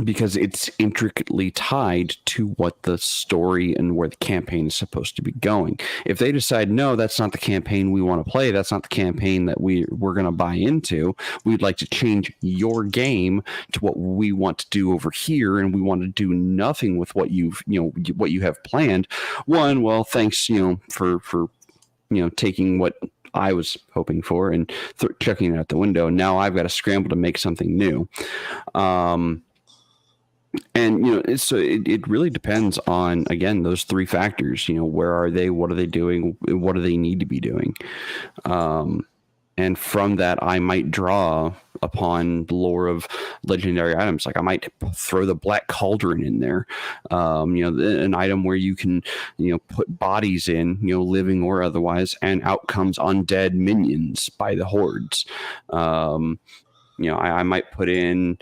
Because it's intricately tied to what the story and where the campaign is supposed to be going. If they decide, no, that's not the campaign we want to play, that's not the campaign that we're going to buy into, we'd like to change your game to what we want to do over here, and we want to do nothing with what what you have planned. One, well, thanks, for taking what I was hoping for and chucking it out the window. Now I've got to scramble to make something new. And it really depends on, again, those 3 factors. Where are they? What are they doing? What do they need to be doing? And from that, I might draw upon the lore of legendary items. Like I might throw the Black Cauldron in there, an item where you can, put bodies in, living or otherwise, and out comes undead minions by the hordes. I might put in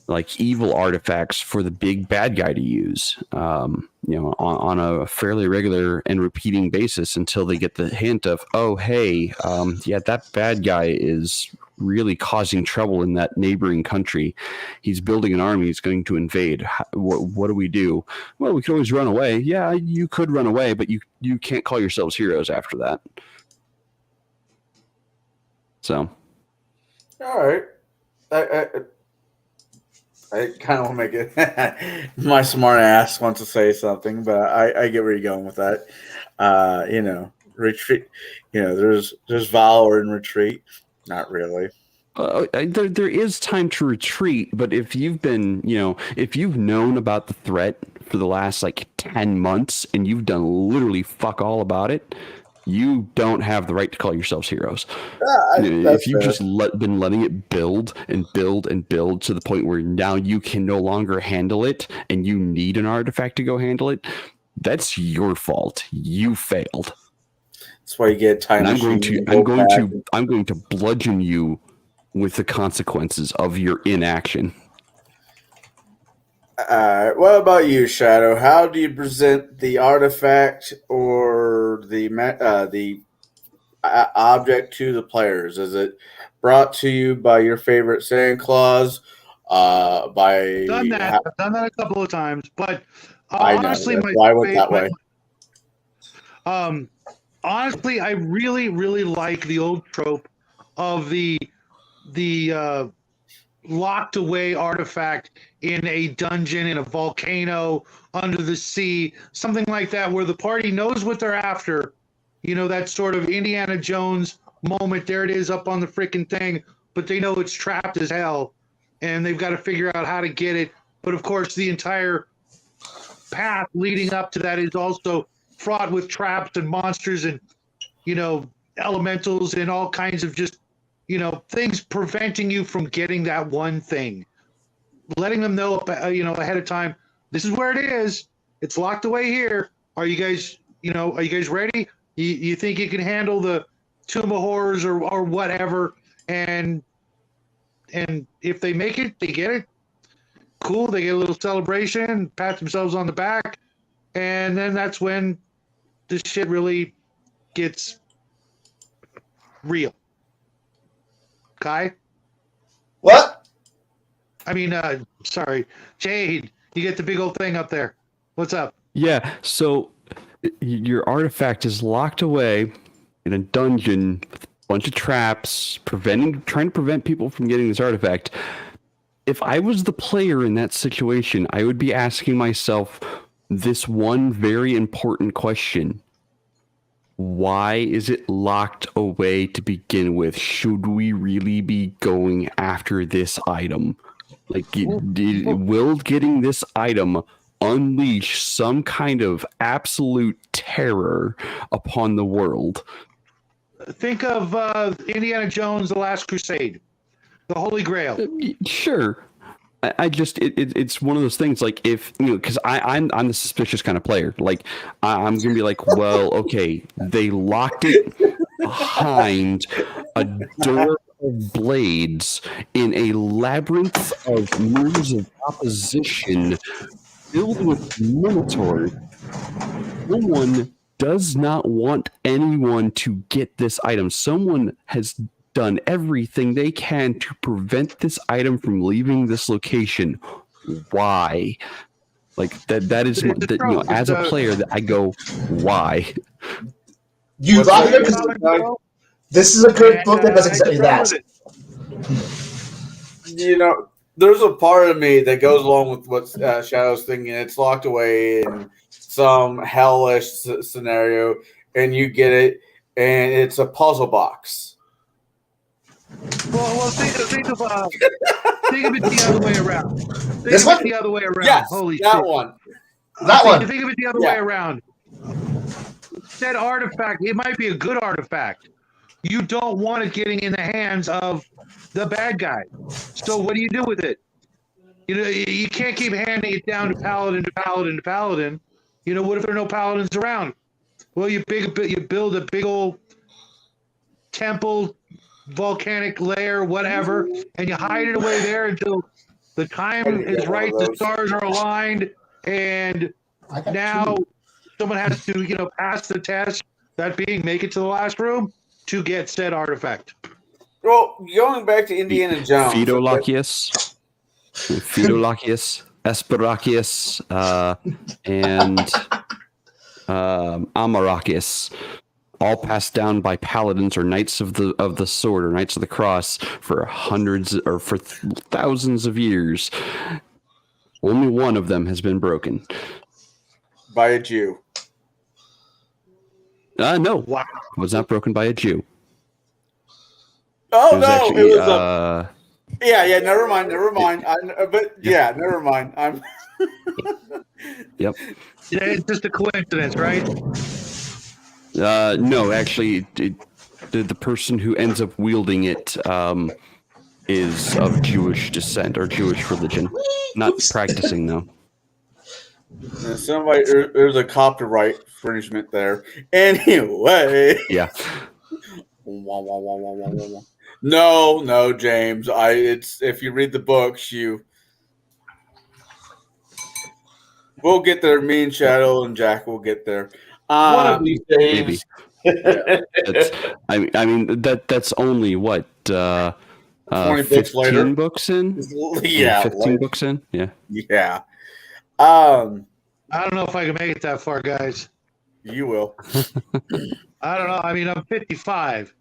like evil artifacts for the big bad guy to use, on a fairly regular and repeating basis until they get the hint of, oh, hey, that bad guy is really causing trouble in that neighboring country. He's building an army. He's going to invade. What do we do? Well, we could always run away. Yeah, you could run away, but you can't call yourselves heroes after that. So. All right. I kind of want to make it. My smart ass wants to say something, but I get where you're going with that. Retreat. There's valor in retreat. Not really. There is time to retreat, but if you've been, if you've known about the threat for the last 10 months and you've done literally fuck all about it, you don't have the right to call yourselves heroes. If you've just been letting it build and build and build to the point where now you can no longer handle it and you need an artifact to go handle it, that's your fault. You failed. That's why you get time. I'm going to bludgeon you with the consequences of your inaction. What about you, Shadow? How do you present the artifact or the object to the players? Is it brought to you by your favorite Santa Claus? I've done that a couple of times, but honestly, why went that way? Honestly, I really, really like the old trope of the locked away artifact in a dungeon, in a volcano, under the sea, something like that, where the party knows what they're after. That sort of Indiana Jones moment. There it is up on the freaking thing, but they know it's trapped as hell, and they've got to figure out how to get it. But of course, the entire path leading up to that is also fraught with traps and monsters and, elementals and all kinds of just, things preventing you from getting that one thing. Letting them know, ahead of time, this is where it is. It's locked away here. Are you guys ready? You think you can handle the Tomb of Horrors or whatever? And if they make it, they get it. Cool. They get a little celebration, pat themselves on the back, and then that's when this shit really gets real. Kai? What? Sorry. Jade, you get the big old thing up there. What's up? Yeah, so your artifact is locked away in a dungeon with a bunch of traps, trying to prevent people from getting this artifact. If I was the player in that situation, I would be asking myself this one very important question. why is it locked away to begin with? Should we really be going after this item? Like, will getting this item unleash some kind of absolute terror upon the world? Think of Indiana Jones: The Last Crusade, the Holy Grail. Sure. I just it's one of those things, like, if because I'm the suspicious kind of player. Like, I'm gonna be like, well, okay, they locked it behind a door of blades in a labyrinth of moves of opposition filled with minotaurs. Someone does not want anyone to get this item. Someone has done everything they can to prevent this item from leaving this location. Why? Like, that is as a player, that I go, why? You love it because this is a good book that does exactly that. There's a part of me that goes along with what Shadow's thinking. It's locked away in some hellish scenario, and you get it, and it's a puzzle box. Well, think of it the other way around. This one? The other way around. Yes, Holy that shit. one. That one. Think of it the other way around. That artifact, it might be a good artifact. You don't want it getting in the hands of the bad guy. So what do you do with it? You can't keep handing it down to paladin to paladin to paladin. What if there are no paladins around? Well, you build a big old temple, volcanic lair, whatever, and you hide it away there until the time is right, the stars are aligned, and now someone has to, pass the test, that being make it to the last room to get said artifact. Well, going back to Indiana Jones. Fidolachius, Esperachius, and Amarachius, all passed down by paladins or knights of the sword or knights of the cross for hundreds or for thousands of years. Only one of them has been broken by a Jew. No, wow, it was not broken by a Jew. Oh, it was yeah. Never mind. Never mind. I'm. Yep. Yeah, it's just a coincidence, right? No, actually, the person who ends up wielding it is of Jewish descent or Jewish religion. Not practicing, though. There's a copyright infringement there. Anyway. Yeah. No, James. It's if you read the books, we'll get there. Me and Shadow and Jack will get there. One of these days. Maybe. I mean that's only what 20 books later. Books in? Yeah, 15 books in. Yeah. Yeah. I don't know if I can make it that far, guys. You will. I don't know. I mean, I'm 55.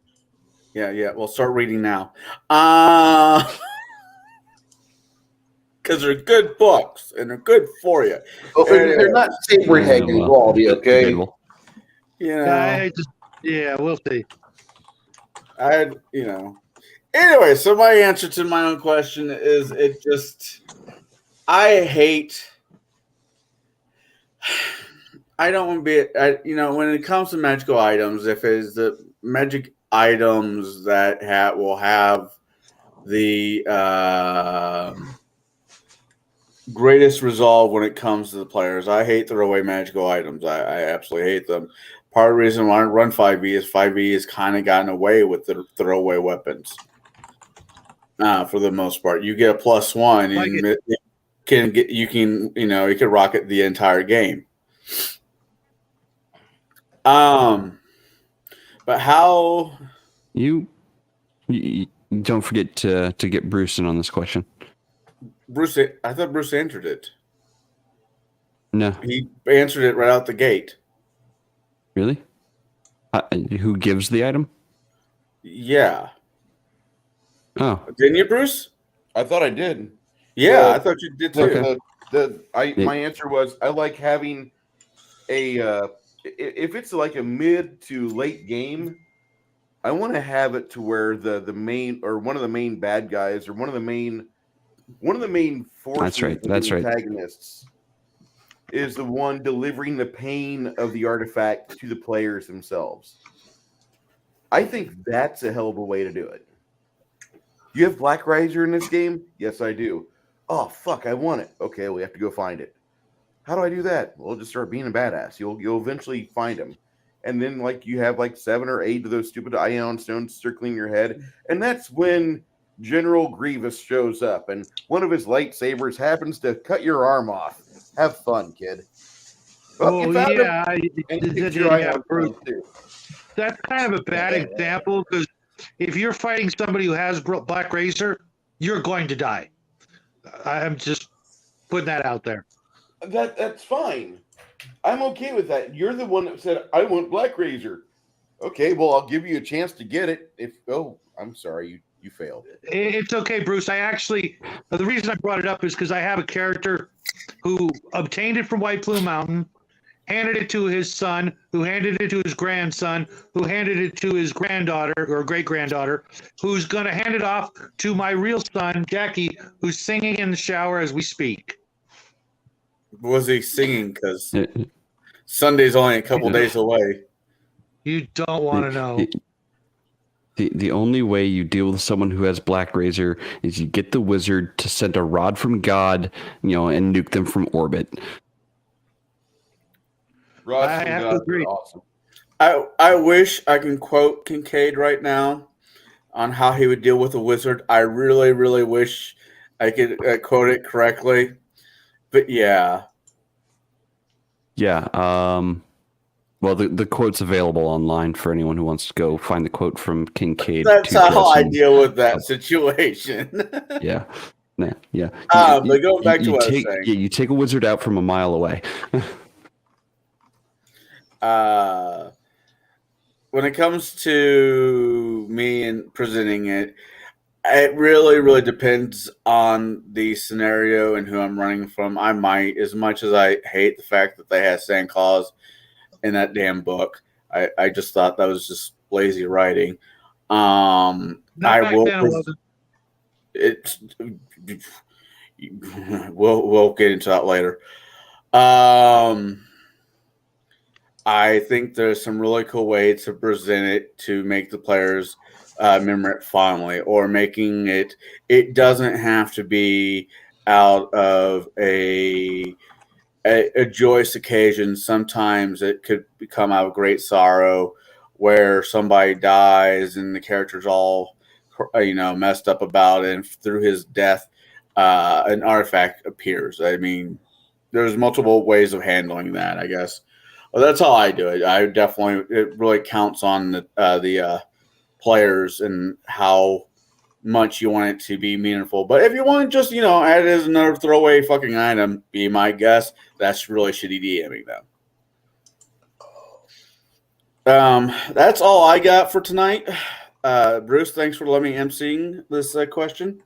Yeah. We'll start reading now. Because they're good books and they're good for you. Well, they're not tapering hanging quality, okay? We'll see. Anyway, so my answer to my own question is I don't want to be, when it comes to magical items, if it's the magic items that will have the greatest resolve when it comes to the players. I hate throwaway magical items. I absolutely hate them. Part of the reason why I run 5e is 5e has kind of gotten away with the throwaway weapons. For the most part, you get a +1 and you can rocket the entire game. But how you don't forget to get Bruce in on this question. Bruce, I thought Bruce answered it. No, he answered it right out the gate. Really? Who gives the item? Yeah. Oh, didn't you, Bruce? I thought I did. Yeah, I thought you did too. My answer was I like having a if it's like a mid to late game, I want to have it to where the main or one of the main bad guys or one of the main forces right. of That's the right. antagonists is the one delivering the pain of the artifact to the players themselves. I think that's a hell of a way to do it. You have Black Riser in this game? Yes, I do. Oh fuck, I want it. Okay, we have to go find it. How do I do that? Well, just start being a badass. You'll eventually find him. And then like you have like 7 or 8 of those stupid ion stones circling your head, and that's when General Grievous shows up, and one of his lightsabers happens to cut your arm off. Have fun, kid. Well, you found him, and he kicks your ion stones too. That's kind of a bad example because if you're fighting somebody who has Black Razor, you're going to die. I'm just putting that out there. That's fine. I'm okay with that. You're the one that said I want Black Razor. Okay, well I'll give you a chance to get it. I'm sorry, you failed. It's okay, Bruce. The reason I brought it up is because I have a character who obtained it from White Plume Mountain, handed it to his son, who handed it to his grandson, who handed it to his granddaughter or great-granddaughter, who's going to hand it off to my real son, Jackie, who's singing in the shower as we speak. Was he singing? Because Sunday's only a couple days away. You don't want to know. The only way you deal with someone who has Black Razor is you get the wizard to send a rod from God, and nuke them from orbit. I have to agree. Awesome. I wish I can quote Kincaid right now on how he would deal with a wizard. I really, really wish I could quote it correctly. But yeah. Yeah. Well, the quote's available online for anyone who wants to go find the quote from Kincaid. That's how I deal with that situation. Yeah. Yeah. But going back to what I was saying. Yeah, you take a wizard out from a mile away. When it comes to me and presenting it, it really, really depends on the scenario and who I'm running from. I might, as much as I hate the fact that they had Santa Claus in that damn book, I just thought that was just lazy writing. We'll get into that later. I think there's some really cool ways to present it to make the players remember it fondly, or making it doesn't have to be out of a joyous occasion. Sometimes it could become out of great sorrow where somebody dies and the character's all messed up about it, and through his death an artifact appears. I mean, there's multiple ways of handling that, I guess. Well, that's how I do it. It really counts on the players and how much you want it to be meaningful. But if you want to just, add it as another throwaway fucking item, be my guest, that's really shitty DMing though. That's all I got for tonight. Bruce, thanks for letting me emceeing this question.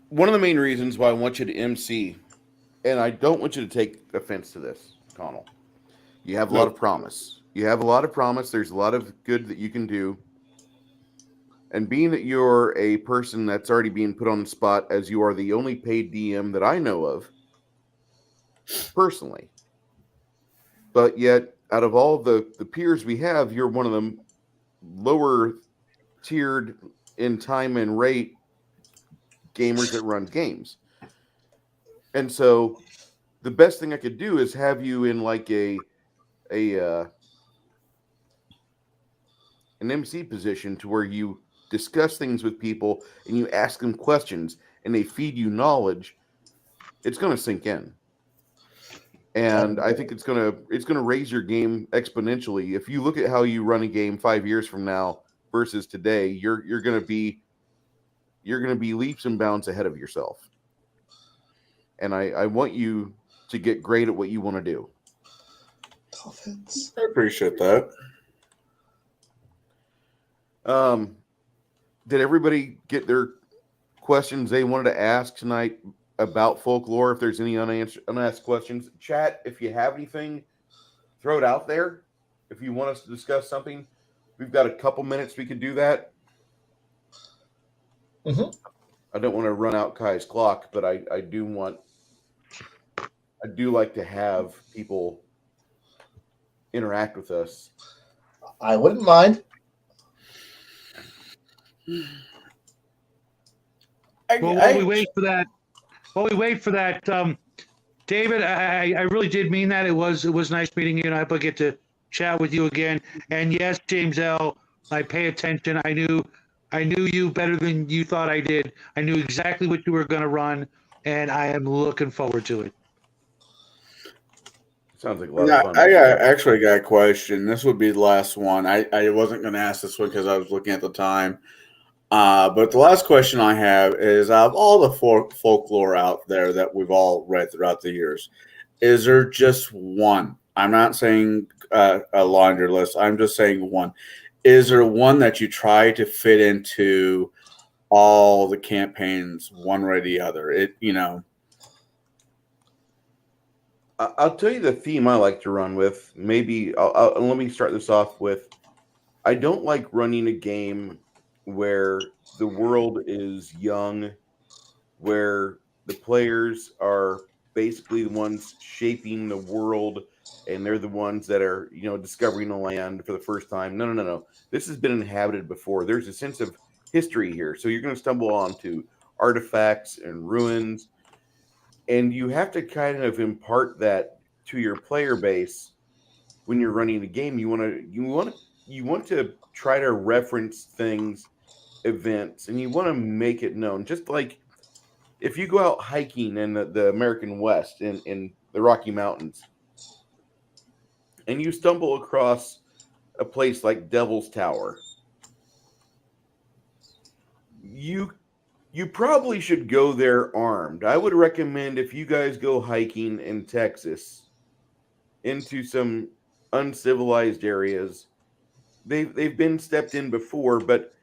One of the main reasons why I want you to MC, and I don't want you to take offense to this, Connell. You have a lot of promise. There's a lot of good that you can do. And being that you're a person that's already being put on the spot, as you are the only paid DM that I know of, personally. But yet, out of all the peers we have, you're one of them lower tiered in time and rate gamers that run games. And so the best thing I could do is have you in like an MC position to where you discuss things with people and you ask them questions and they feed you knowledge. It's going to sink in. And I think it's going to raise your game exponentially. If you look at how you run a game 5 years from now versus today, you're going to be leaps and bounds ahead of yourself. And I want you to get great at what you want to do. Dolphins. I appreciate that. Did everybody get their questions they wanted to ask tonight about folklore. If there's any unasked questions, chat. If you have anything, throw it out there. If you want us to discuss something, we've got a couple minutes. We could do that. Mm-hmm. I don't want to run out Kai's clock, but I do like to have people interact with us. I wouldn't mind. While we wait for that, David, I really did mean that. It was nice meeting you, and I hope I get to chat with you again. And yes, James L., I pay attention. I knew you better than you thought I did. I knew exactly what you were going to run, and I am looking forward to it. Sounds like a lot of fun. I actually got a question. This would be the last one. I wasn't going to ask this one because I was looking at the time. But the last question I have is, out of all the folklore out there that we've all read throughout the years, is there just one? I'm not saying a laundry list. I'm just saying one. Is there one that you try to fit into all the campaigns one way or the other? I'll tell you the theme I like to run with. Maybe let me start this off with, I don't like running a game where the world is young, where the players are basically the ones shaping the world, and they're the ones that are, discovering the land for the first time. No. This has been inhabited before. There's a sense of history here. So you're going to stumble onto artifacts and ruins, and you have to kind of impart that to your player base when you're running a game. You want to try to reference things, events, and you want to make it known. Just like if you go out hiking in the American West in the Rocky Mountains, and you stumble across a place like Devil's Tower, you probably should go there armed. I would recommend, if you guys go hiking in Texas into some uncivilized areas, they've been stepped in before, but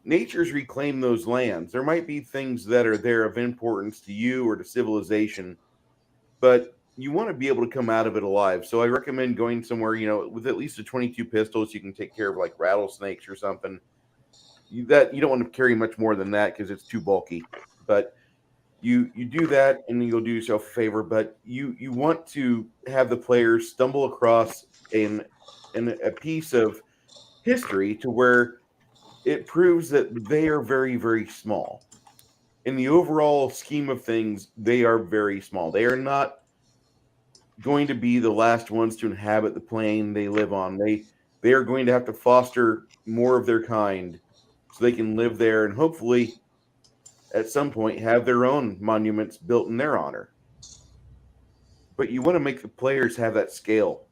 nature's reclaimed those lands. There might be things that are there of importance to you or to civilization, but you want to be able to come out of it alive. So I recommend going somewhere, with at least a 22 pistols. You can take care of like rattlesnakes or something. You don't want to carry much more than that because it's too bulky. But you do that, and then you'll do yourself a favor. But you want to have the players stumble across in a piece of history to where it proves that they are very, very small. In the overall scheme of things, they are very small. They are not going to be the last ones to inhabit the plane they live on. They are going to have to foster more of their kind so they can live there and hopefully at some point have their own monuments built in their honor. But you want to make the players have that scale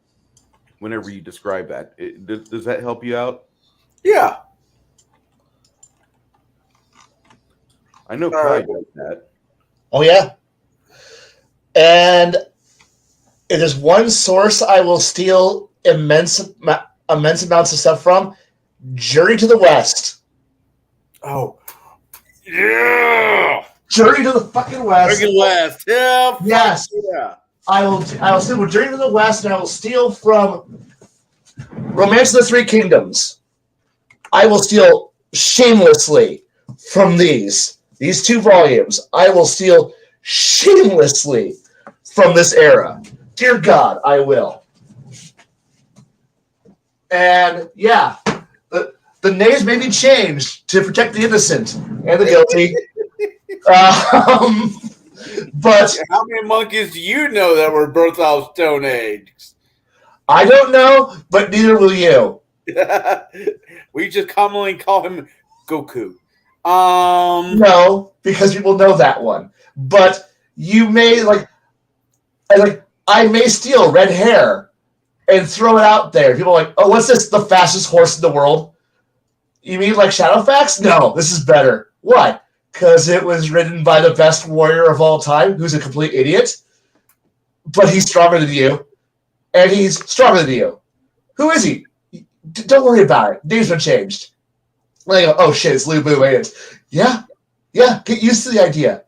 whenever you describe that. Does that help you out? Yeah. I know Kai does that. Oh, yeah. And it is one source I will steal immense amounts of stuff from. Journey to the West. Oh. Yeah. Journey to the fucking West. Fucking West. Yeah. Yes. Yeah. I will steal from Journey to the West, and I will steal from Romance of the Three Kingdoms. I will steal shamelessly from these two volumes. I will steal shamelessly from this era. Dear God, I will. And yeah, the names may be changed to protect the innocent and the guilty. But how many monkeys do you know that were birthed out of Stone Age? I don't know, but neither will you. We just commonly call him Goku. No, because people know that one. But you may I may steal red hair and throw it out there. People are like, oh, what's this? The fastest horse in the world? You mean like Shadowfax? No, this is better. Why? Because it was ridden by the best warrior of all time, who's a complete idiot. But he's stronger than you. And he's stronger than you. Who is he? Don't worry about it. Name's been changed. Like, oh shit, it's Lu Bu, ain't it? Yeah, get used to the idea.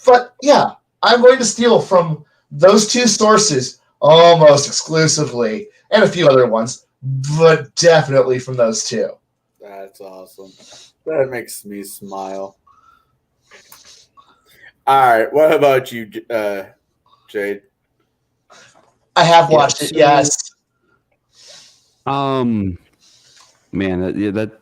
But yeah, I'm going to steal from those two sources almost exclusively, and a few other ones, but definitely from those two. That's awesome. That makes me smile. All right, what about you, Jade? I have watched it, yes. Man,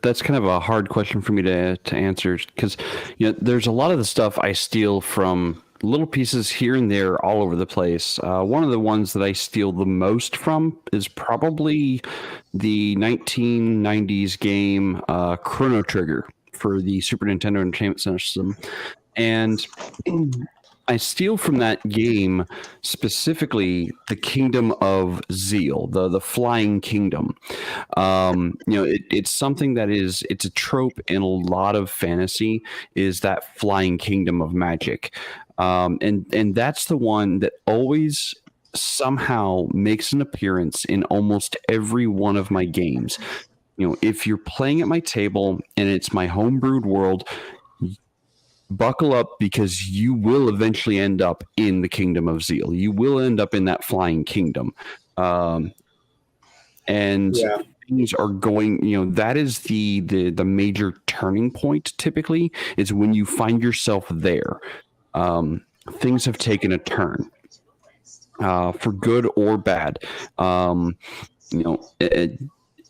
that's kind of a hard question for me to answer because there's a lot of the stuff I steal from little pieces here and there all over the place. One of the ones that I steal the most from is probably the 1990s game Chrono Trigger for the Super Nintendo Entertainment System. And I steal from that game specifically the Kingdom of Zeal, the Flying Kingdom. It's something that it's a trope in a lot of fantasy, is that flying kingdom of magic. And that's the one that always somehow makes an appearance in almost every one of my games. If you're playing at my table and it's my homebrewed world, buckle up, because you will eventually end up in the Kingdom of Zeal. You will end up in that flying kingdom. Things are going, that is the major turning point typically, is when you find yourself there. Things have taken a turn, for good or bad. And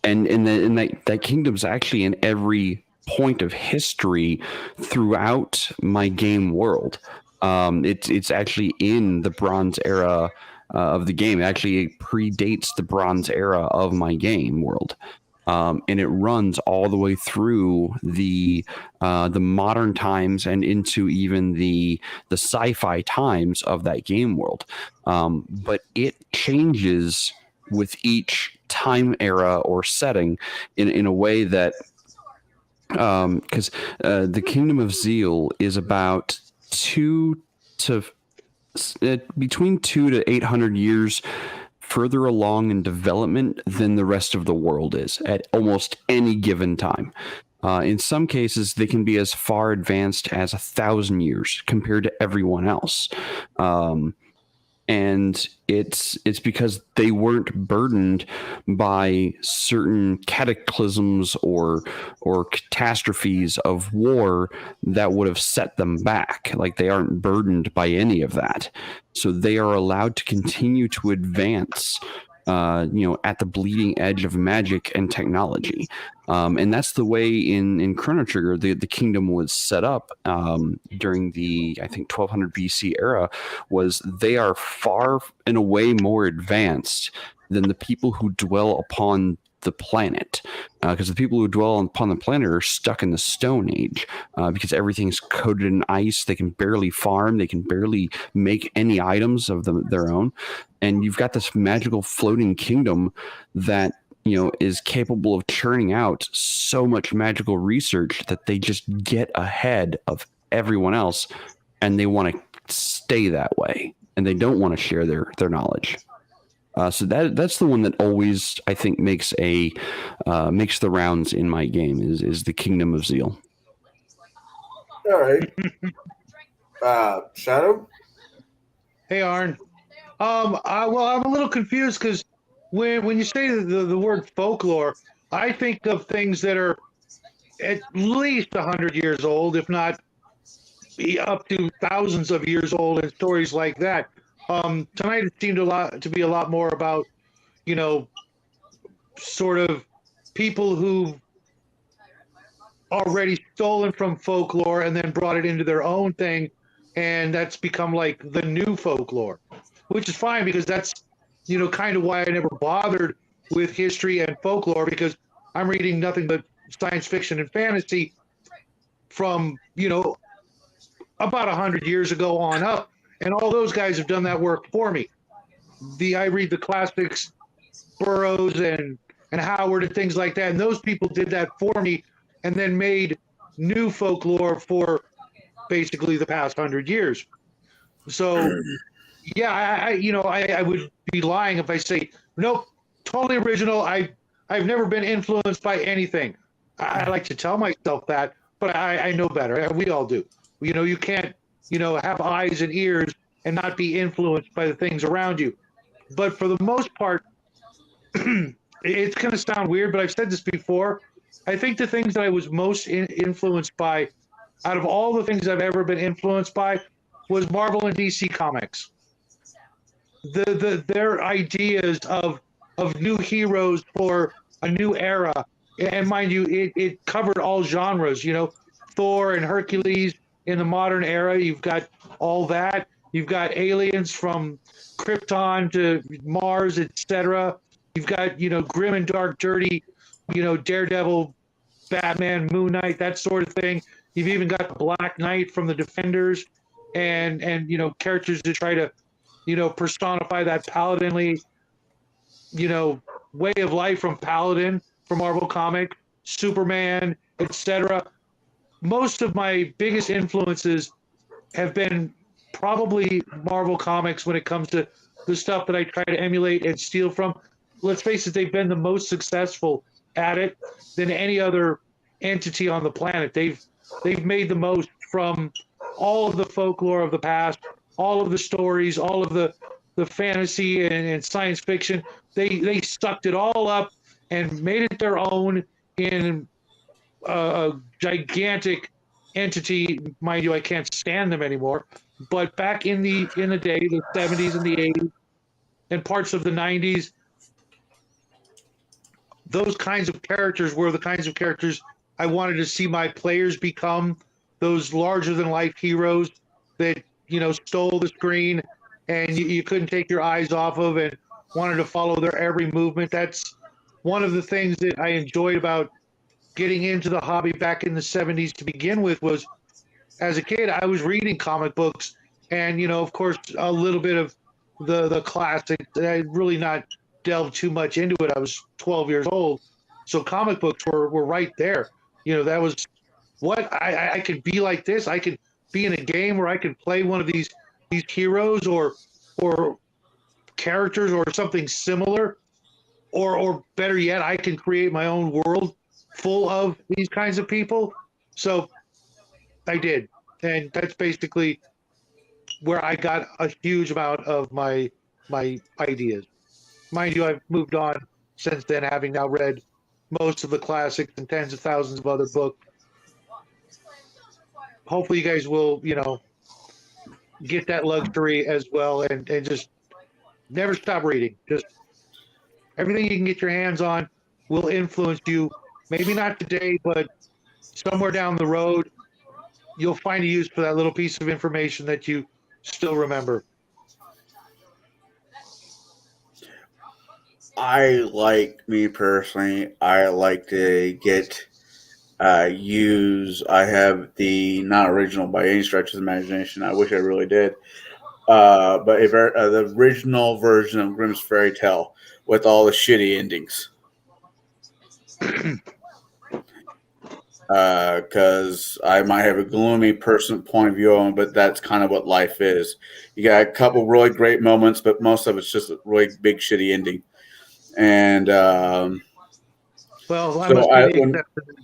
that kingdom's actually in every point of history throughout my game world. It's actually in the Bronze Era of the game. It actually predates the Bronze Era of my game world. And it runs all the way through the modern times and into even the sci-fi times of that game world. But it changes with each time era or setting in a way that, because the Kingdom of Zeal is about between 200 to 800 years further along in development than the rest of the world is at almost any given time. In some cases, they can be as far advanced as 1,000 years compared to everyone else. And it's because they weren't burdened by certain cataclysms or catastrophes of war that would have set them back. Like, they aren't burdened by any of that. So they are allowed to continue to advance, at the bleeding edge of magic and technology. And that's the way in Chrono Trigger, the kingdom was set up during the, I think, 1200 BC era, was they are far and away more advanced than the people who dwell upon the planet, because the people who dwell upon the planet are stuck in the Stone Age, because everything's coated in ice. They can barely farm. They can barely make any items of their own. And you've got this magical floating kingdom that is capable of churning out so much magical research that they just get ahead of everyone else, and they want to stay that way, and they don't want to share their knowledge. So that's the one that always, I think, makes the rounds in my game is the Kingdom of Zeal. All right. Shadow? Hey, Arn. I'm a little confused because when you say the word folklore, I think of things that are at least 100 years old, if not up to thousands of years old, and stories like that. Tonight it seemed to be a lot more about, sort of people who've already stolen from folklore and then brought it into their own thing, and that's become like the new folklore, which is fine, because that's kind of why I never bothered with history and folklore, because I'm reading nothing but science fiction and fantasy from about 100 years ago on up, and all those guys have done that work for me. I read the classics, Burroughs and Howard and things like that, and those people did that for me, and then made new folklore for basically the past 100 years. So, yeah, I would be lying if I say nope, totally original. I've never been influenced by anything. I like to tell myself that, but I know better. We all do. You can't have eyes and ears and not be influenced by the things around you. But for the most part, it's going to sound weird, but I've said this before. I think the things that I was most influenced by, out of all the things I've ever been influenced by, was Marvel and DC comics. Their ideas of new heroes for a new era, and mind you, it covered all genres. You know, Thor and Hercules in the modern era. You've got all that. You've got aliens from Krypton to Mars, etc. You've got, you know, grim and dark, dirty, you know, Daredevil, Batman, Moon Knight, that sort of thing. You've even got Black Knight from the Defenders, and you know, characters to try to, you know, personify that paladinly, you know, way of life from Paladin from Marvel Comic, Superman, etc. Most of my biggest influences have been probably Marvel Comics when it comes to the stuff that I try to emulate and steal from. Let's face it, they've been the most successful at it than any other entity on the planet. They've made the most from all of the folklore of the past, all of the stories, all of the fantasy and science fiction. They sucked it all up and made it their own in a gigantic entity. Mind you, I can't stand them anymore. But back in the day, the 70s and the 80s and parts of the 90s, those kinds of characters were the kinds of characters I wanted to see my players become, those larger than life heroes that, you know, stole the screen and you couldn't take your eyes off of and wanted to follow their every movement. That's one of the things that I enjoyed about getting into the hobby back in the 70s to begin with. Was as a kid, I was reading comic books and, you know, of course, a little bit of the classics. I really not delved too much into it. I was 12 years old. So comic books were right there. You know, that was what I could be like this. I could be in a game where I could play one of these heroes or characters or something similar, or better yet, I can create my own world full of these kinds of people. So I did, and that's basically where I got a huge amount of my ideas. Mind you, I've moved on since then, having now read most of the classics and tens of thousands of other books. Hopefully, you guys will, you know, get that luxury as well, and just never stop reading. Just everything you can get your hands on will influence you. Maybe not today, but somewhere down the road, you'll find a use for that little piece of information that you still remember. Me personally, I like to get use. I have the not original by any stretch of the imagination. I wish I really did. But the original version of Grimm's Fairy Tale with all the shitty endings. Because I might have a gloomy person point of view on, but that's kind of what life is. You got a couple really great moments, but most of it's just a really big shitty ending. And well, I so must be the exception.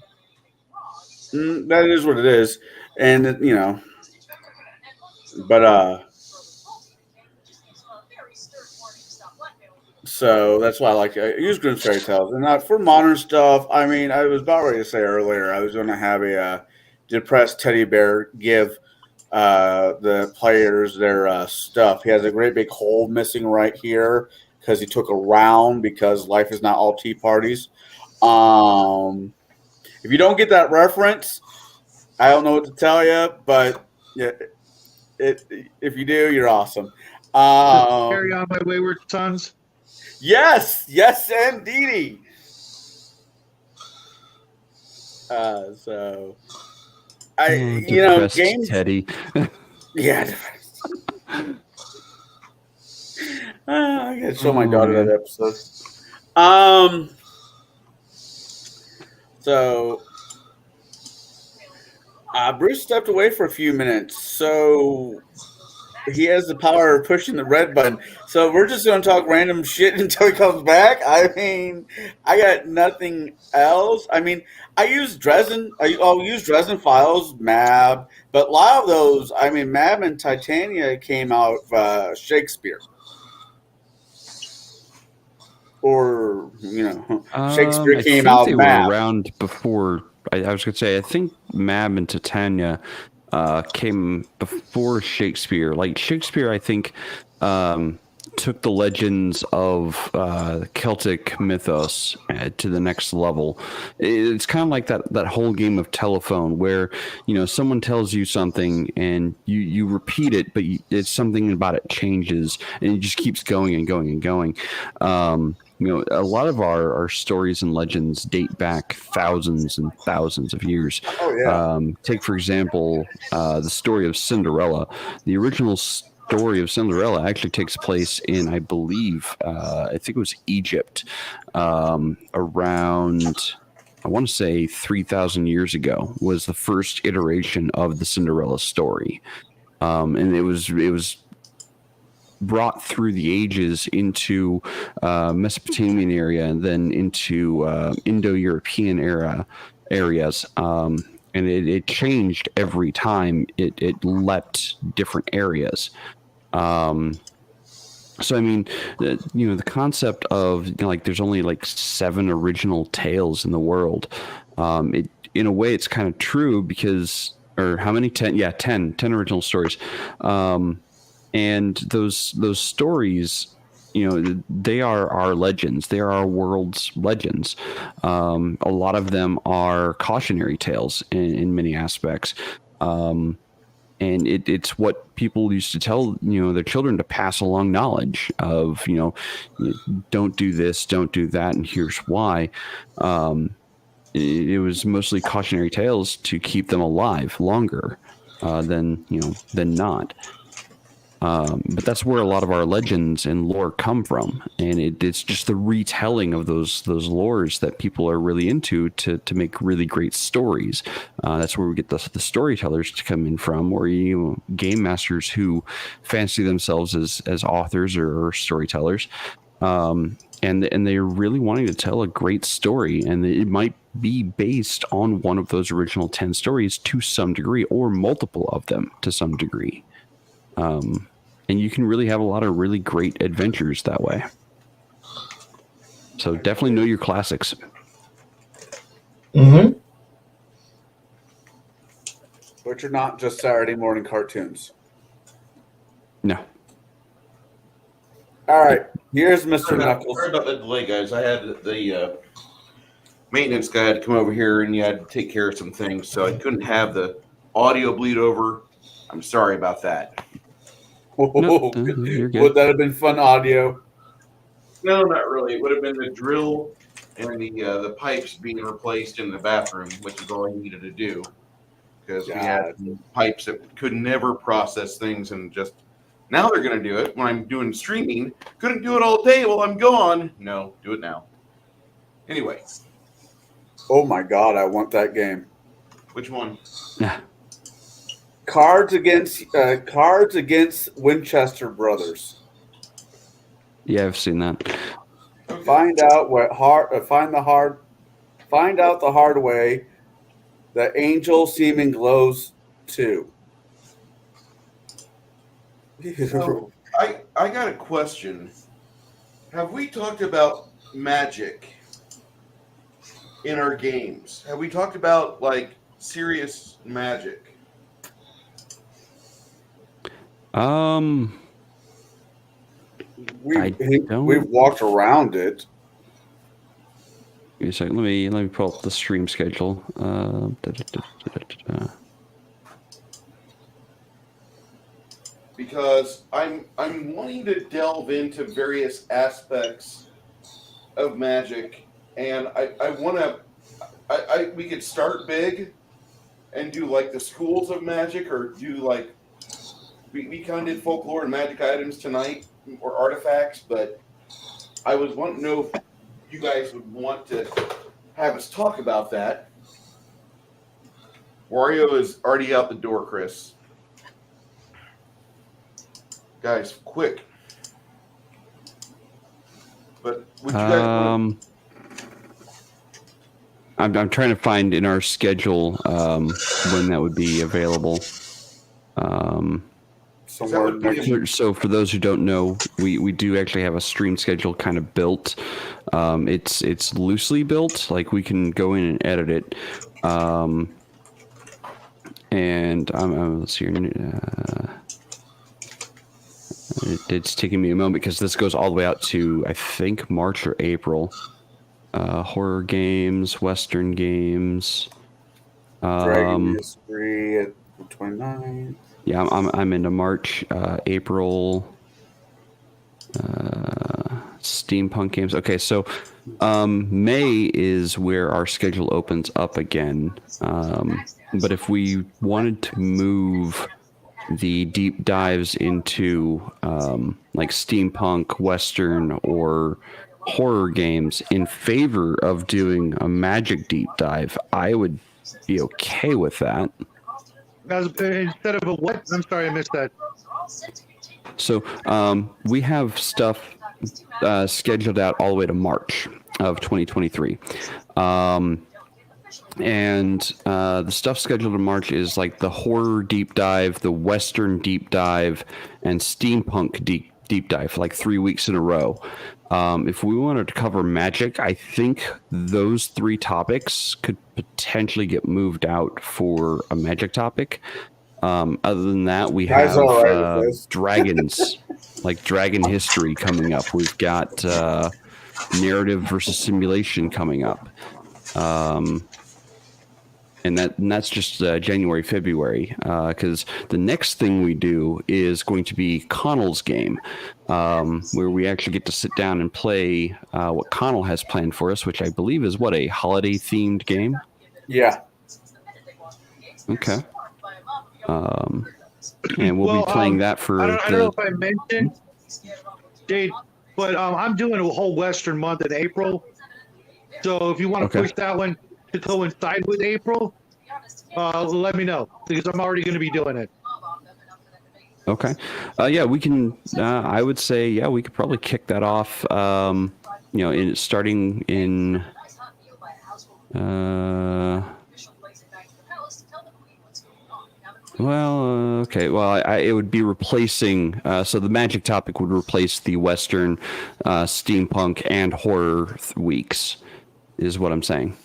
that is what it is, and you know, but so that's why I like to use Grimm's Fairy Tales. And for modern stuff, I mean, I was about ready to say earlier, I was going to have a depressed teddy bear give the players their stuff. He has a great big hole missing right here because he took a round because life is not all tea parties. If you don't get that reference, I don't know what to tell you, but yeah, if you do, you're awesome. Carry on, my wayward sons. Yes, indeedy. So games. Teddy. Yeah. I gotta show my daughter that episode. So Bruce stepped away for a few minutes. So he has the power of pushing the red button. So we're just going to talk random shit until he comes back. I mean, I got nothing else. I mean, I'll use Dresden Files, MAB, but a lot of those, I mean, MAB and Titania came out of Shakespeare. Or, Shakespeare came out they of MAB. were around before. I was going to say, I think MAB and Titania came before Shakespeare. Like Shakespeare, I think took the legends of Celtic mythos to the next level. It's kind of like that whole game of telephone where someone tells you something and you repeat it, but it's something about it changes and it just keeps going and going and going. A lot of our stories and legends date back thousands and thousands of years. Oh, yeah. Take, for example, the story of Cinderella. The original story of Cinderella actually takes place in, I believe, I think it was Egypt, around, I want to say 3,000 years ago was the first iteration of the Cinderella story. And it was brought through the ages into Mesopotamian area and then into Indo-European areas. And it changed every time it leapt different areas. So I mean, the concept of there's only 7 original tales in the world. In a way, it's kind of true because, or how many? 10? Yeah, 10 original stories. And those stories, they are our legends. They are our world's legends. A lot of them are cautionary tales in many aspects. And it's what people used to tell, their children to pass along knowledge of, don't do this, don't do that, and here's why. It was mostly cautionary tales to keep them alive longer than not. But that's where a lot of our legends and lore come from, and it's just the retelling of those lores that people are really into to make really great stories. That's where we get the storytellers to come in from, or game masters who fancy themselves as authors or storytellers, and they're really wanting to tell a great story, and it might be based on one of those original 10 stories to some degree, or multiple of them to some degree. And you can really have a lot of really great adventures that way. So definitely know your classics. Mm-hmm. Which are not just Saturday morning cartoons. No. All right. Here's Mr. Knuckles. Sorry about the delay, guys. I had the maintenance guy had to come over here and you had to take care of some things, so I couldn't have the audio bleed over. I'm sorry about that. No, you're good. Would that have been fun audio? No, not really. It would have been the drill and the pipes being replaced in the bathroom, which is all I needed to do. Because we had pipes that could never process things, and just now they're going to do it when I'm doing streaming. Couldn't do it all day while I'm gone. No, do it now. Anyway. Oh my God, I want that game. Which one? Yeah. Cards Against Winchester Brothers. Yeah, I've seen that. Okay. Find out the hard way that Angel Seeming glows too. So, I got a question. Have we talked about magic in our games? Have we talked about serious magic? We've walked around it. Give me a second. Let me pull up the stream schedule. Because I'm wanting to delve into various aspects of magic, and I want to. We could start big and do the schools of magic, or do we kind of did folklore and magic items tonight, or artifacts, but I was wanting to know if you guys would want to have us talk about that. Wario is already out the door, Chris. guys, quick. But would you guys want I'm trying to find in our schedule when that would be available. So for those who don't know, we do actually have a stream schedule kind of built. It's loosely built, like we can go in and edit it. And let's see here. It's taking me a moment because this goes all the way out to, I think, March or April. Horror games, Western games. Dragon History at the 29th. Yeah, I'm into March, April, steampunk games. Okay, so May is where our schedule opens up again. But if we wanted to move the deep dives into like steampunk, Western, or horror games in favor of doing a magic deep dive, I would be okay with that. Instead of a what? I'm sorry, I missed that. So we have stuff scheduled out all the way to March of 2023. And the stuff scheduled in March is like the horror deep dive, the Western deep dive, and steampunk deep dive, like 3 weeks in a row. If we wanted to cover magic, I think those 3 topics could potentially get moved out for a magic topic. Other than that, we have dragons, like dragon history coming up. We've got narrative versus simulation coming up. And that's just January, February, because the next thing we do is going to be Connell's game, where we actually get to sit down and play what Connell has planned for us, which I believe is a holiday-themed game? Yeah. Okay. And we'll be playing that for... I don't know if I mentioned, Jade, but I'm doing a whole Western month in April. So if you want to push that one to coincide with April, let me know, because I'm already going to be doing it. Okay. Yeah, we can, I would say, yeah, we could probably kick that off, starting in, okay. Well, it would be replacing, so the magic topic would replace the Western, steampunk, and horror weeks, is what I'm saying.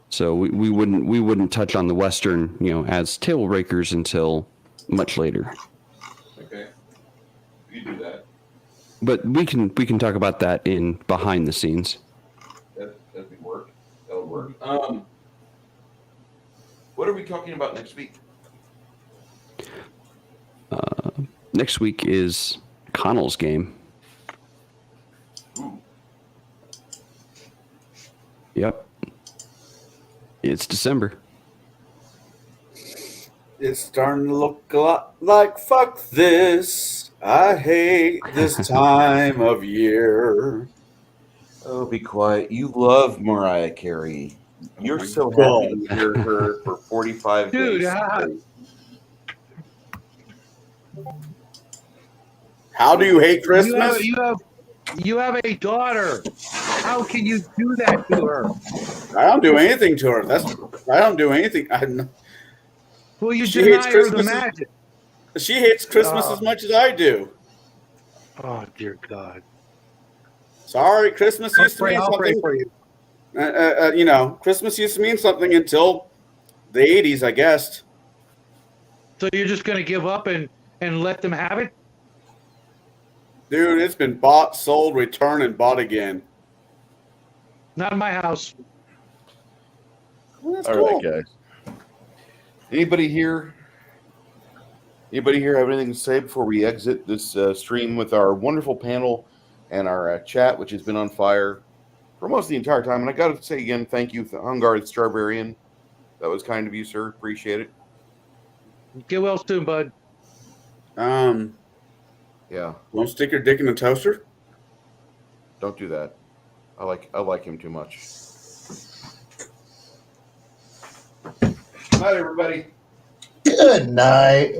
So we wouldn't touch on the Western, as Tablebreakers until much later. Okay, you do that. But we can talk about that in behind the scenes. That'll work. That'll work. What are we talking about next week? Next week is Connell's game. Ooh. Yep. It's December. It's starting to look a lot like fuck this. I hate this time of year. Oh, be quiet. You love Mariah Carey. You're so happy to hear her for 45 Dude, days. How do you hate Christmas? You have a daughter. How can you do that to her? I don't do anything to her. I don't do anything. Well, you She deny hates her the Christmas. magic. She hates Christmas as much as I do. Oh, dear God. Sorry, Christmas used to mean I'll pray something. for you. Christmas used to mean something until the 80s, I guess. So you're just going to give up and let them have it? Dude, it's been bought, sold, returned, and bought again. Not in my house. Well, that's All cool. right, guys. Anybody here have anything to say before we exit this stream with our wonderful panel and our chat, which has been on fire for most of the entire time? And I got to say again, thank you, Hungar the Strawberryan. That was kind of you, sir. Appreciate it. Get well soon, bud. Yeah. Won't stick your dick in the toaster? Don't do that. I like him too much. Good night, everybody. Good night.